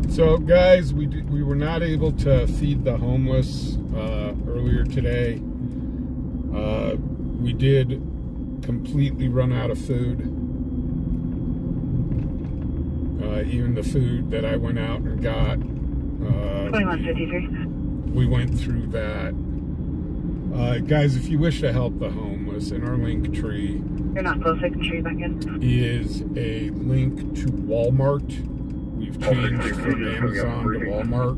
So guys, we were not able to feed the homeless earlier today. We did completely run out of food. Even the food that I went out and got. 2153. We went through that. Guys, if you wish to help the homeless, in our link tree You're not close, I can show you back in. is a link to Walmart. We've changed from Amazon to Walmart.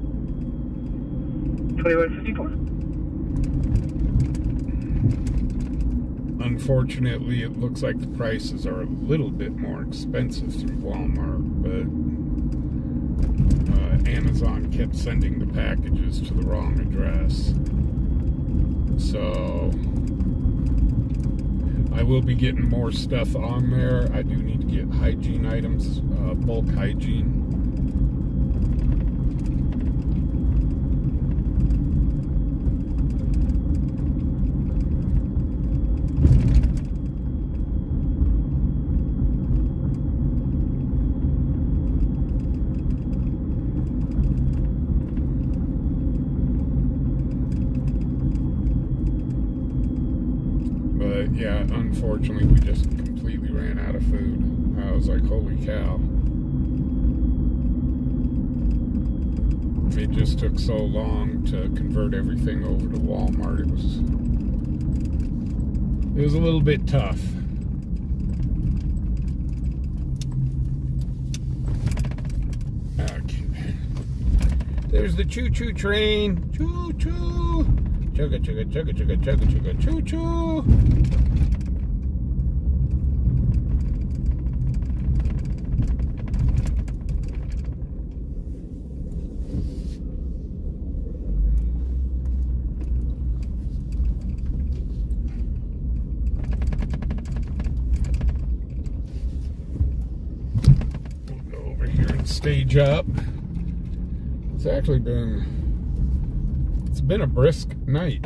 2154. Unfortunately, it looks like the prices are a little bit more expensive through Walmart, but Amazon kept sending the packages to the wrong address. So I will be getting more stuff on there. I do need to get hygiene items, bulk hygiene. But yeah, unfortunately, we just completely ran out of food. I was like, holy cow. It just took so long to convert everything over to Walmart. It was a little bit tough. Okay. There's the choo-choo train. Choo-choo. Chugga, chugga, chugga, chugga, chugga, chugga, choo-choo. here and stage up. It's actually been a brisk night.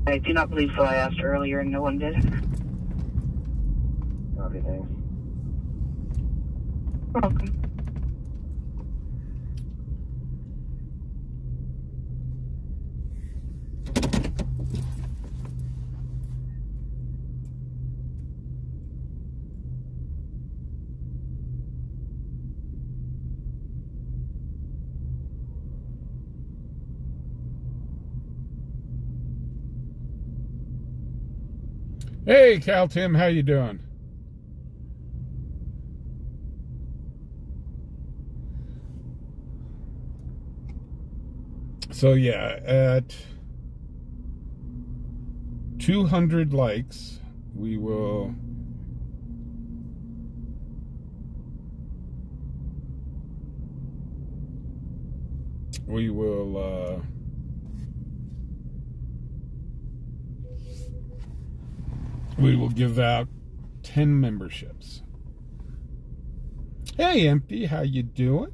I do not believe so. I asked earlier and no one did. Copy, thanks. Welcome. Hey, Cal Tim, how you doing? So yeah, at 200 likes, we will give out 10 memberships. Hey, Empty, how you doing?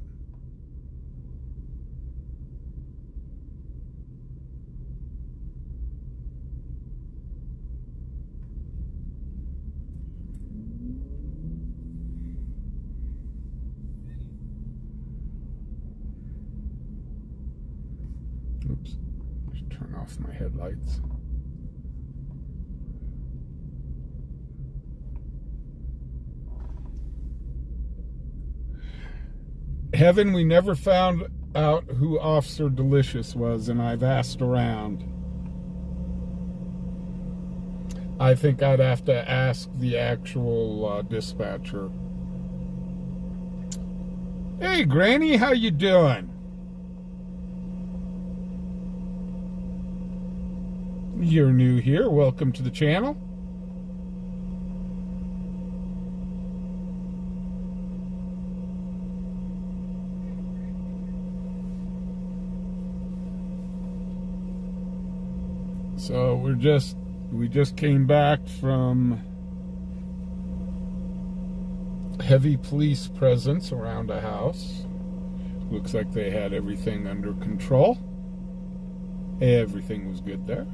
Oops, just turn off my headlights. Heaven, we never found out who Officer Delicious was, and I've asked around. I think I'd have to ask the actual dispatcher. Hey, Granny, how you doing? You're new here. Welcome to the channel. So we just came back from heavy police presence around a house. Looks like they had everything under control. Everything was good there.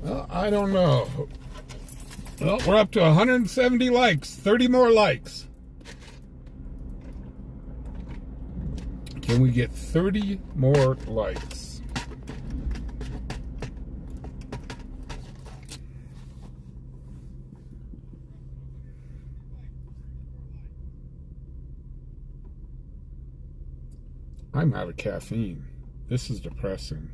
Well, I don't know. Well, we're up to 170 likes. 30 more likes. Can we get 30 more likes? I'm out of caffeine. This is depressing.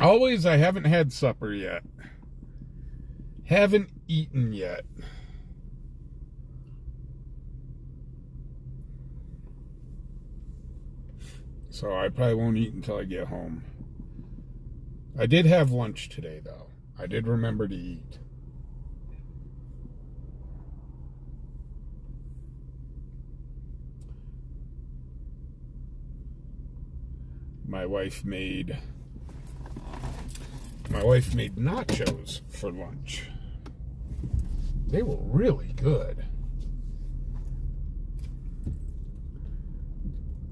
Always, I haven't had supper yet. Haven't eaten yet. So I probably won't eat until I get home. I did have lunch today, though. I did remember to eat. My wife made nachos for lunch. They were really good.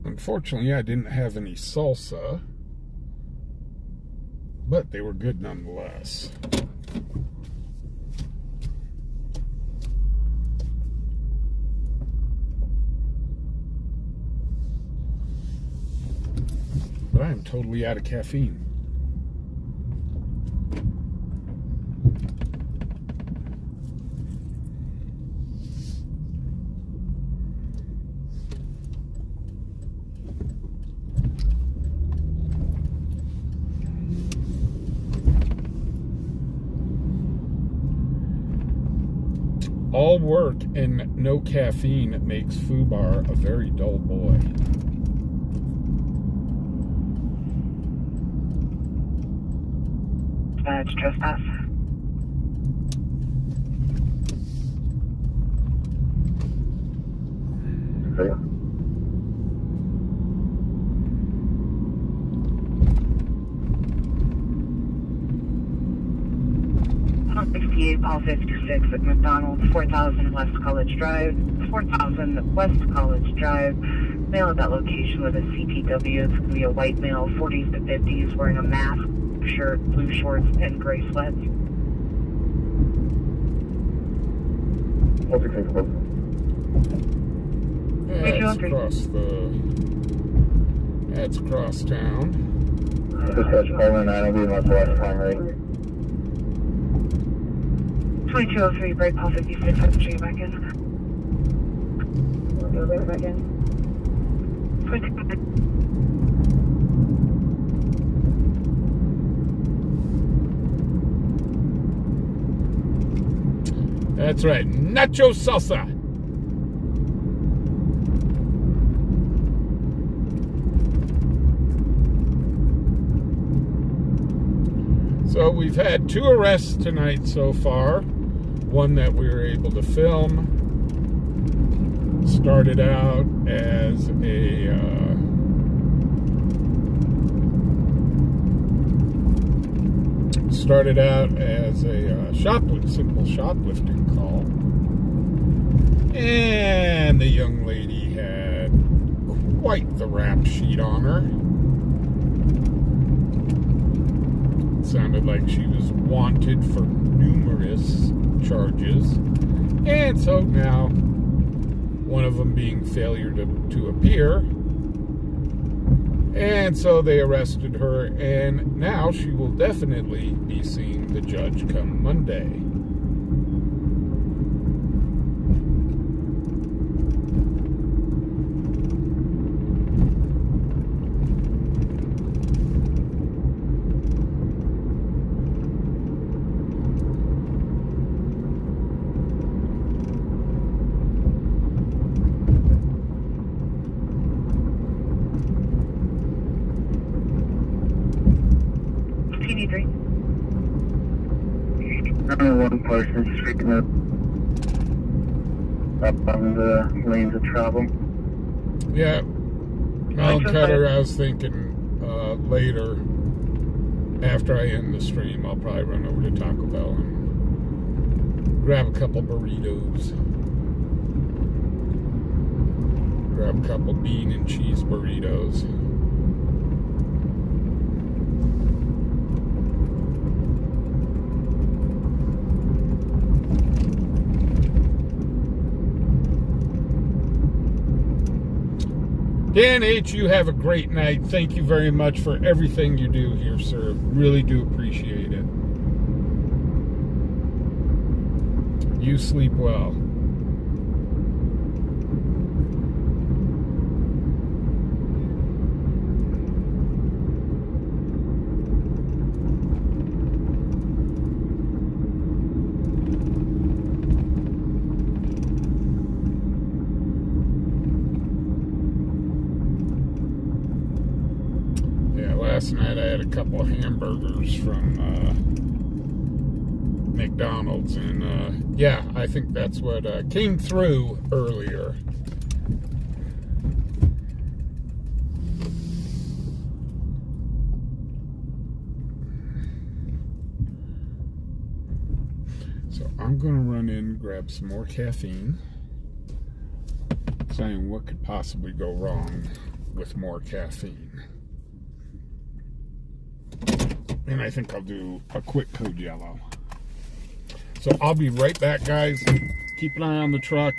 Unfortunately, I didn't have any salsa, but they were good nonetheless. But I am totally out of caffeine. All work and no caffeine makes Fubar a very dull boy. It's trespass. Okay. On 68, Paul 56 at McDonald's, 4000 West College Drive, 4000 West College Drive. Male at that location with a CPW. It's going to be a white male, 40s to 50s, wearing a mask, shirt, blue shorts, and gray sweats. What's your case close? That's across town. Dispatch calling 9 will be Northwest primary. 2203, break Paul 56, let's check back in. Go back in. 22. That's right, nacho salsa. So we've had 2 arrests tonight so far. One that we were able to film. Started out as a simple shoplifting call, and the young lady had quite the rap sheet on her. It sounded like she was wanted for numerous charges, and so now one of them being failure to appear, and so they arrested her, and now she will definitely be seeing the judge come Monday. One person streaking up on the lanes of travel. Yeah, I'll cut her. I was thinking later, after I end the stream, I'll probably run over to Taco Bell and grab a couple burritos. grab a couple bean and cheese burritos. Dan H., you have a great night. Thank you very much for everything you do here, sir. Really do appreciate it. You sleep well. Last night I had a couple of hamburgers from McDonald's, and yeah, I think that's what came through earlier. So I'm gonna run in and grab some more caffeine. Saying what could possibly go wrong with more caffeine. And I think I'll do a quick code yellow. So I'll be right back, guys. Keep an eye on the truck.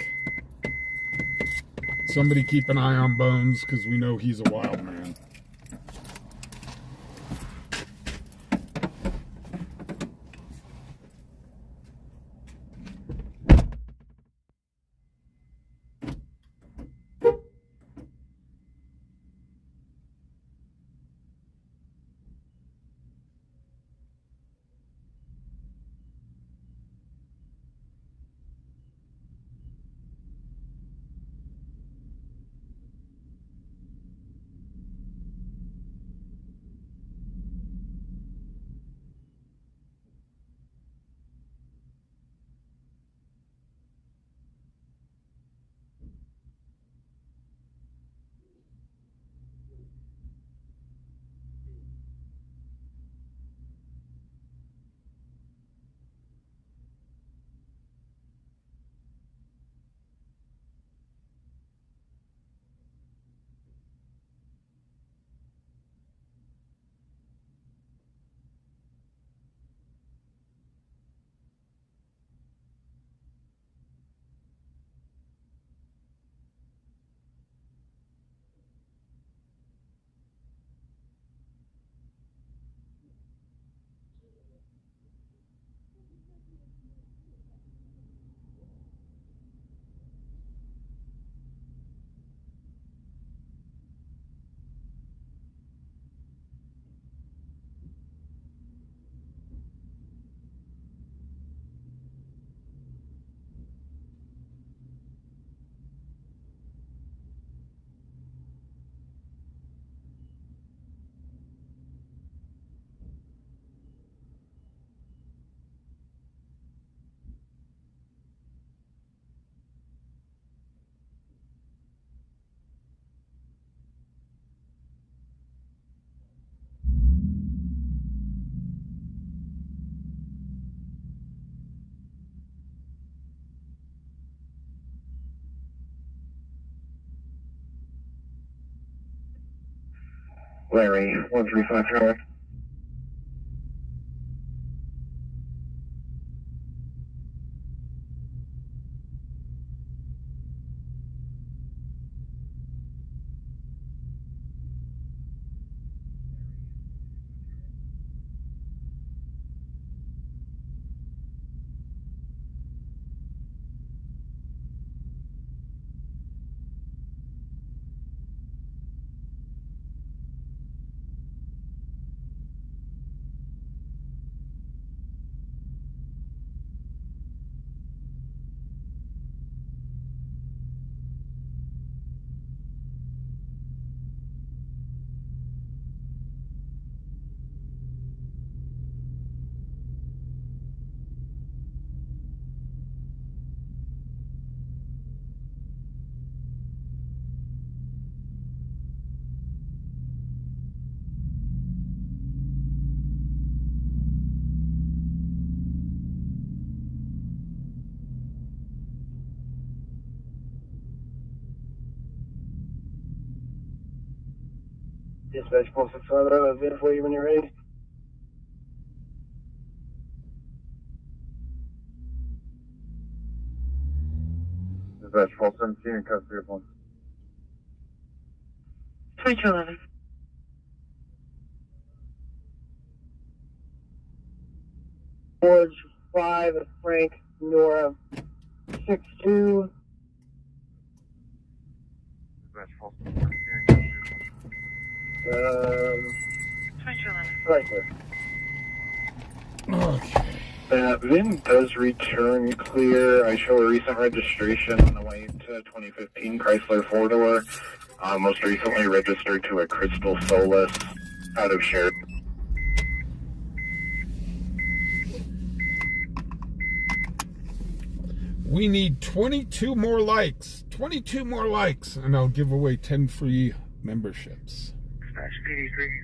Somebody keep an eye on Bones, because we know he's a wild man. Larry, 135 Charlie. Dispatch Pulse 650, verify you when you're ready. Dispatch Pulse 17 in custody of 1. 2211. George 5, Frank, Nora 62. Dispatch Pulse 17 in custody of 2211. 1. Right there. Okay. That VIN does return clear. I show a recent registration on the white 2015 Chrysler 4-door. Most recently registered to a Crystal Solus out of Sheridan. We need 22 more likes. 22 more likes, and I'll give away 10 free memberships. Dispatch PD3.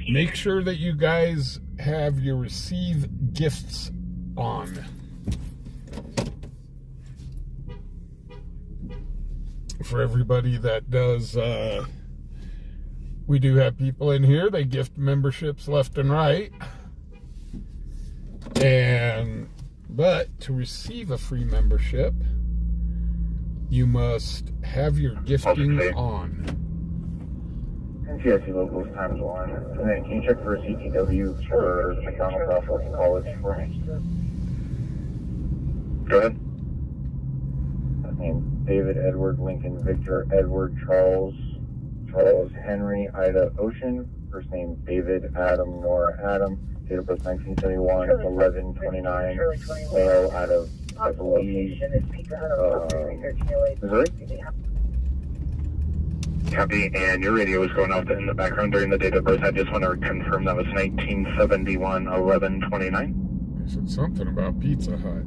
Make sure that you guys have your receive gifts on. For everybody that does, we do have people in here, they gift memberships left and right. But to receive a free membership, you must have your gifting on. NCIC locals times 1. And then can you check for a CTW for the McDonald's Southwest College for me? Go ahead. Last name David Edward Lincoln Victor Edward Charles Henry Ida Ocean. First name David Adam Nora Adam. Date of birth 1971, 11/29. Male out of, I believe, Missouri. Copy, and your radio was going off in the background during the date of birth. I just want to confirm that was 1971, 11/29. I said something about Pizza Hut.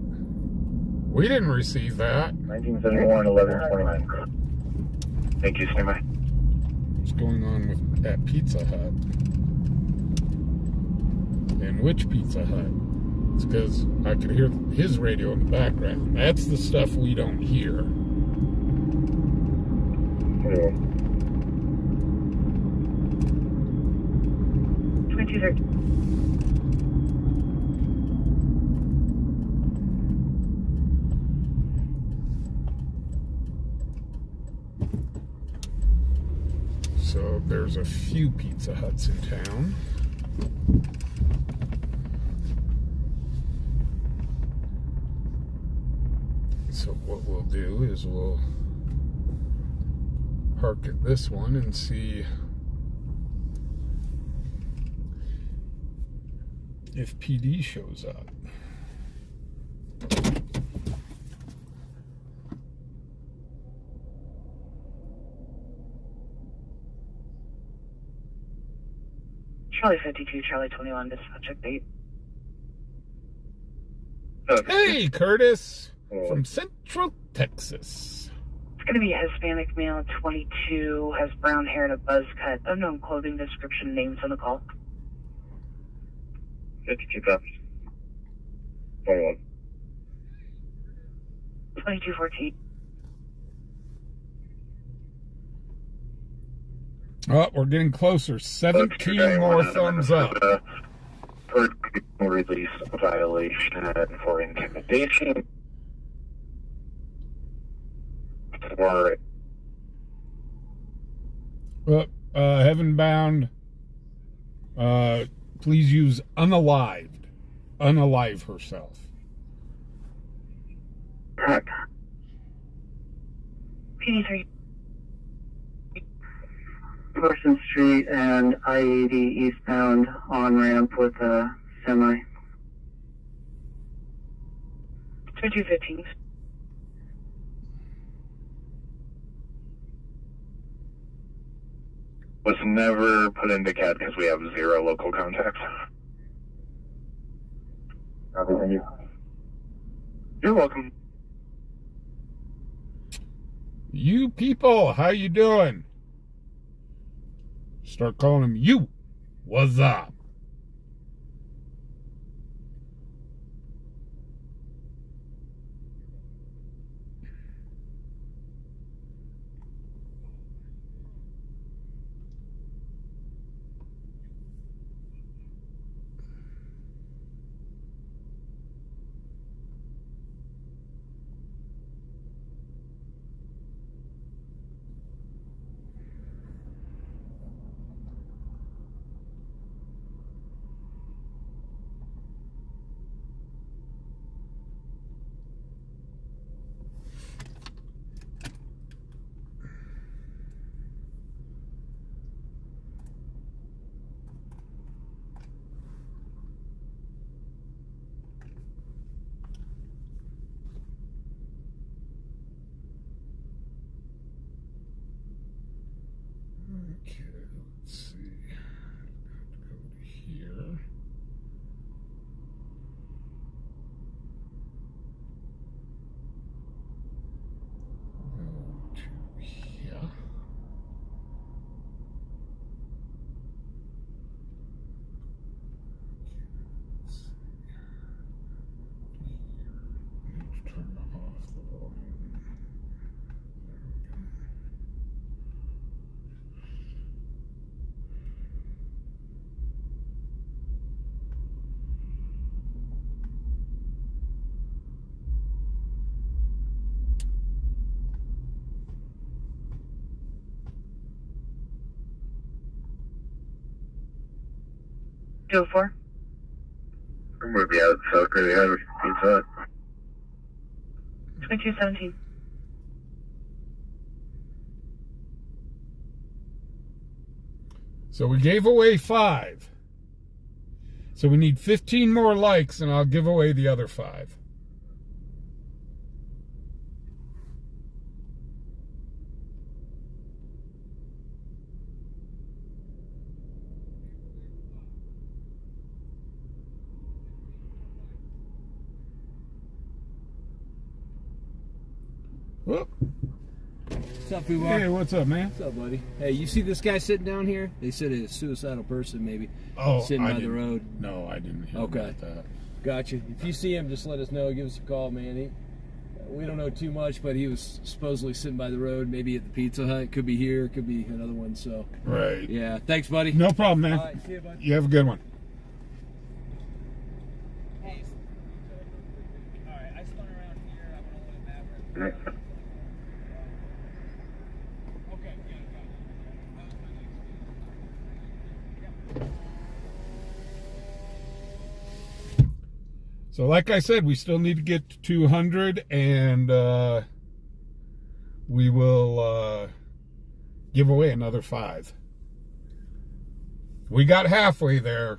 We didn't receive that. 1971, 11/29. Thank you, stand by. What's going on with at Pizza Hut? And which Pizza Hut? It's because I could hear his radio in the background. That's the stuff we don't hear. Anyway. 2230. So there's a few Pizza Huts in town. So what we'll do is we'll park at this one and see if PD shows up. Charlie 52, Charlie 21, dispatch update. Hey, Curtis from Central Texas. It's going to be a Hispanic male, 22, has brown hair and a buzz cut. Unknown clothing description, names on the call. 52 copies. 21. 2214. Oh, we're getting closer. 17 more thumbs up. Release violation for intimidation. For Heaven Bound, please use unalived. Unalive herself. Correct. PD3. Portion Street and I-80 eastbound on-ramp with a semi. 2215. was never put into CAD because we have 0 local contacts. Thank you. You're welcome. You people, how you doing? Start calling him you. What's up? Okay, let's see. Go to here. Go to here. Turn off the volume. There we go. 204. I'm going to be out South Korea. They have Pizza Hut. 2217. So we gave away 5. So we need 15 more likes, and I'll give away the other 5. Whoop. What's up, fubarWY? Hey, what's up, man? What's up, buddy? Hey, you see this guy sitting down here? They said it's a suicidal person, maybe. Oh, sitting I by the didn't- road. No, I didn't hear Okay. about that. Gotcha. If you see him, just let us know. Give us a call, man. We don't know too much, but he was supposedly sitting by the road, maybe at the Pizza Hut. Could be here, could be another one. So, Right. yeah. Thanks, buddy. No problem, man. All right, see you, buddy. You have a good one. Hey, all right. I spun around here. I'm gonna let Maverick. Okay. So like I said, we still need to get to 200, and we will give away another 5. We got halfway there.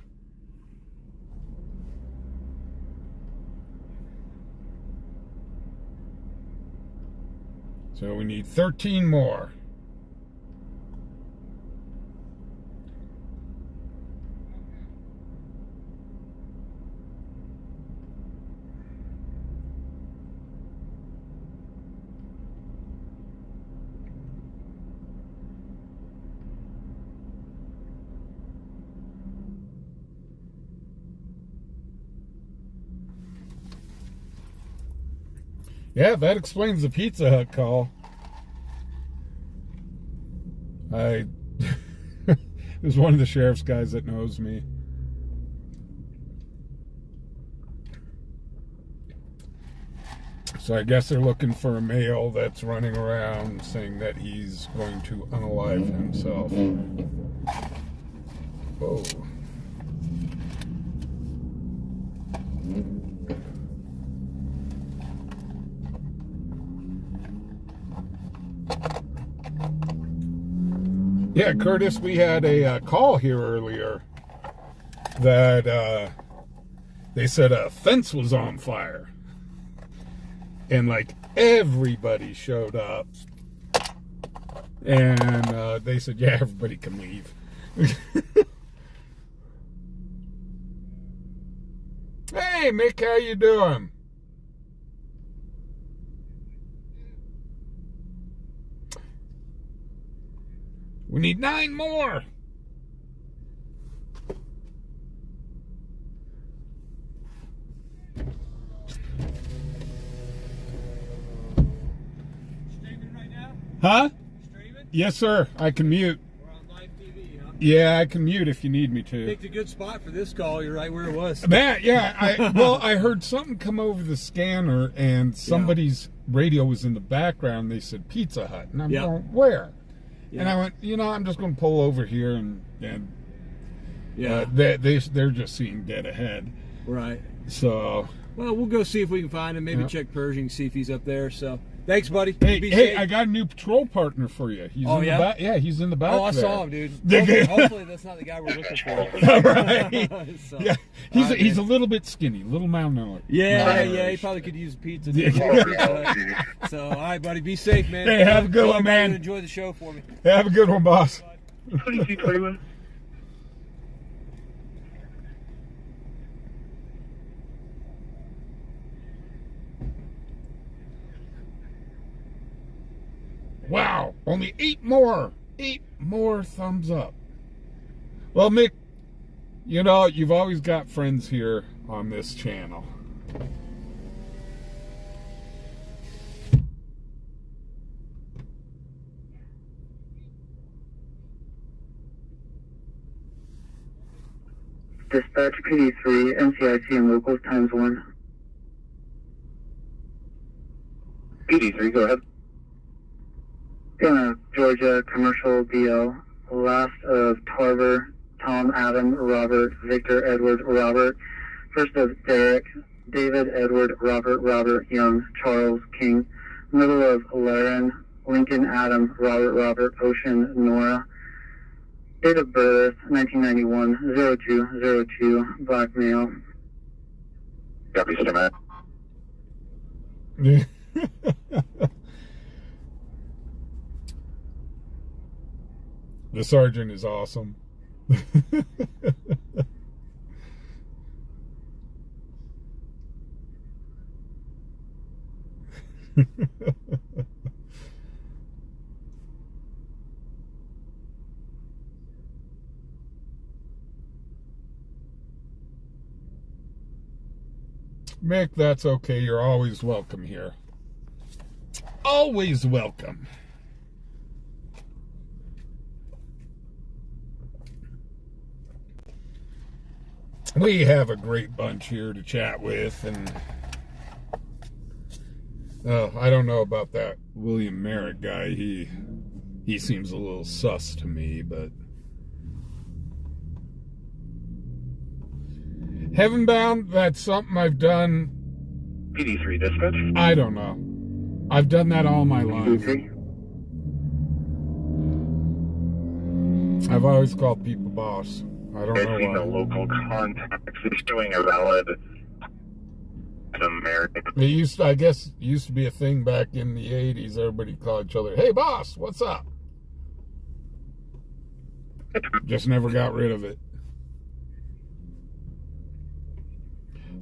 So we need 13 more. Yeah, that explains the Pizza Hut call. It was one of the sheriff's guys that knows me. So I guess they're looking for a male that's running around saying that he's going to unalive himself. Whoa. Yeah, Curtis, we had a call here earlier that they said a fence was on fire. And like everybody showed up. And they said, yeah, everybody can leave. Hey, Mick, how you doing? We need 9 more. Streaming right now? Huh? Streaming? Yes, sir. I can mute. We're on live TV, huh? Yeah, I can mute if you need me to. Picked a good spot for this call. You're right where it was. Matt, yeah. I heard something come over the scanner, and somebody's radio was in the background. They said Pizza Hut, and I'm going, where? Yeah. And I went, I'm just going to pull over here, and they're just seeing dead ahead. Right. So. Well, we'll go see if we can find him. Maybe check Pershing, see if he's up there. So, thanks, buddy. Hey, I got a new patrol partner for you. He's in the back. Yeah, he's in the back. Oh, I saw him, dude. Hopefully that's not the guy we're looking for. Right. So, yeah, he's a little bit skinny, a little malnourished. Yeah, he probably could use a pizza. So, all right, buddy, be safe, man. Hey, have a good one, man. Enjoy the show for me. Have a good one, boss. 2221. Wow, only 8 more. 8 more thumbs up. Well, Mick, you know, you've always got friends here on this channel. Dispatch PD3, NCIC and locals ×1. PD3, go ahead. Georgia commercial DL. Last of Tarver, Tom, Adam, Robert, Victor, Edward, Robert. First of Derek, David, Edward, Robert, Young, Charles, King. Middle of Laren, Lincoln, Adam, Robert, Ocean, Nora. Date of birth, 1991, 0202, black male. Copy, Stimmat. The sergeant is awesome. Mick, that's okay. You're always welcome here. Always welcome. We have a great bunch here to chat with, and I don't know about that William Merritt guy. He seems a little sus to me, but Heavenbound, that's something I've done. PD3 dispatch. I don't know. I've done that all my life. I've always called people boss. I don't know The why. local contacts is showing a valid American. I guess, used to be a thing back in the 80s. Everybody called each other, hey boss, what's up? Just never got rid of it.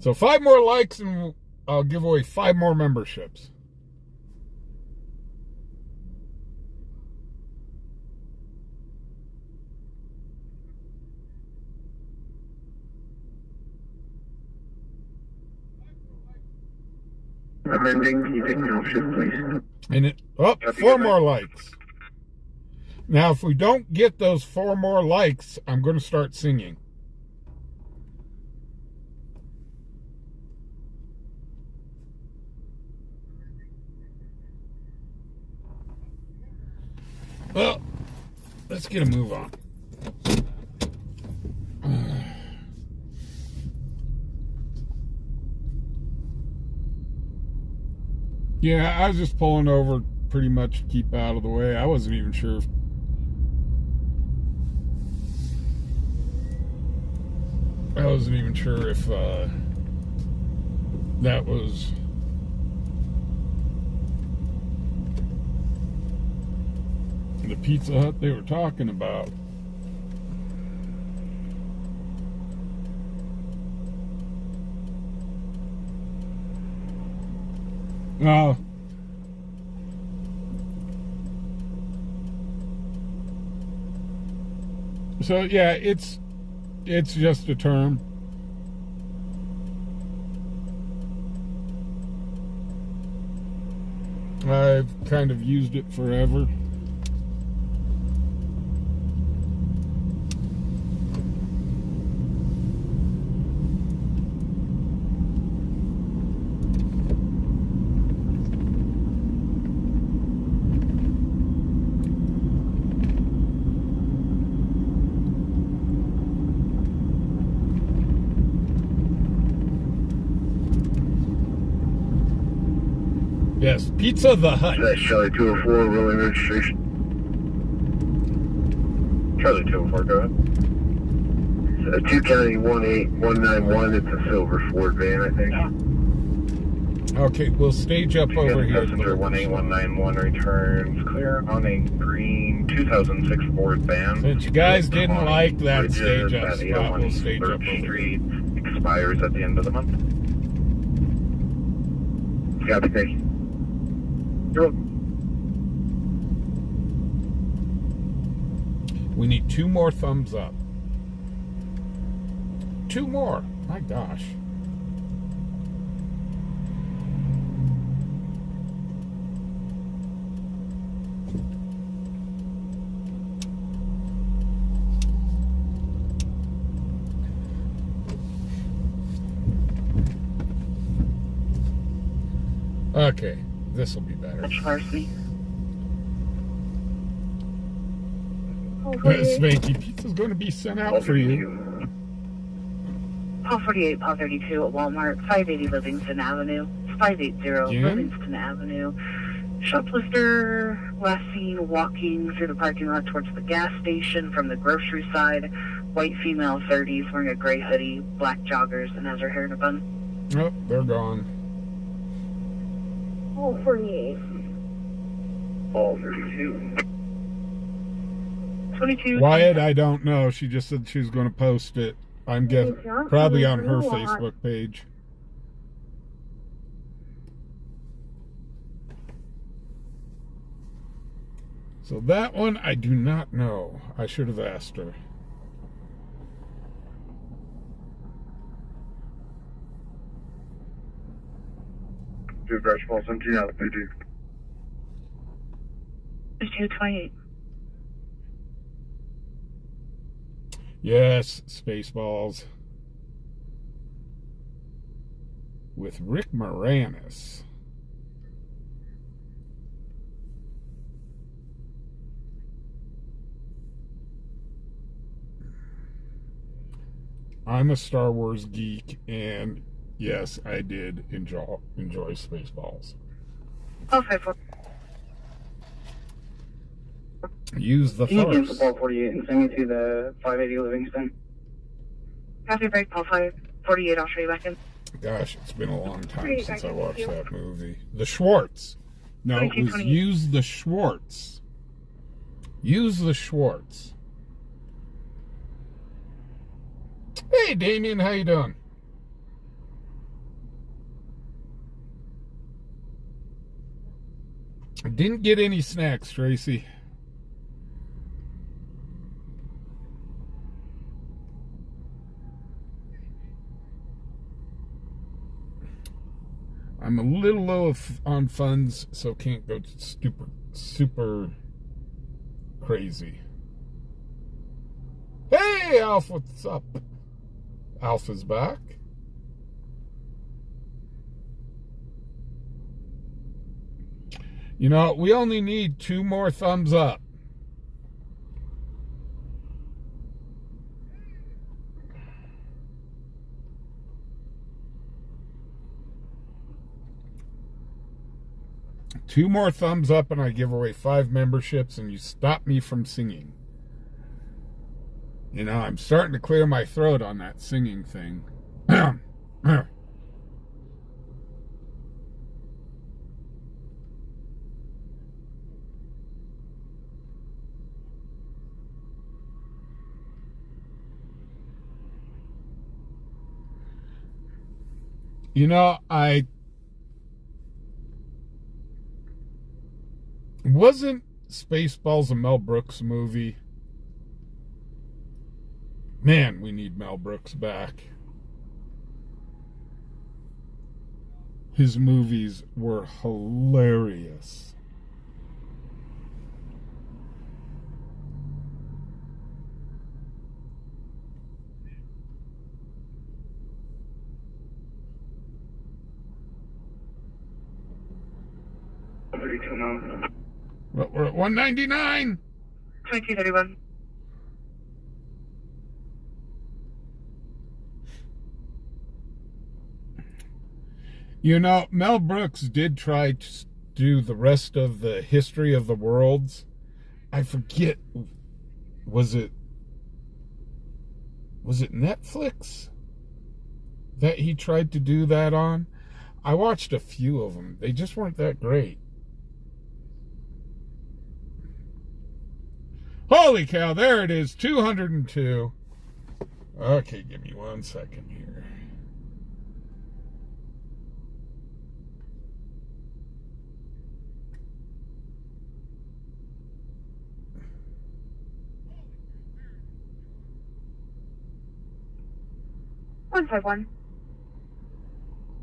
So 5 more likes and I'll give away 5 more memberships. Amending, can you take me off shift, please? And it, 4 more likes. Now, if we don't get those 4 more likes, I'm going to start singing. Well, let's get a move on. Yeah, I was just pulling over pretty much to keep out of the way. I wasn't even sure if that was the Pizza Hut they were talking about. So yeah, it's just a term. I've kind of used it forever. Yes, Pizza the Hut. That's Charlie 204, rolling registration. Charlie 204, go ahead. It's 2 County 18191. It's a silver Ford van, I think. Okay, we'll stage up over here. Passenger 18191 returns clear on a green 2006 Ford van. Since you guys didn't like that Bridges stage up at spot, 801 we'll stage up 3rd over here. Street expires at the end of the month. Copy, thank you. You're welcome. We need 2 more thumbs up. 2 more. My gosh. Okay, this will be better. Larceny. Spanky Pizza's going to be sent out for you. Paul 48, Paul 32 at Walmart, 580 Livingston Avenue, 580 Jim? Livingston Avenue. Shoplifter last seen walking through the parking lot towards the gas station from the grocery side. White female, 30s, wearing a gray hoodie, black joggers, and has her hair in a bun. Oh, they're gone. Paul 48. Paul 32. 22. Wyatt, I don't know. She just said she was going to post it. I'm guessing probably on her Facebook page. So that one I do not know. I should have asked her. Two brush balls empty out, they do. 2228. Yes, Spaceballs. With Rick Moranis. I'm a Star Wars geek, and yes, I did enjoy Spaceballs. Okay, for Use the Can you cancel Force. Paul 48 and send me to the 580 Livingston? Coffee break, Paul 48, I'll show you back in. Gosh, it's been a long time Great, since I I can watched see. that movie. The Schwartz. No, it was 2228. Use the Schwartz. Use the Schwartz. Hey, Damien, how you doing? I didn't get any snacks, Tracy. I'm a little low on funds, so can't go super crazy. Hey, Alf, what's up? Alpha's back. You know, we only need 2 more thumbs up. Two more thumbs up and I give away 5 memberships and you stop me from singing. You know, I'm starting to clear my throat on that singing thing. You know, wasn't Spaceballs a Mel Brooks movie? Man, we need Mel Brooks back. His movies were hilarious. Well, we're at 199. 2231. You know, Mel Brooks did try to do the rest of the history of the worlds. I forget, was it Netflix that he tried to do that on? I watched a few of them. They just weren't that great. Holy cow, there it is, 202. Okay, give me 1 second here.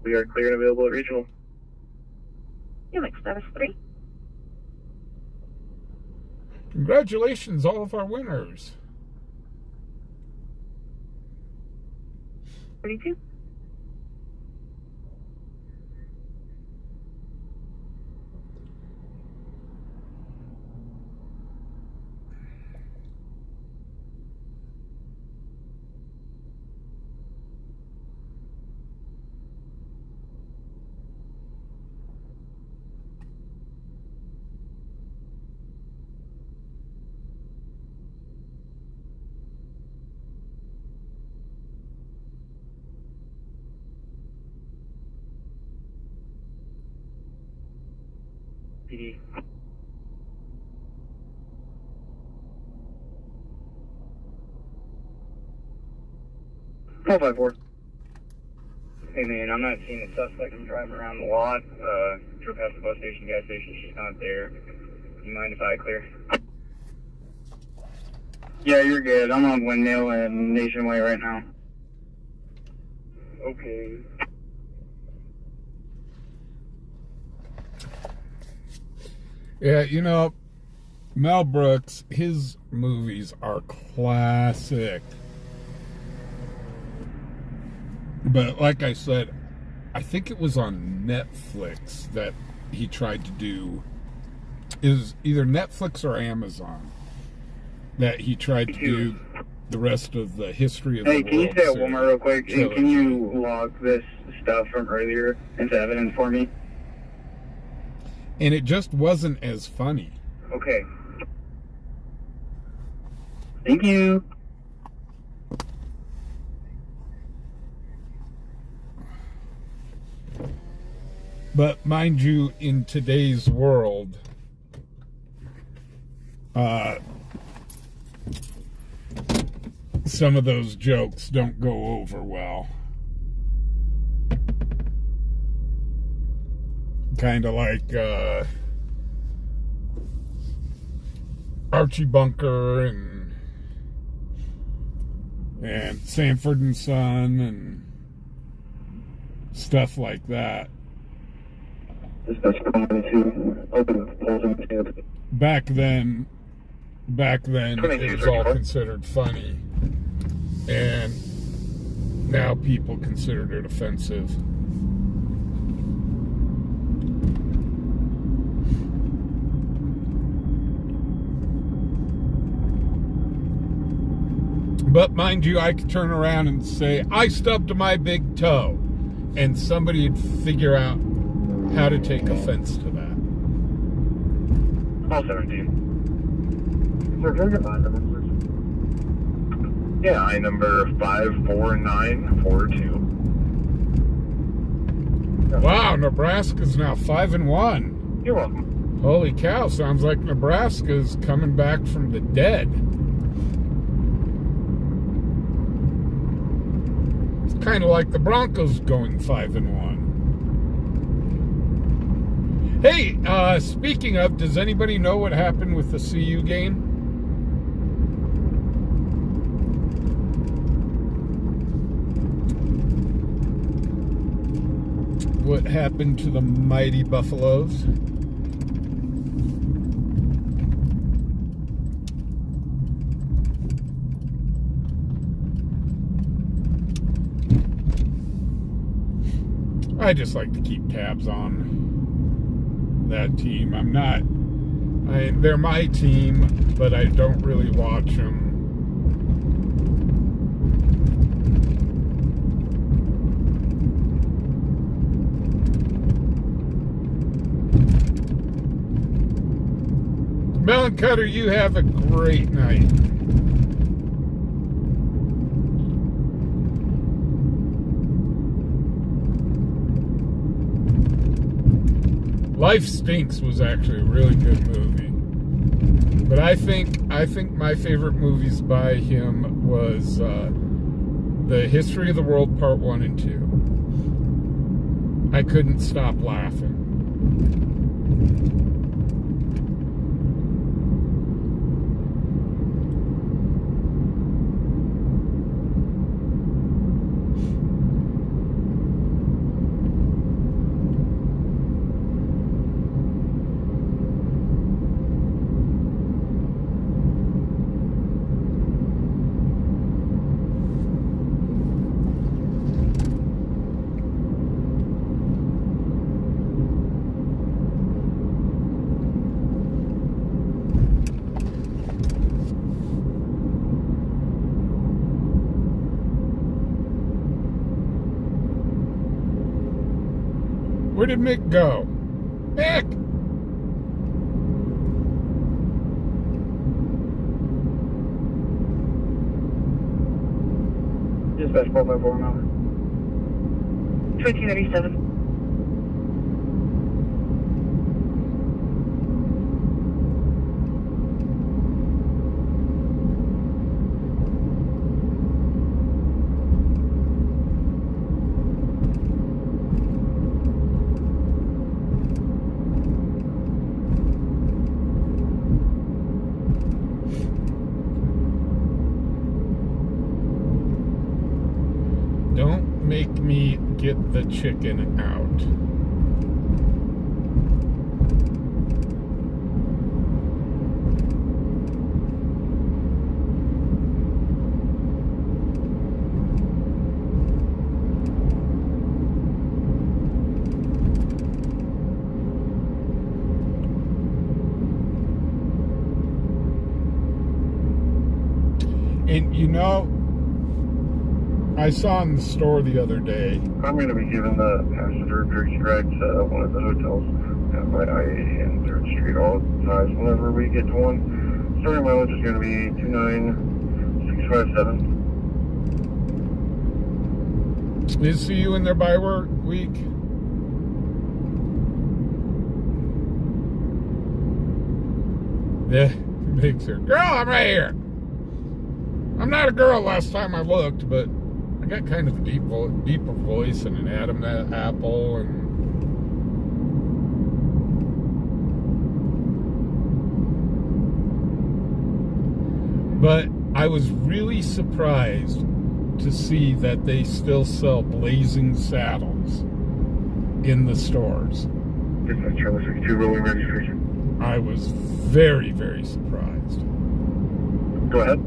We are clear and available at regional. Helix, status 3. Congratulations, all of our winners. 32. PD. Five four. Hey man, I'm not seeing the suspect. I'm driving around the lot. Drove past the bus station, gas station. She's not there. Do you mind if I clear? Yeah, you're good. I'm on Windmill and Nationway right now. Okay. Yeah, you know, Mel Brooks, his movies are classic. But like I said, I think it was on Netflix that he tried to do, is either Netflix or Amazon, that he tried to do the rest of the history of the world. Hey, can you say it one more real quick? trilogy. Can you log this stuff from earlier into evidence for me? And it just wasn't as funny. Okay. Thank you. But mind you, in today's world, some of those jokes don't go over well. Kind of like Archie Bunker and Sanford and Son and stuff like that. Back then it was all considered funny, and now people consider it offensive. But mind you, I could turn around and say, I stubbed my big toe, and somebody would figure out how to take offense to that. All 17. Sir, can I get line number, please? Yeah, I number 54942. Wow, Nebraska's now 5-1. You're welcome. Holy cow, sounds like Nebraska's coming back from the dead. It's kind of like the Broncos going 5-1. Hey, speaking of, does anybody know what happened with the CU game? What happened to the mighty Buffaloes? I just like to keep tabs on that team. They're my team, but I don't really watch them. Melon Cutter, you have a great night. Life Stinks was actually a really good movie. But I think my favorite movies by him was The History of the World Part 1 and 2. I couldn't stop laughing. Where did Mick go? Mick! Dispatch 454 now. 2237. Don't make me get the chicken out. And you know, I saw in the store the other day. I'm going to be giving the passenger a dirty ride to one of the hotels by I-80 and 3rd Street all times whenever we get to one. Starting mileage is going to be 29657. Is see you in there by work week? Yeah, makes her. Girl, I'm right here. I'm not a girl last time I looked, but I got kind of a deeper voice and an Adam Apple, and but I was really surprised to see that they still sell Blazing Saddles in the stores. Dispatch Charlie 62 rolling registration. I was very, very surprised. Go ahead.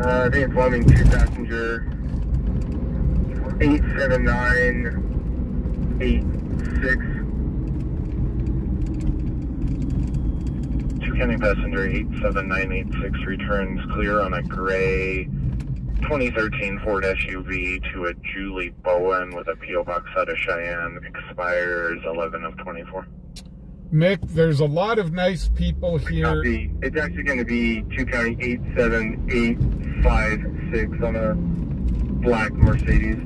I think it's Fleming, 2-passenger, 87986. County passenger 87986 returns clear on a gray 2013 Ford SUV to a Julie Bowen with a P.O. Box out of Cheyenne. Expires 11 of 24. Mick, there's a lot of nice people here. It's actually going to be 2 County 87856 on a black Mercedes.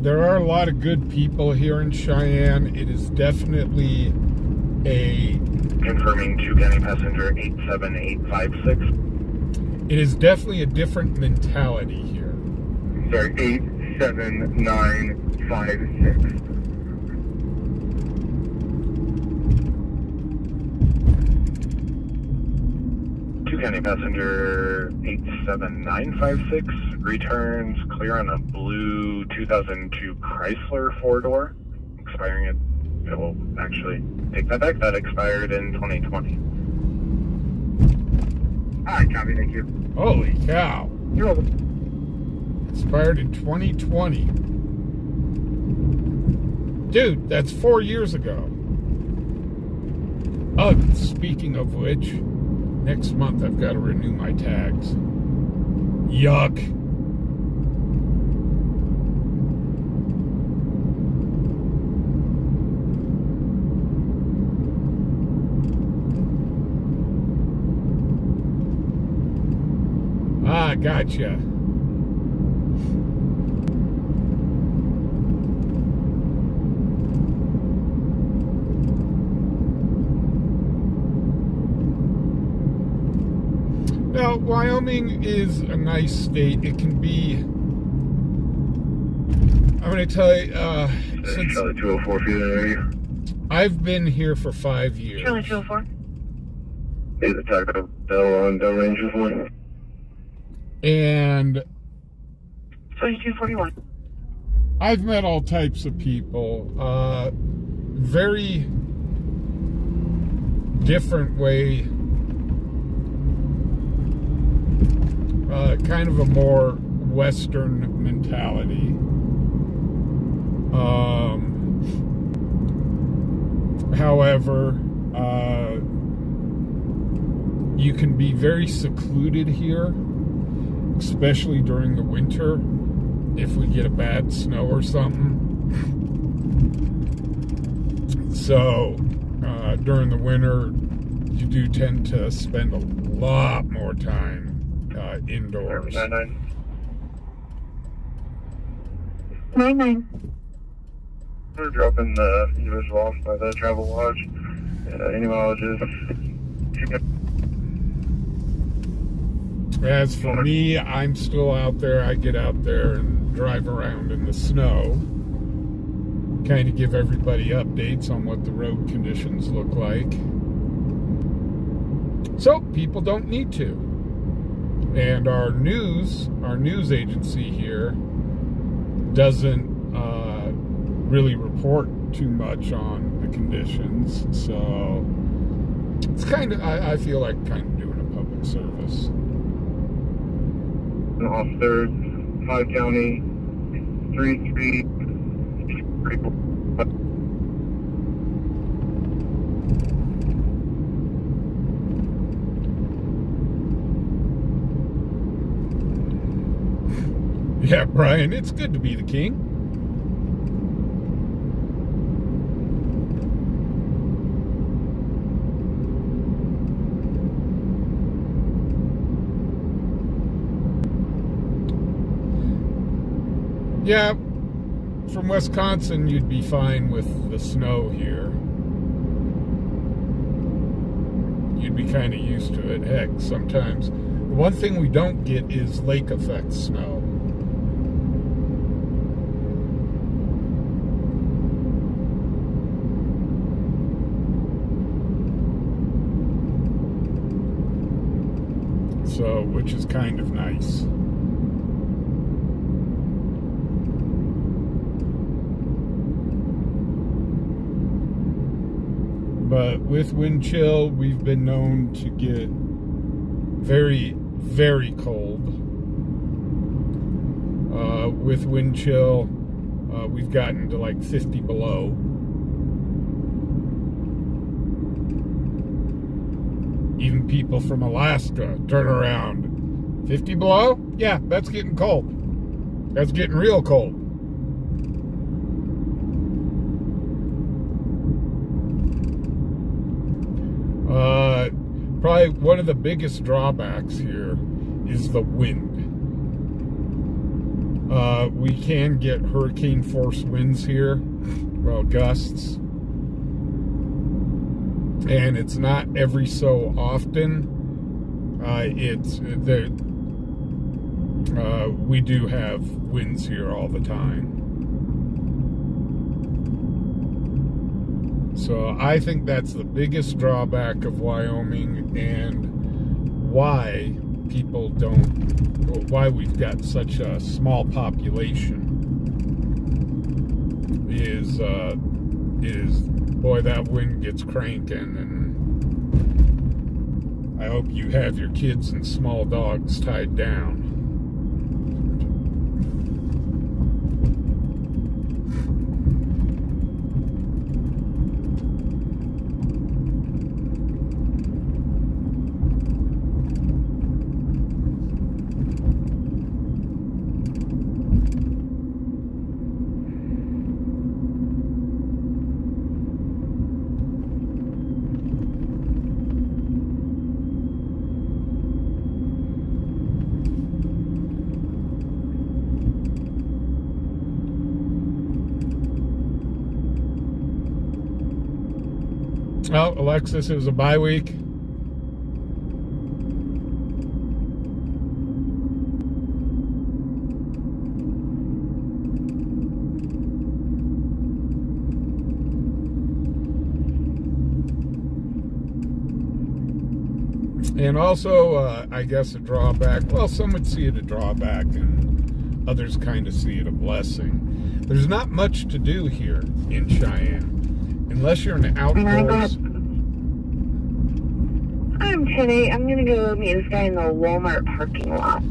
There are a lot of good people here in Cheyenne. It is definitely a... Confirming 2 County passenger 87856. It is definitely a different mentality here. Sorry, 87956. County passenger 87956 returns clear on a blue 2002 Chrysler 4-door, expiring at, well, actually, take that back, that expired in 2020. Hi, copy, thank you. Holy cow. You're welcome. Expired in 2020. Dude, that's 4 years ago. Oh, speaking of which, next month I've got to renew my tags. Yuck. Ah, gotcha. Now, Wyoming is a nice state. It can be, I'm going to tell you, since Charlie 204 feet in area. I've been here for 5 years. Charlie 204. Is the Taco Bell on Del Ranges one? And 2241. I've met all types of people. Very different way. Kind of a more Western mentality. However, you can be very secluded here, especially during the winter, if we get a bad snow or something. So, during the winter, you do tend to spend a lot more time indoors. 99. We're dropping the individual off by the Travel Lodge. Any mileages? As for me, I'm still out there. I get out there and drive around in the snow. Kind of give everybody updates on what the road conditions look like. So people don't need to. And our news agency here doesn't really report too much on the conditions. So it's kind of, I feel like kind of doing a public service. Off 3rd, 5 County, 3 Street. Yeah, Brian, it's good to be the king. Yeah, from Wisconsin, you'd be fine with the snow here. You'd be kind of used to it. Heck, sometimes the one thing we don't get is lake effect snow. So, which is kind of nice. But with wind chill, we've been known to get very, very cold. With wind chill, we've gotten to like 50 below. Even people from Alaska turn around. 50 below? Yeah, that's getting cold. That's getting real cold. Probably one of the biggest drawbacks here is the wind. We can get hurricane force winds here, well, gusts. And it's not every so often. We do have winds here all the time. So I think that's the biggest drawback of Wyoming, and why people why we've got such a small population is boy, that wind gets cranking, and I hope you have your kids and small dogs tied down. Well, Alexis, it was a bye week. And also, I guess a drawback, well, some would see it a drawback and others kind of see it a blessing. There's not much to do here in Cheyenne, unless you're an outdoors. I'm 10-8. I'm going to go meet this guy in the Walmart parking lot.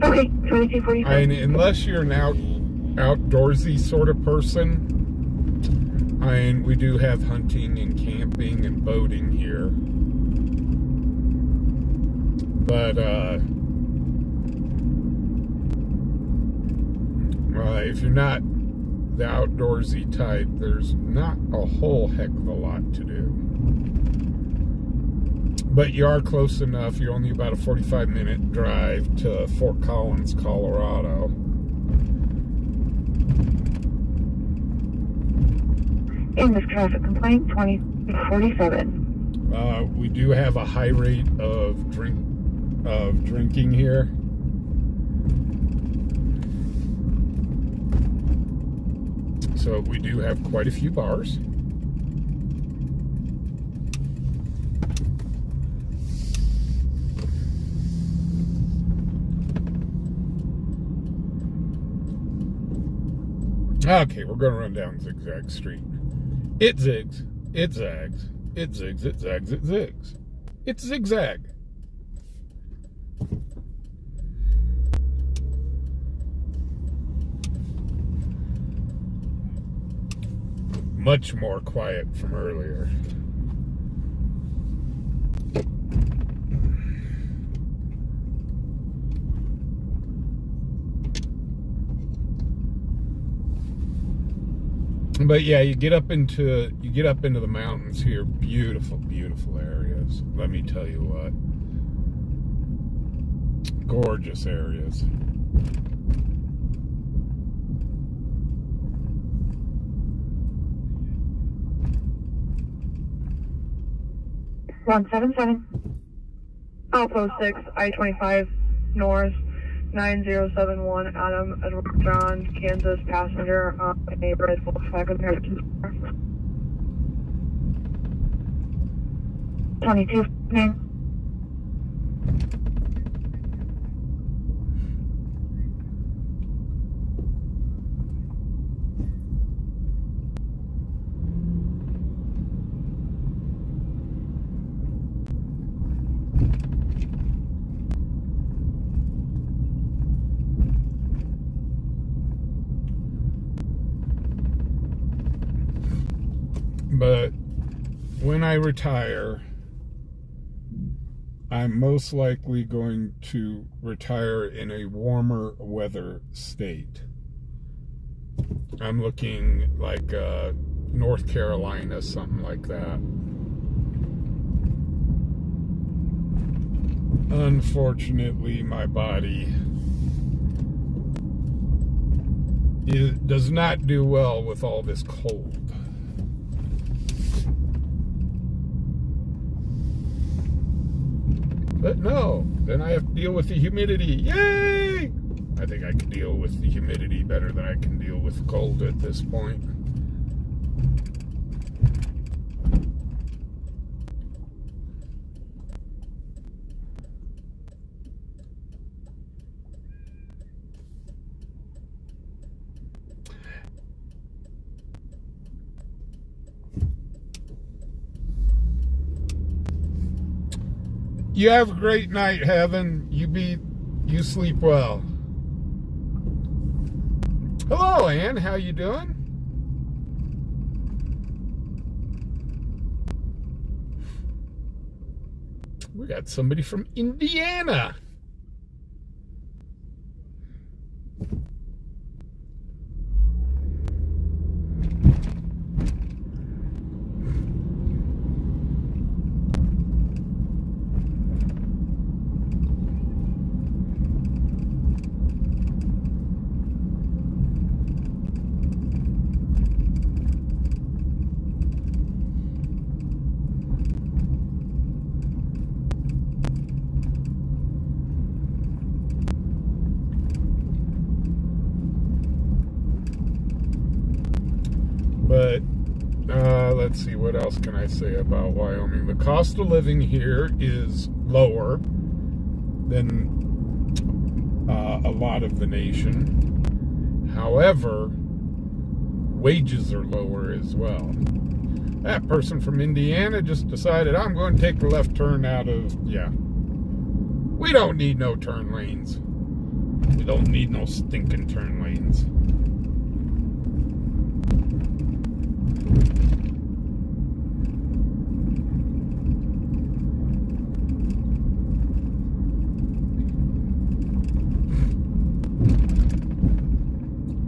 Okay, 2245. And unless you're an outdoorsy sort of person, and we do have hunting and camping and boating here. But if you're not the outdoorsy type, there's not a whole heck of a lot to do. But you are close enough. You're only about a 45-minute drive to Fort Collins, Colorado. In this traffic complaint, 2047. We do have a high rate of drinking here. So we do have quite a few bars. Okay, we're going to run down Zigzag Street. It zigs, it zags, it zigs, it zags, it zigs. It's zigzag. Much more quiet from earlier. But yeah, you get up into the mountains here. Beautiful, beautiful areas. Let me tell you what. Gorgeous areas. Ron 77. Alpo 6, I-25 North, 9071 Adam Edward John, Kansas, passenger on a red Volkswagen American car. 22 name. But when I retire, I'm most likely going to retire in a warmer weather state. I'm looking like North Carolina, something like that. Unfortunately, my body does not do well with all this cold. But no, then I have to deal with the humidity. Yay! I think I can deal with the humidity better than I can deal with cold at this point. You have a great night, Heaven. You sleep well. Hello, Ann. How you doing? We got somebody from Indiana. let's see, what else can I say about Wyoming? The cost of living here is lower than a lot of the nation. However, wages are lower as well. That person from Indiana just decided, I'm going to take the left turn out of, yeah. We don't need no turn lanes. We don't need no stinking turn lanes.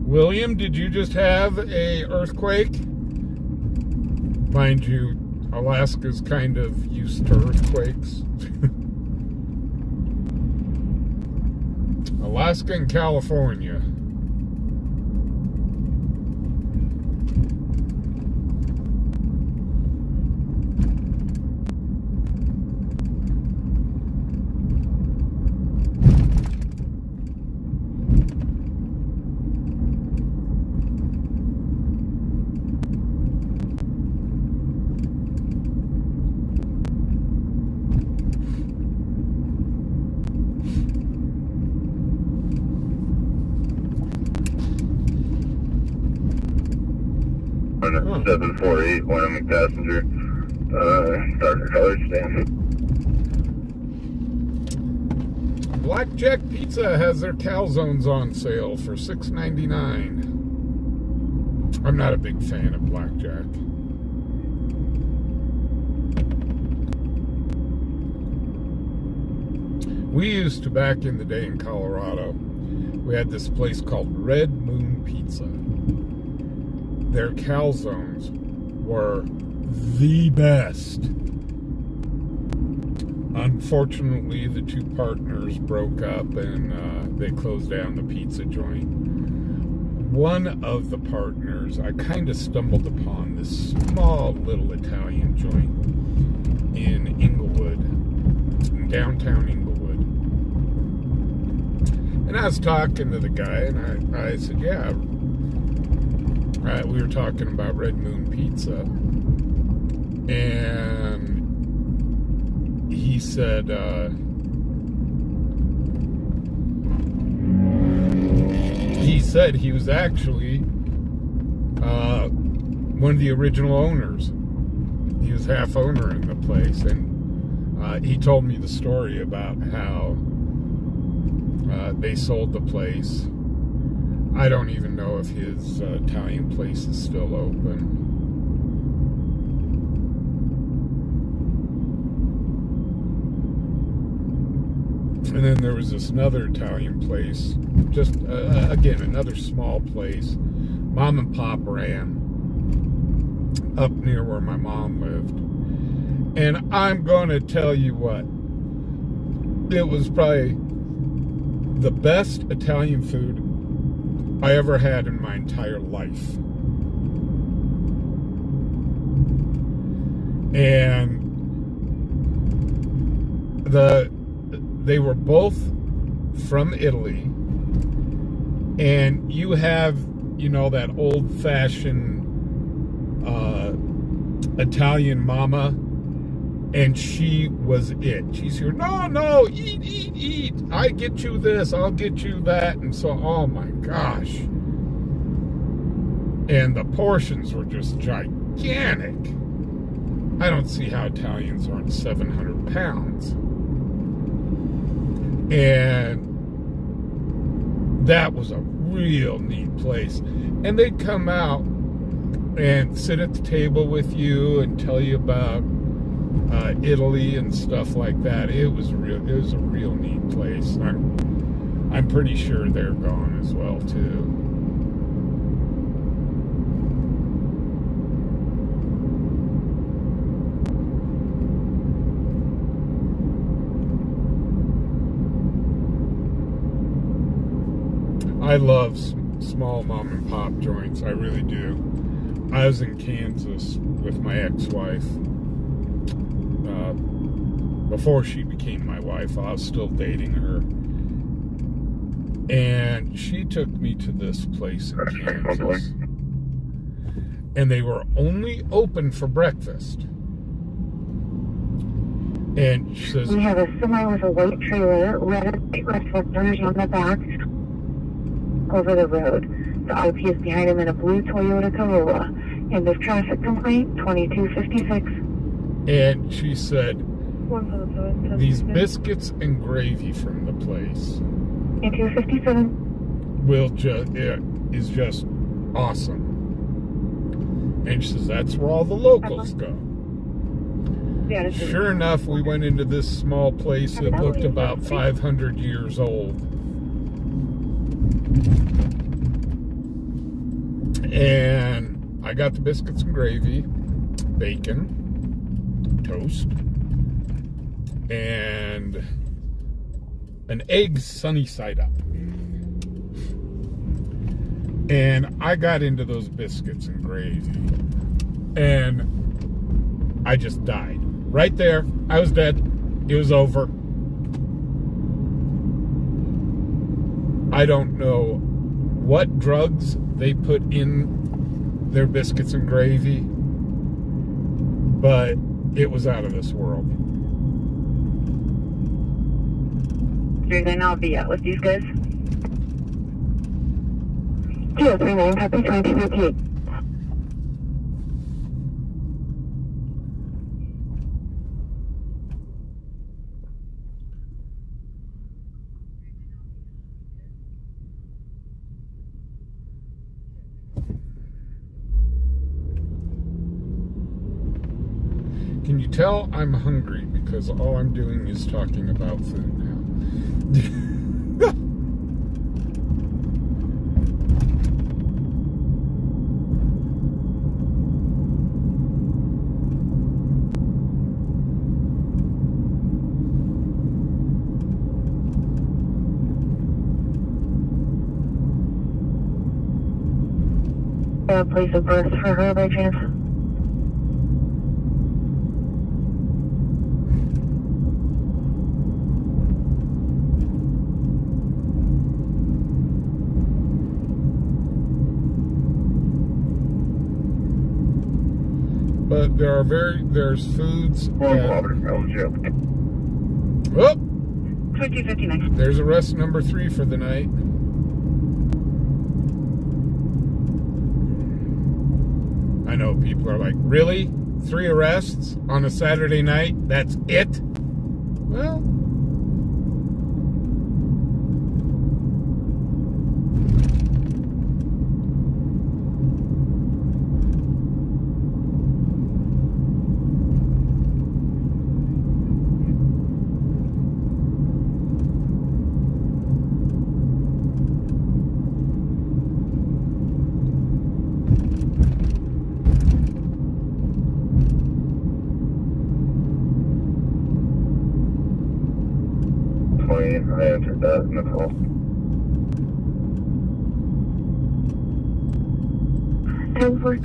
William, did you just have a earthquake? Mind you, Alaska's kind of used to earthquakes. Alaska and California. Oh. 748 Wyoming passenger, darker color sedan. Blackjack Pizza has their calzones on sale for $6.99. I'm not a big fan of Blackjack. We used to, back in the day in Colorado, we had this place called Red Moon Pizza. Their calzones were the best. Unfortunately, the two partners broke up and they closed down the pizza joint. One of the partners, I kind of stumbled upon this small little Italian joint in Inglewood, in downtown Inglewood. And I was talking to the guy and I said, yeah, we were talking about Red Moon Pizza, and he said he was actually one of the original owners. He was half owner in the place, and he told me the story about how they sold the place. I don't even know if his Italian place is still open. And then there was this another Italian place, just again, another small place, mom and pop ran up near where my mom lived. And I'm going to tell you what, it was probably the best Italian food I ever had in my entire life. And they were both from Italy, and you have, you know, that old-fashioned Italian mama, and she was it. She's here, no, eat, I get you this, I'll get you that, and so, oh my gosh. And the portions were just gigantic. I don't see how Italians aren't 700 pounds. And that was a real neat place. And they'd come out and sit at the table with you and tell you about Italy and stuff like that. It was a real neat place. I'm pretty sure they're gone as well too. I love small mom and pop joints. I really do. I was in Kansas with my ex-wife. Before she became my wife, I was still dating her. And she took me to this place in Kansas. and they were only open for breakfast. And she says, We have a semi with a white trailer, red reflectors on the back, over the road. The RP is behind him in a blue Toyota Corolla. End of traffic complaint, 2256. and she said, 177. these biscuits and gravy from the place 2257. is just awesome. And she says, that's where all the locals go. Yeah, Sure enough, we went into this small place that looked about 500 years old. And I got the biscuits and gravy, bacon, toast, and an egg sunny side up. And I got into those biscuits and gravy, and I just died. Right there, I was dead. It was over. I don't know what drugs they put in their biscuits and gravy, but it was out of this world. Then I'll be out with these guys. 239, copy 2258. Can you tell I'm hungry because all I'm doing is talking about food now? Place of birth for her by chance? But there's foods. Oh, 2259. There's arrest number 3 for the night. I know people are like, really? 3 arrests on a Saturday night? That's it? Well, I answered that in the call.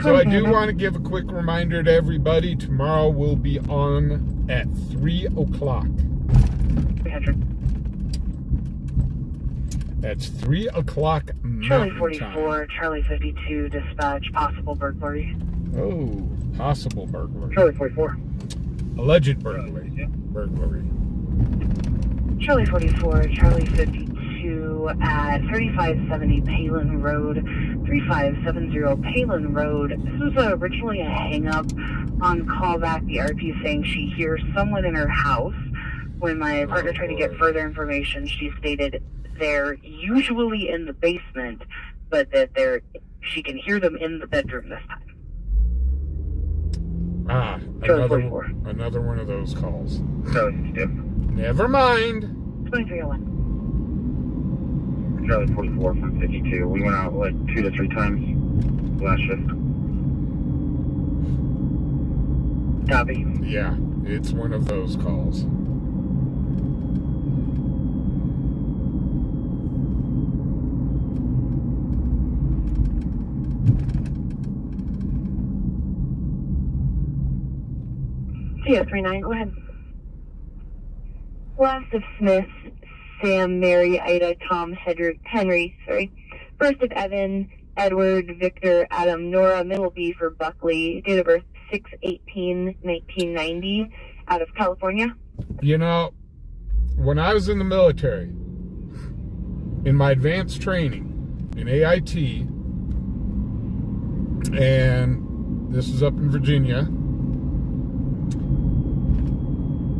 so I do want to give a quick reminder to everybody. Tomorrow we'll be on at 3 o'clock. 300. That's 3 o'clock Charlie Mountain 44, time. Charlie 52, dispatch, possible burglary. Oh, possible burglary. Charlie 44. Alleged burglary. Burglary. Charlie 44, Charlie 52 at 3570 Palin Road, 3570 Palin Road. This was originally a hang-up on callback. The RP saying she hears someone in her house. When my partner tried to get further information, she stated they're usually in the basement, but that she can hear them in the bedroom this time. Ah, another one of those calls. Charlie 52. Never mind. 2301. Charlie 44 from 52. We went out like 2 to 3 times last shift. Copy. Yeah, it's one of those calls. CS39, go ahead. Last of Smith, Sam, Mary, Ida, Tom, Henry, sorry. First of Evan, Edward, Victor, Adam, Nora, middle B for Buckley, date of birth 6/18/1990, out of California. You know, when I was in the military, in my advanced training in AIT, and this is up in Virginia,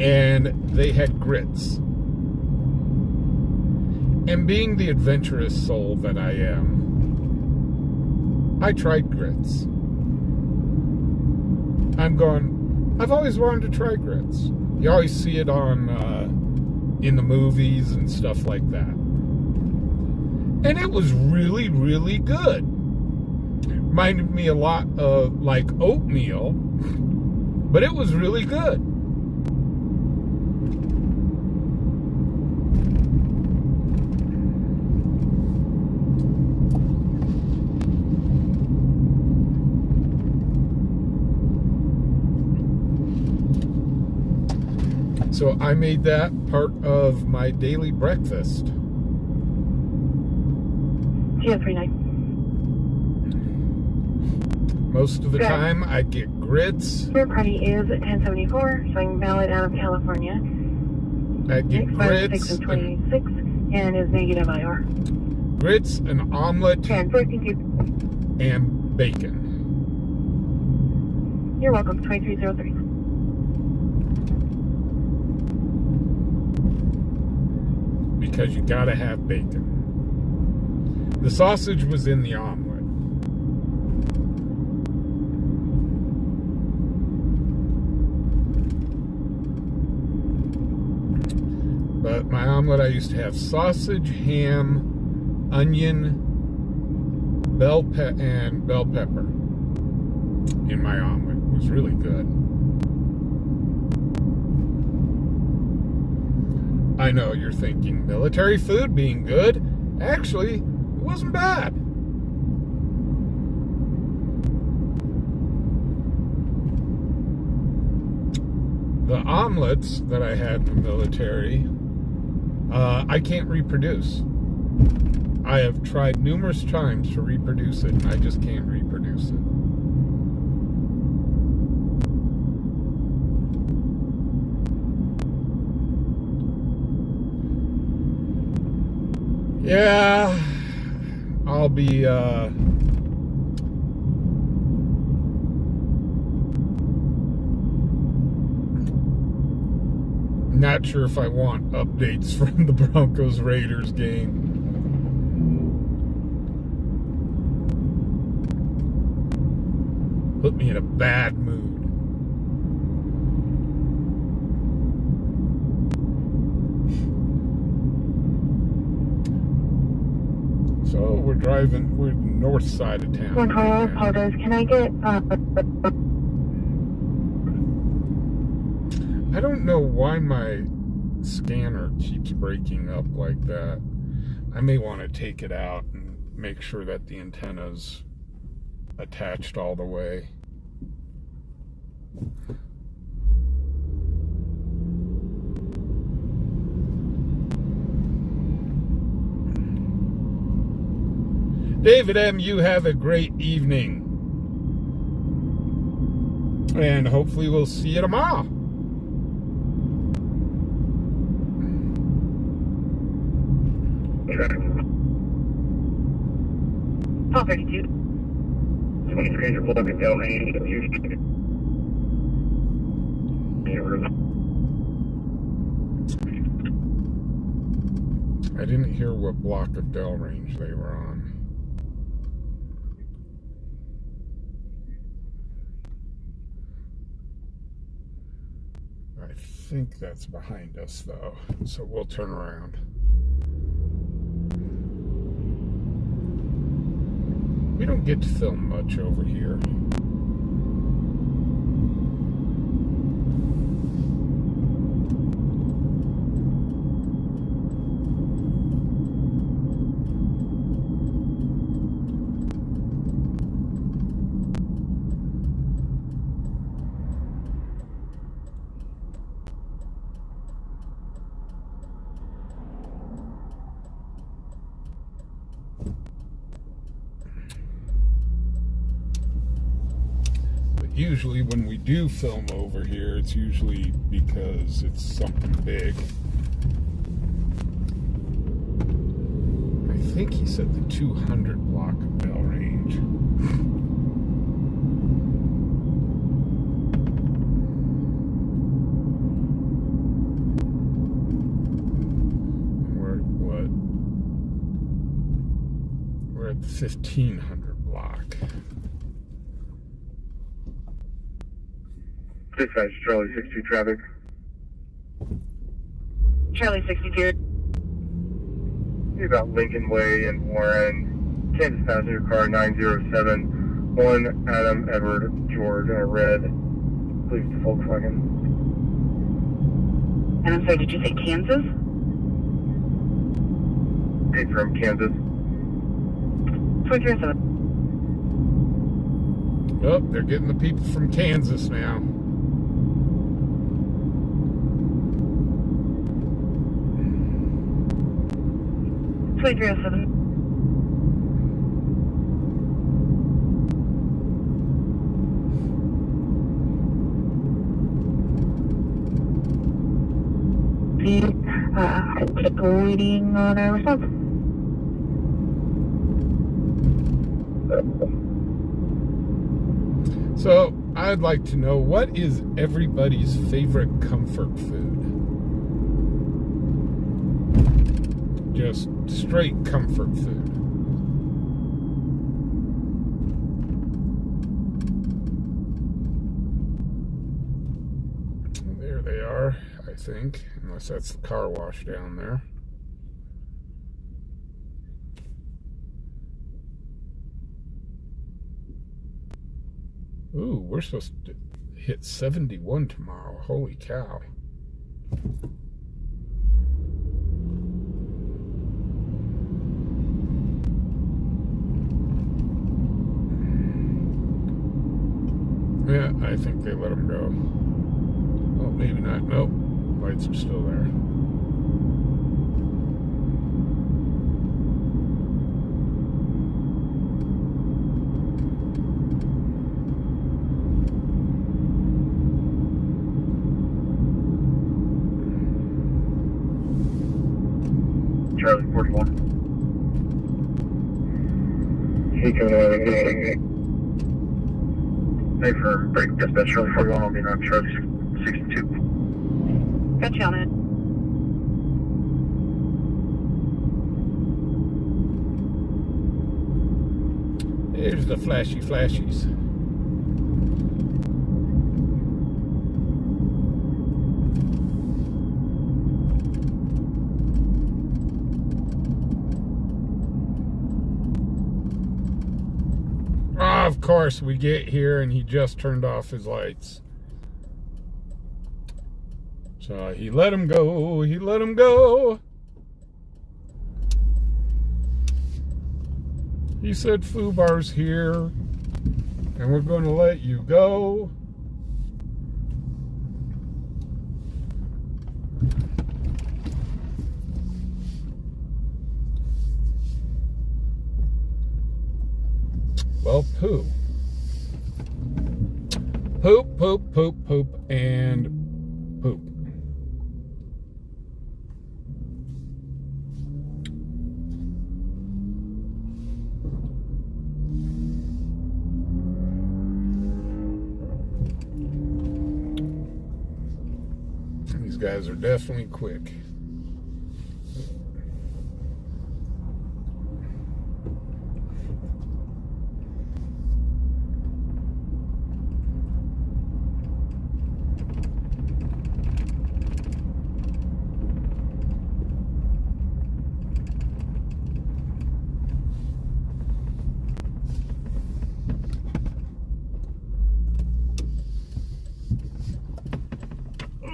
and they had grits. And being the adventurous soul that I am, I tried grits. I've always wanted to try grits. You always see it on, in the movies and stuff like that. And it was really, really good. Reminded me a lot of like oatmeal, but it was really good. So I made that part of my daily breakfast. 039. Most of the time, I'd get grits. Your party is 1074, showing valid out of California. I'd get grits. 6 and 26, and is negative IR. Grits, an omelet, 1042. and bacon. You're welcome, 2303. Because you gotta have bacon. The sausage was in the omelet. But my omelet, I used to have sausage, ham, onion, bell pepper in my omelet. It was really good. I know you're thinking military food being good. Actually, it wasn't bad. The omelets that I had in the military, I can't reproduce. I have tried numerous times to reproduce it, and I just can't reproduce it. Yeah, I'll be not sure if I want updates from the Broncos Raiders game. Put me in a bad mood. So we're north side of town. Right, apologize. Can I get I don't know why my scanner keeps breaking up like that. I may want to take it out and make sure that the antenna's attached all the way. David M., you have a great evening. And hopefully we'll see you tomorrow. Call 32. 20 screens are pulled up at Del Range. I didn't hear what block of Del Range they were on. I think that's behind us, though, so we'll turn around. We don't get to film much over here. usually when we do film over here, it's usually because it's something big. I think he said the 200 block of bell range. We're at the 1500 block. Dispatch, Charlie 62 traffic. Charlie 62. About Lincoln Way in Warren. Kansas passenger car 907. Adam, Edward, George, in a red. Please to Volkswagen. And I'm sorry, did you say Kansas? Hey, from Kansas. 237. Oh, they're getting the people from Kansas now. Flight 307. Waiting on a response. So, I'd like to know, what is everybody's favorite comfort food? Just straight comfort food. There they are, I think, unless that's the car wash down there. Ooh, we're supposed to hit 71 tomorrow. Holy cow. Yeah, I think they let them go. Oh, maybe not. Nope. Lights are still there. Charlie 41. Hey, coming away. Hey, for break dispatch, Charlie 41, I'll be around Charlie 62. Gotcha on it. Here's the flashy flashies. Of course, we get here and he just turned off his lights. So he let him go. He let him go. He said, Fubar's here, and we're going to let you go. Well, poo. Poop, poop, poop, poop, and poop. These guys are definitely quick.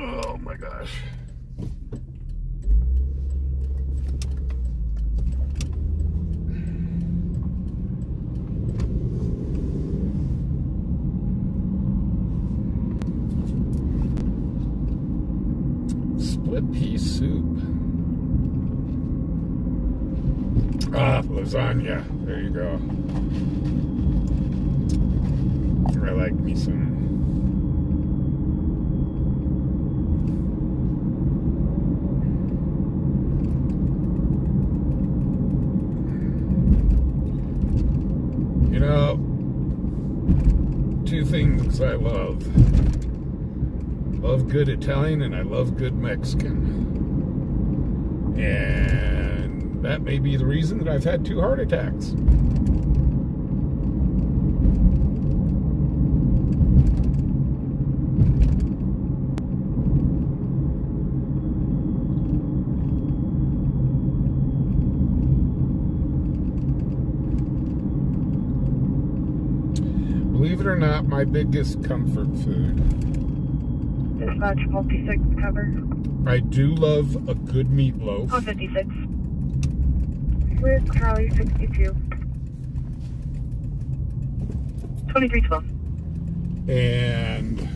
Oh my gosh. Split pea soup. Ah, lasagna. There you go. I like me some foods I love. Love good Italian and I love good Mexican. And that may be the reason that I've had 2 heart attacks. Believe it or not, my biggest comfort food. Dispatch, 56 cover. I do love a good meatloaf. On 56. With Charlie 62. 2312. And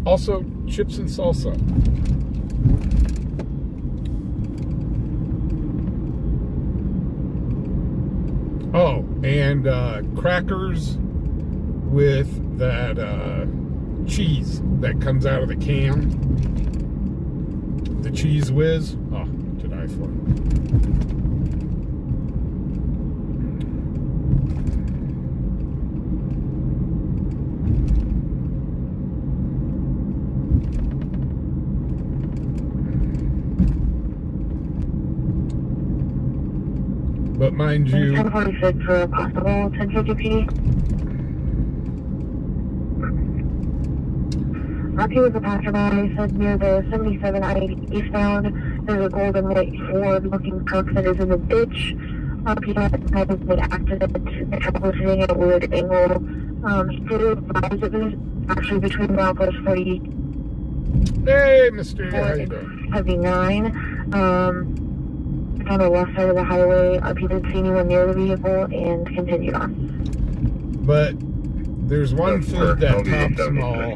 also chips and salsa. Oh, and crackers with that cheese that comes out of the can. The Cheese Whiz. Oh, to die for. But mind you, 1046 for a possible 1050p. RP was a passerby, said near the 77 I-80 eastbound, there's a golden white Ford-looking truck that is in the ditch. RP has an accident. The truck was sitting at a weird angle. He did advise it was actually between Broncos 40. Hey, Mr. How you doing? 79. On the left side of the highway. RP didn't see anyone near the vehicle and continued on. But there's one food that tops them all,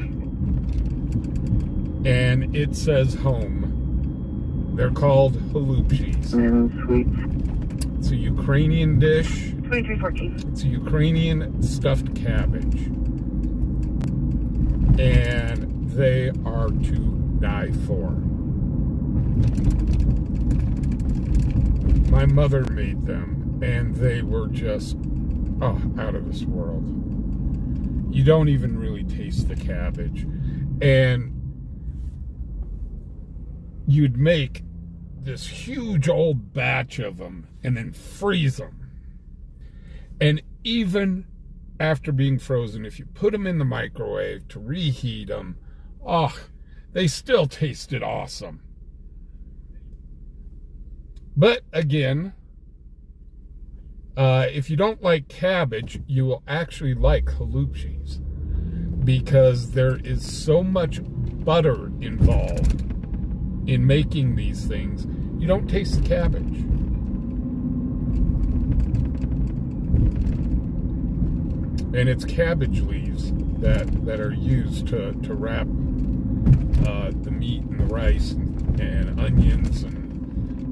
and it says home. They're called halupchis. Sweet. It's a Ukrainian dish. 2314. It's a Ukrainian stuffed cabbage. And they are to die for. My mother made them, and they were just, out of this world. You don't even really taste the cabbage. And you'd make this huge old batch of them and then freeze them. And even after being frozen, if you put them in the microwave to reheat them, they still tasted awesome. But again, if you don't like cabbage, you will actually like halupchis because there is so much butter involved in making these things. You don't taste the cabbage. And it's cabbage leaves that are used to wrap the meat and the rice and onions and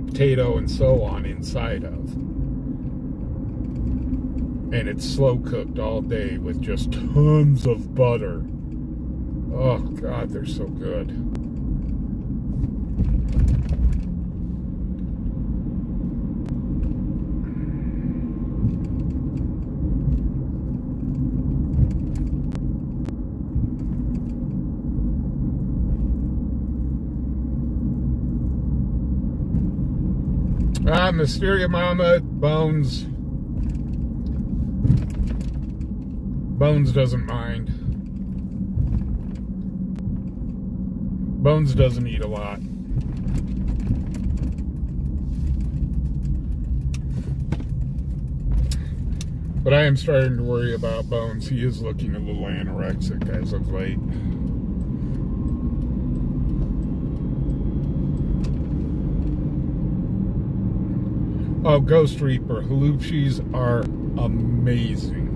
potato and so on inside of. And it's slow cooked all day with just tons of butter. Oh God, they're so good. Mysteria Mama, Bones doesn't mind. Bones doesn't eat a lot. But I am starting to worry about Bones. He is looking a little anorexic as of late. Oh, Ghost Reaper. Halupchis are amazing.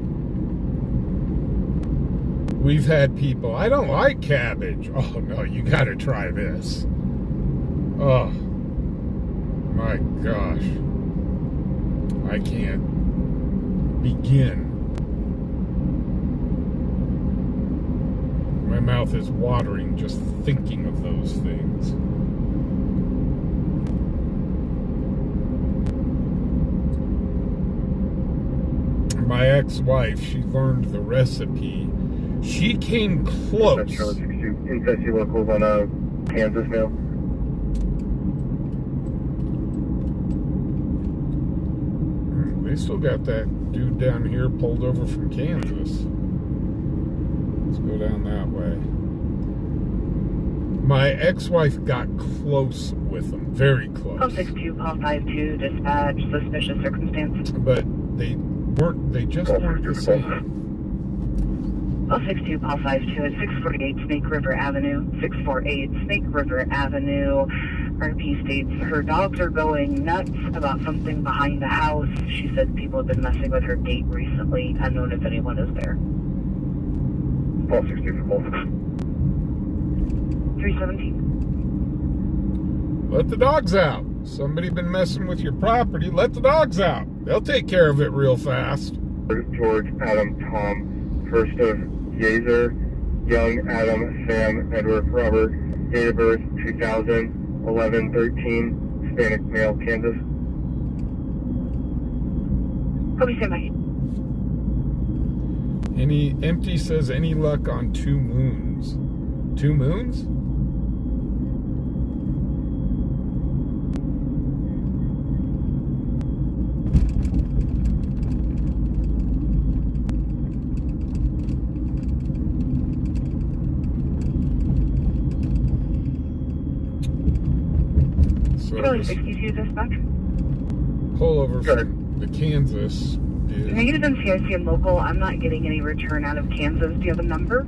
We've had people, I don't like cabbage. Oh, no, you gotta try this. Oh, my gosh. I can't begin. My mouth is watering just thinking of those things. my ex-wife, she learned the recipe. She came close. Charlotte 62. Inside C locals on Kansas now. They still got that dude down here pulled over from Kansas. Let's go down that way. My ex-wife got close with them, very close. Call 62, call 52, dispatch, suspicious circumstance. But they just weren't the same. Call 62, call 52 at 648 Snake River Avenue. 648 Snake River Avenue. RP states her dogs are going nuts about something behind the house. She said people have been messing with her gate recently. Unknown if anyone is there. Call 62 for both. 317. Let the dogs out. Somebody been messing with your property. Let the dogs out. They'll take care of it real fast. George, Adam, Tom. First of Yazer, Young, Adam, Sam, Edward, Robert. Date of birth 2000, 11/13, Hispanic male, Kansas. Copy, stand by. Any empty says any luck on 2 moons. 2 moons? Charlie 62 dispatch. Pull over from the Kansas. Negative NCIC and local. I'm not getting any return out of Kansas. Do you have a number?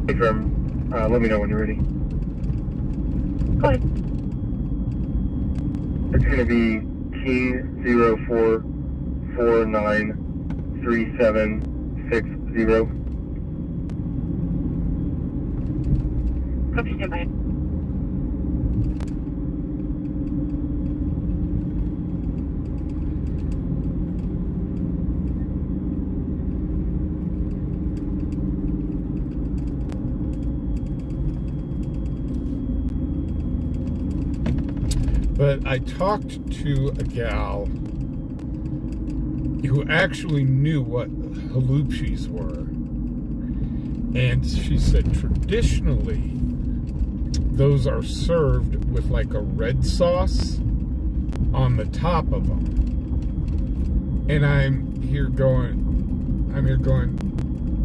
Hey, let me know when you're ready. Go ahead. It's going to be T04493760. Copy, stand by. But I talked to a gal who actually knew what halupshis were. And she said traditionally, those are served with like a red sauce on the top of them. And I'm here going,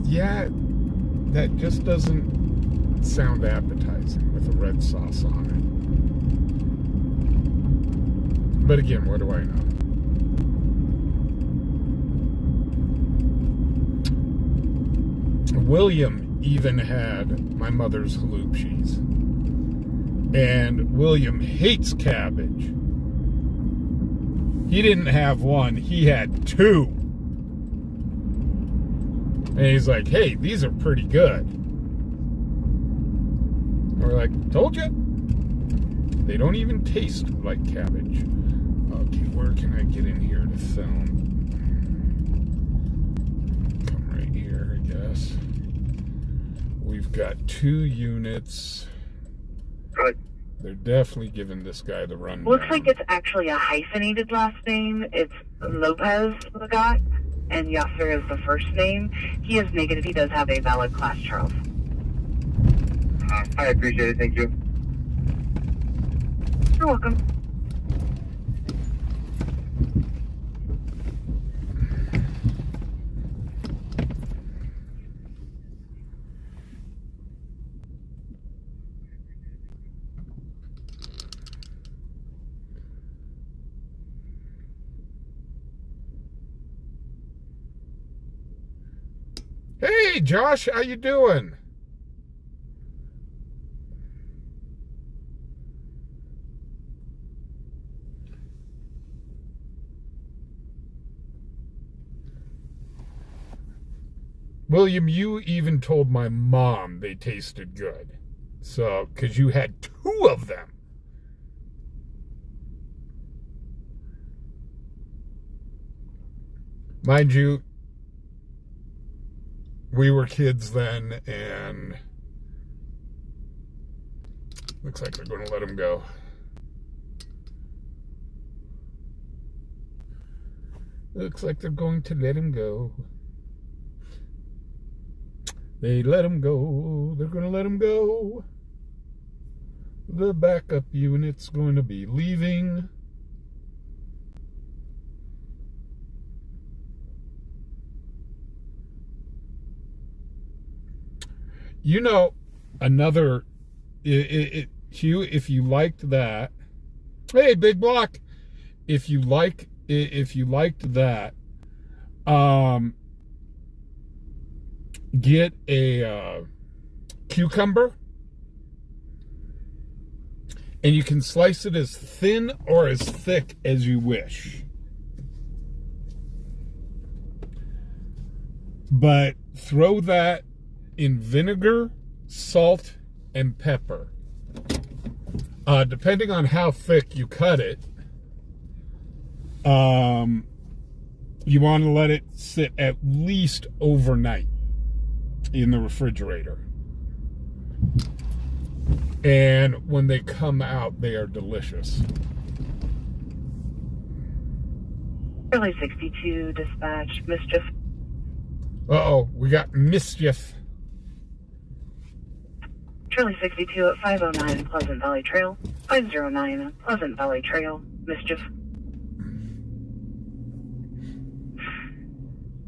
yeah, that just doesn't sound appetizing with a red sauce on it. But again, what do I know? William even had my mother's halupshis. And William hates cabbage. He didn't have one, he had 2. And he's like, hey, these are pretty good. And we're like, told you. They don't even taste like cabbage. Okay, where can I get in here to film? Come right here, I guess. We've got 2 units. Good. They're definitely giving this guy the rundown. Looks like it's actually a hyphenated last name. It's Lopez Lagat, and Yasser is the first name. He is negative. He does have a valid class, Charles. I appreciate it. Thank you. You're welcome. Hey, Josh, how you doing? William, you even told my mom they tasted good. So, because you had 2 of them. Mind you, we were kids then, and looks like they're going to let him go. Looks like they're going to let him go. They let him go. They're going to let him go. The backup unit's going to be leaving. You know, another, Hugh, if you liked that, hey, Big Block, if you liked that, get a cucumber, and you can slice it as thin or as thick as you wish. But throw that in vinegar, salt, and pepper. Depending on how thick you cut it, you want to let it sit at least overnight in the refrigerator. And when they come out, they are delicious. Charlie 62, dispatch, mischief. Uh-oh, we got mischief. Charlie 62 at 509 Pleasant Valley Trail, 509 Pleasant Valley Trail, mischief.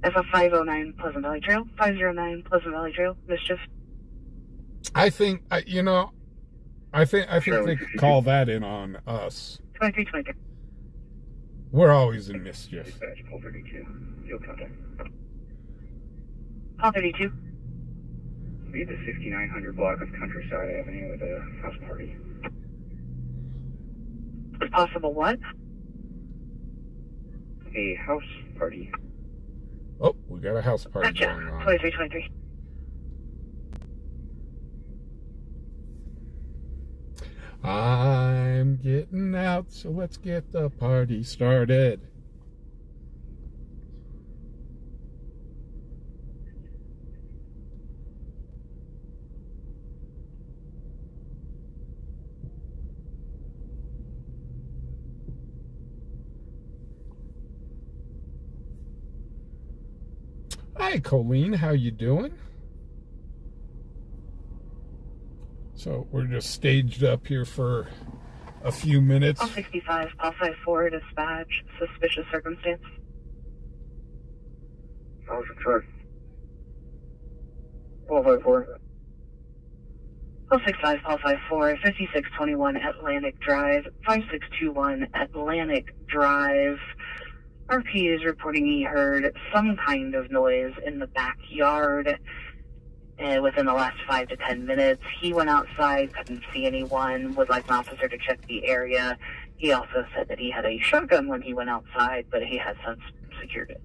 FF 509 Pleasant Valley Trail, 509 Pleasant Valley Trail, mischief. I think, you know, I think they could call that in on us. 2323. We're always in mischief. Dispatch, call 32. Field contact. Call 32. Be the 6900 block of Countryside Avenue with a house party. Possible what? A house party. Oh, we got a house party Gotcha. going on. 2323. I'm getting out, so let's get the party started. Hi, Colleen. How you doing? So we're just staged up here for a few minutes. Call 65, call 54, dispatch, suspicious circumstance. How's the truck? Call 54. Call 65, call 54, 5621 Atlantic Drive, 5621 Atlantic Drive. RP is reporting he heard some kind of noise in the backyard within the last 5 to 10 minutes. He went outside, couldn't see anyone, would like an officer to check the area. He also said that he had a shotgun when he went outside, but he has since secured it.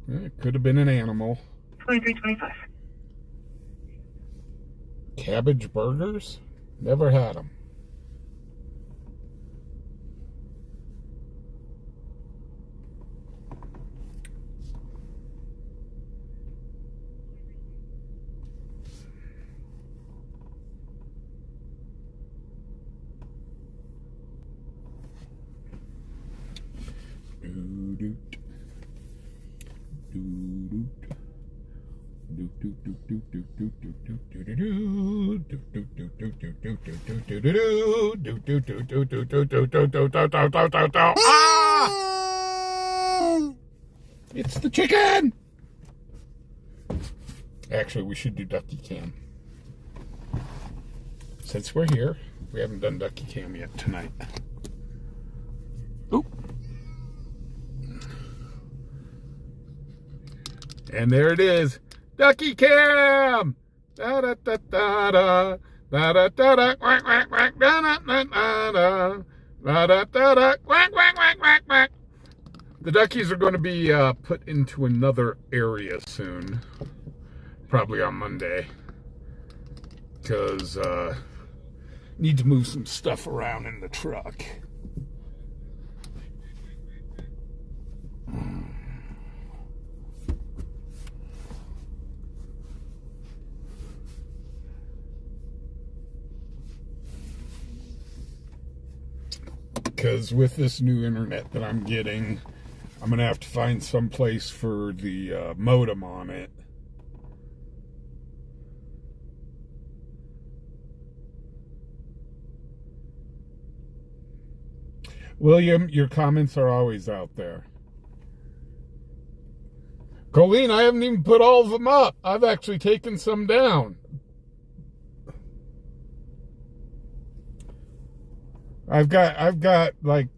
It could have been an animal. 2325. Cabbage burgers? Never had them. It's the chicken! Actually, we should do Ducky Cam. Since we're here, we haven't done Ducky Cam yet tonight. Oop. And there it is. Ducky Cam! Da da da da da. Da da da da. Quack quack quack. Da da da da da. Da da da da. Quack quack quack quack quack. The duckies are going to be put into another area soon. Probably on Monday. Because need to move some stuff around in the truck. because with this new internet that I'm getting, I'm going to have to find some place for the modem on it. William, your comments are always out there. Colleen, I haven't even put all of them up. I've actually taken some down. I've got like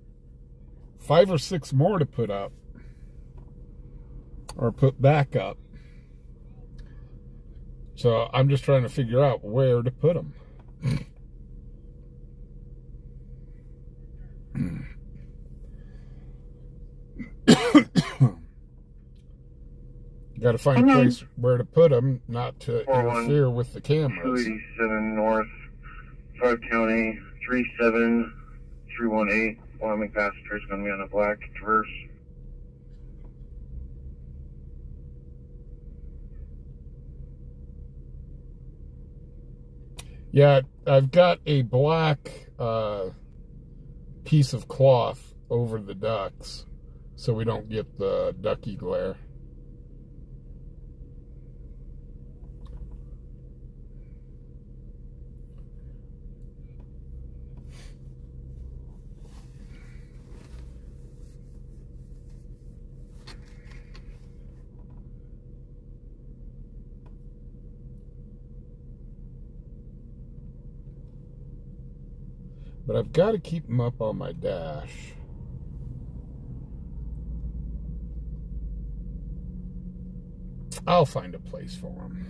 5 or 6 more to put up. Or put back up. So I'm just trying to figure out where to put them. Got to find a place where to put them, not to interfere with the cameras. 287 North, 5 County, 37318. Wyoming passenger is going to be on a black Traverse. Yeah, I've got a black piece of cloth over the ducks so we don't get the ducky glare. But I've got to keep them up on my dash. I'll find a place for them.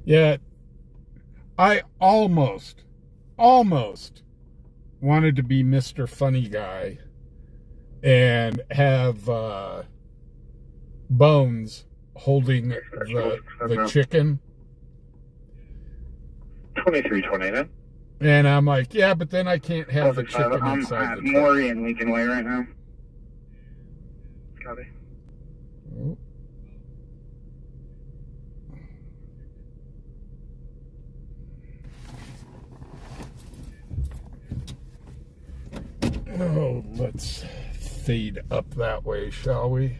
Yeah, I almost wanted to be Mr. Funny Guy and have Bones holding the chicken. 2329. And I'm like, yeah, but then I can't have the chicken inside the truck. I'm Maury in Lincoln Way right now. Copy. Oh, let's fade up that way, shall we?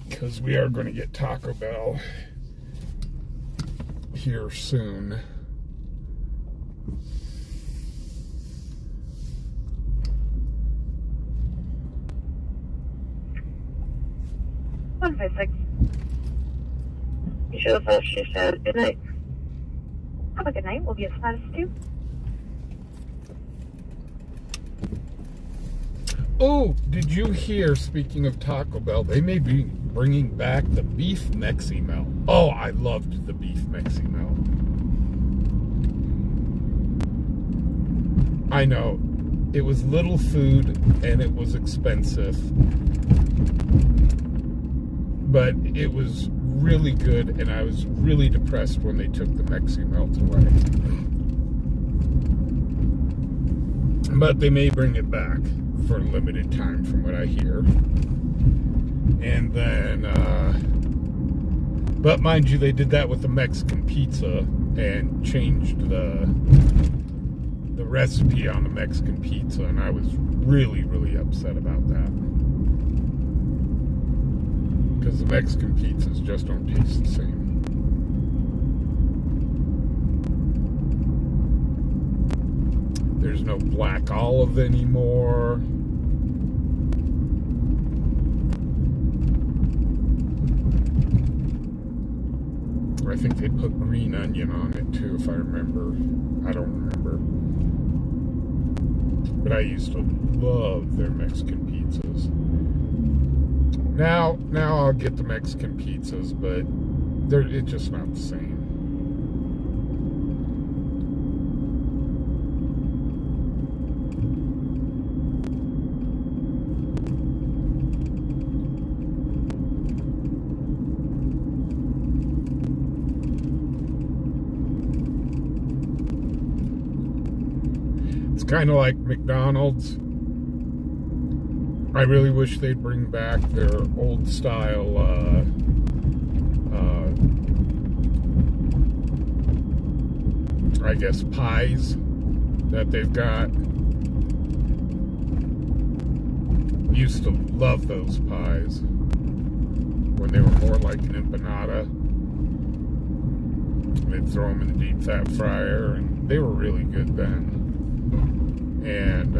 Because we are going to get Taco Bell here soon. One physics. You should have she said good night. Have a good night. We'll be at status 2. Oh, did you hear, speaking of Taco Bell, they may be bringing back the beef Mexi Melt. Oh, I loved the beef Mexi Melt. I know, it was little food and it was expensive, but it was really good, and I was really depressed when they took the Mexi Melt away. But they may bring it back for a limited time from what I hear. And then, but mind you, they did that with the Mexican pizza and changed the recipe on the Mexican pizza, and I was really, really upset about that. Because the Mexican pizzas just don't taste the same. There's no black olive anymore. I think they put green onion on it too, if I remember. I don't remember. But I used to love their Mexican pizzas. Now I'll get the Mexican pizzas, but it's just not the same. Kind of like McDonald's. I really wish they'd bring back their old style I guess pies that they've got. Used to love those pies when they were more like an empanada. They'd throw them in the deep fat fryer, and they were really good then. And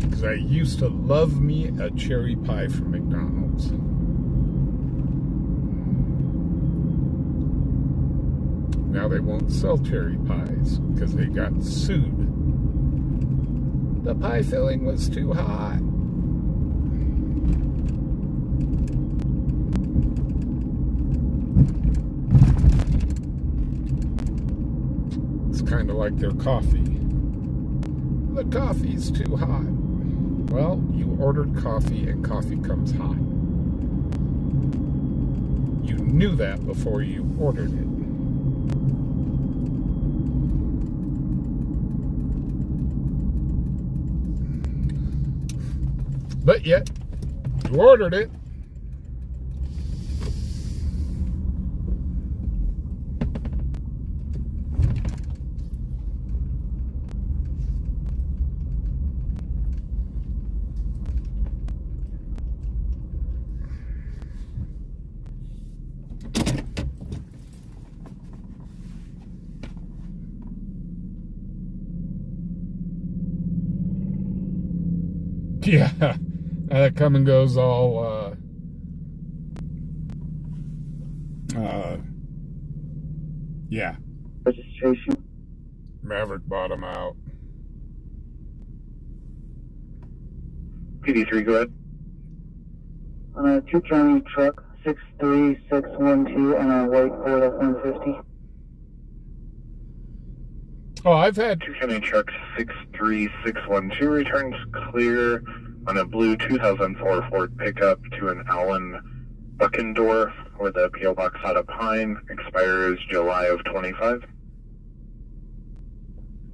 because I used to love me a cherry pie from McDonald's. Now they won't sell cherry pies because they got sued. The pie filling was too hot. It's kind of like their coffee. The coffee's too hot. Well, you ordered coffee and coffee comes hot. You knew that before you ordered it. But yet, you ordered it. Yeah. That come and goes all, yeah. Registration. Maverick bought him out. PD3, go ahead. On a 2 County truck, 63612 on a white Ford F-150. Oh, I've had 2 County truck 63612 returns clear on a blue 2004 Ford pickup to an Allen Buckendorf where the P.O. Box out of Pine expires July of 25.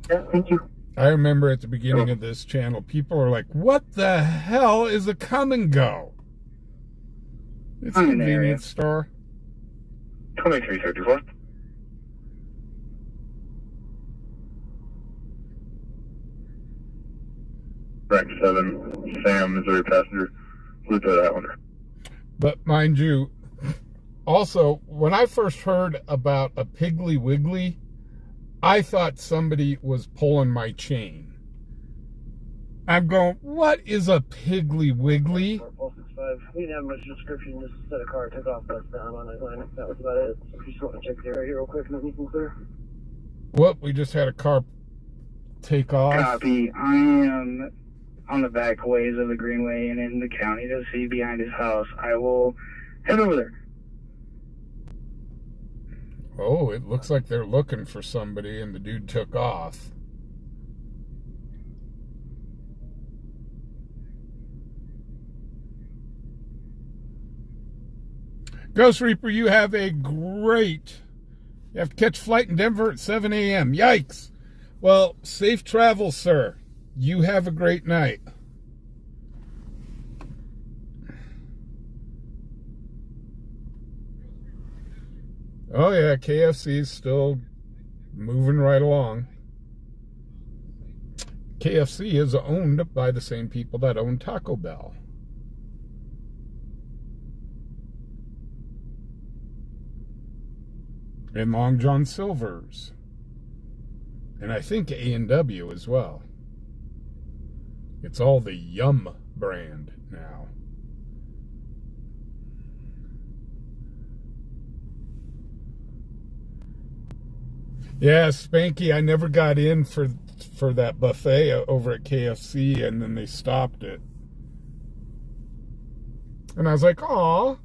Yeah, thank you. I remember at the beginning of this channel, people are like, what the hell is a come and go? It's a convenience store. 2334. Rank 7, Sam, Missouri passenger, Bluetooth Islander. But mind you, also, when I first heard about a Piggly Wiggly, I thought somebody was pulling my chain. I'm going, what is a Piggly Wiggly? We didn't have much description, just said a car took off, but I'm on that line. That was about it. So if you just want to check the area real quick, and then you can clear. What? We just had a car take off? Copy. I am on the back ways of the Greenway and in the county to see behind his house. I will head over there. Oh, it looks like they're looking for somebody and the dude took off. Ghost Reaper, you have a great... You have to catch a flight in Denver at 7 a.m. Yikes. Well, safe travel, sir. You have a great night. Oh yeah, KFC is still moving right along. KFC is owned by the same people that own Taco Bell. And Long John Silver's. And I think A&W as well. It's all the Yum brand now. Yeah, Spanky, I never got in for that buffet over at KFC, and then they stopped it. And I was like, aw.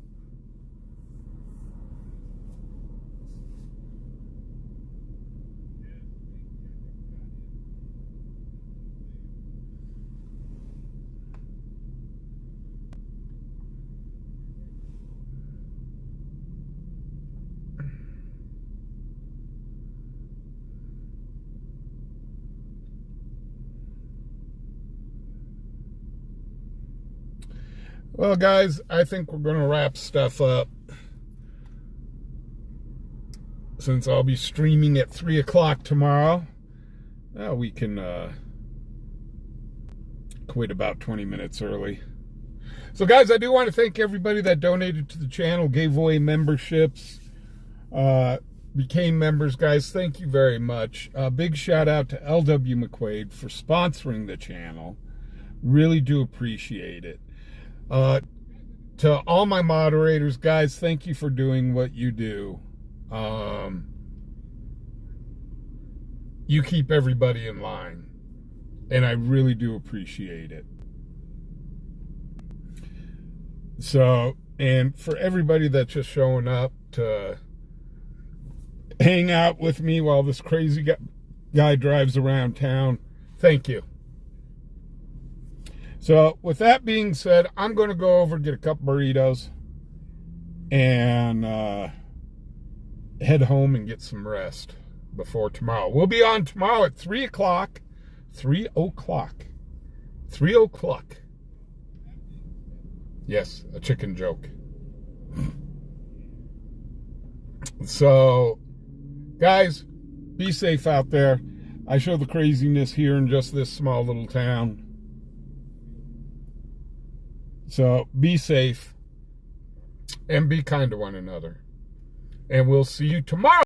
Well, guys, I think we're going to wrap stuff up. Since I'll be streaming at 3 o'clock tomorrow, we can quit about 20 minutes early. So, guys, I do want to thank everybody that donated to the channel, gave away memberships, became members, guys. Thank you very much. Big shout out to LW McQuaid for sponsoring the channel. Really do appreciate it. To all my moderators, guys, thank you for doing what you do. You keep everybody in line, and I really do appreciate it. So, and for everybody that's just showing up to hang out with me while this crazy guy drives around town, thank you. So, with that being said, I'm going to go over and get a couple burritos and head home and get some rest before tomorrow. We'll be on tomorrow at 3 o'clock. 3 o'clock. 3 o'clock. Yes, a chicken joke. So, guys, be safe out there. I show the craziness here in just this small little town. So, be safe and be kind to one another. And we'll see you tomorrow.